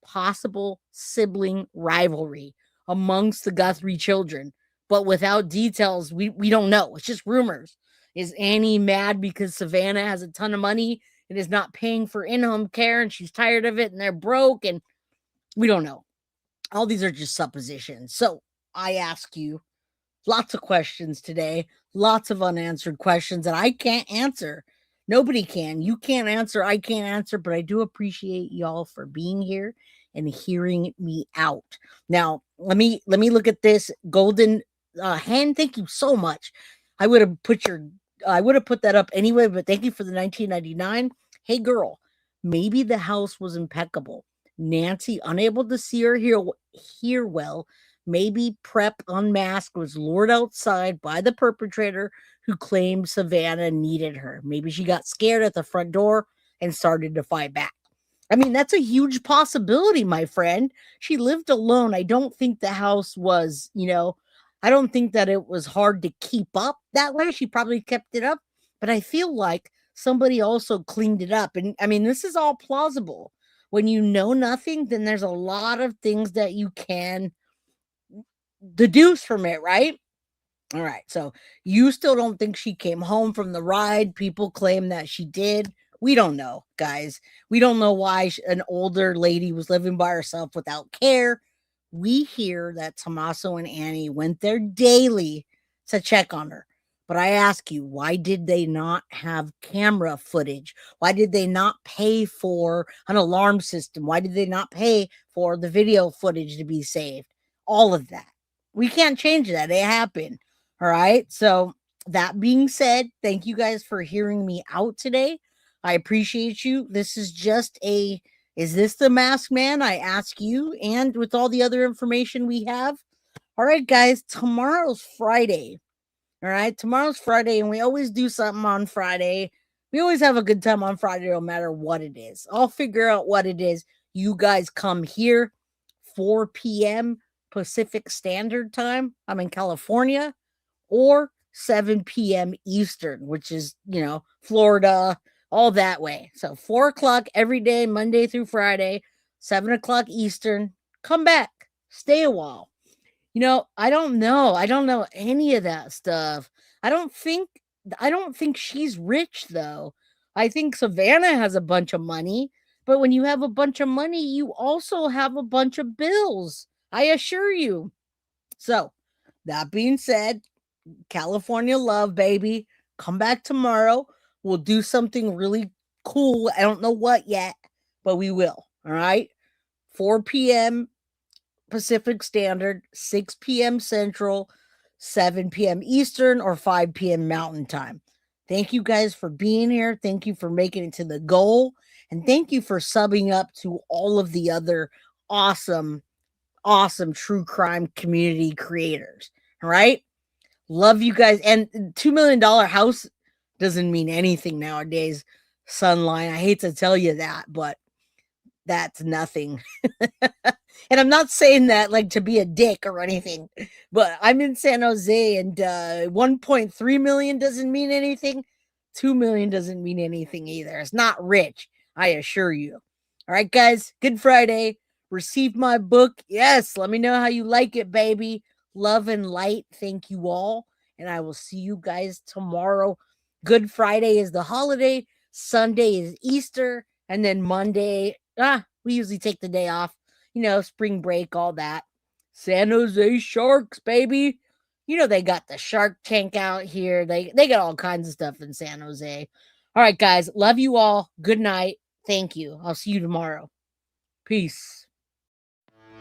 possible sibling rivalry amongst the Guthrie children, but without details, we don't know. It's just rumors. Is Annie mad because Savannah has a ton of money and is not paying for in-home care and she's tired of it and they're broke? And we don't know. All these are just suppositions. So I ask you lots of questions today, lots of unanswered questions that I can't answer. Nobody can. You can't answer. I can't answer, but I do appreciate y'all for being here and hearing me out. Now, let me look at this golden hen. Thank you so much. I would have put that up anyway, but thank you for the 1999. Hey girl, maybe the house was impeccable. Nancy, unable to see or hear well, maybe prep unmasked, was lured outside by the perpetrator who claimed Savannah needed her. Maybe she got scared at the front door and started to fight back. I mean, that's a huge possibility, my friend. She lived alone. I don't think the house was, I don't think that it was hard to keep up that way. She probably kept it up, but I feel like somebody also cleaned it up. And I mean, this is all plausible. When you know nothing, then there's a lot of things that you can deduce from it, right? All right. So you still don't think she came home from the ride. People claim that she did. We don't know, guys. We don't know why an older lady was living by herself without care. We hear that Tommaso and Annie went there daily to check on her. But I ask you, why did they not have camera footage? Why did they not pay for an alarm system? Why did they not pay for the video footage to be saved? All of that. We can't change that. It happened. All right. So that being said, thank you guys for hearing me out today. I appreciate you. This is just is this the masked man? I ask you. And with all the other information we have. All right, guys, tomorrow's Friday. All right, tomorrow's Friday, and we always do something on Friday. We always have a good time on Friday, no matter what it is. I'll figure out what it is. You guys come here, 4 p.m. Pacific Standard Time. I'm in California, or 7 p.m. Eastern, which is, Florida, all that way. So 4 o'clock every day, Monday through Friday, 7 o'clock Eastern. Come back, stay a while. I don't know. I don't know any of that stuff. I don't think she's rich, though. I think Savannah has a bunch of money, but when you have a bunch of money, you also have a bunch of bills. I assure you. So, that being said, California love, baby. Come back tomorrow. We'll do something really cool. I don't know what yet, but we will. All right. 4 p.m. Pacific Standard, 6 p.m. Central, 7 p.m. Eastern, or 5 p.m. Mountain Time. Thank you guys for being here. Thank you for making it to the goal. And thank you for subbing up to all of the other awesome true crime community creators. All right. Love you guys. And $2 million house doesn't mean anything nowadays, Sunline. I hate to tell you that, but that's nothing. And I'm not saying that like to be a dick or anything, but I'm in San Jose, and 1.3 million doesn't mean anything. 2 million doesn't mean anything either. It's not rich, I assure you. All right, guys, Good Friday. Receive my book. Yes, let me know how you like it, baby. Love and light. Thank you all. And I will see you guys tomorrow. Good Friday is the holiday. Sunday is Easter. And then Monday, we usually take the day off. You know, spring break, all that. San Jose Sharks, baby. You know, they got the Shark Tank out here. They got all kinds of stuff in San Jose. All right, guys. Love you all. Good night. Thank you. I'll see you tomorrow. Peace.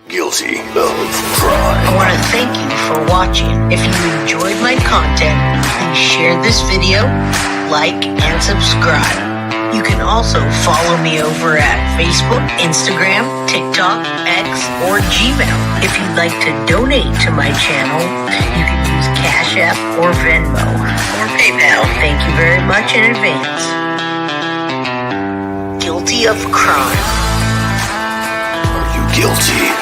Guilty of crime. I want to thank you for watching. If you enjoyed my content, please share this video, like, and subscribe. You can also follow me over at Facebook, Instagram, TikTok, X, or Gmail. If you'd like to donate to my channel, you can use Cash App or Venmo or PayPal. Thank you very much in advance. Guilty of crime. Are you guilty?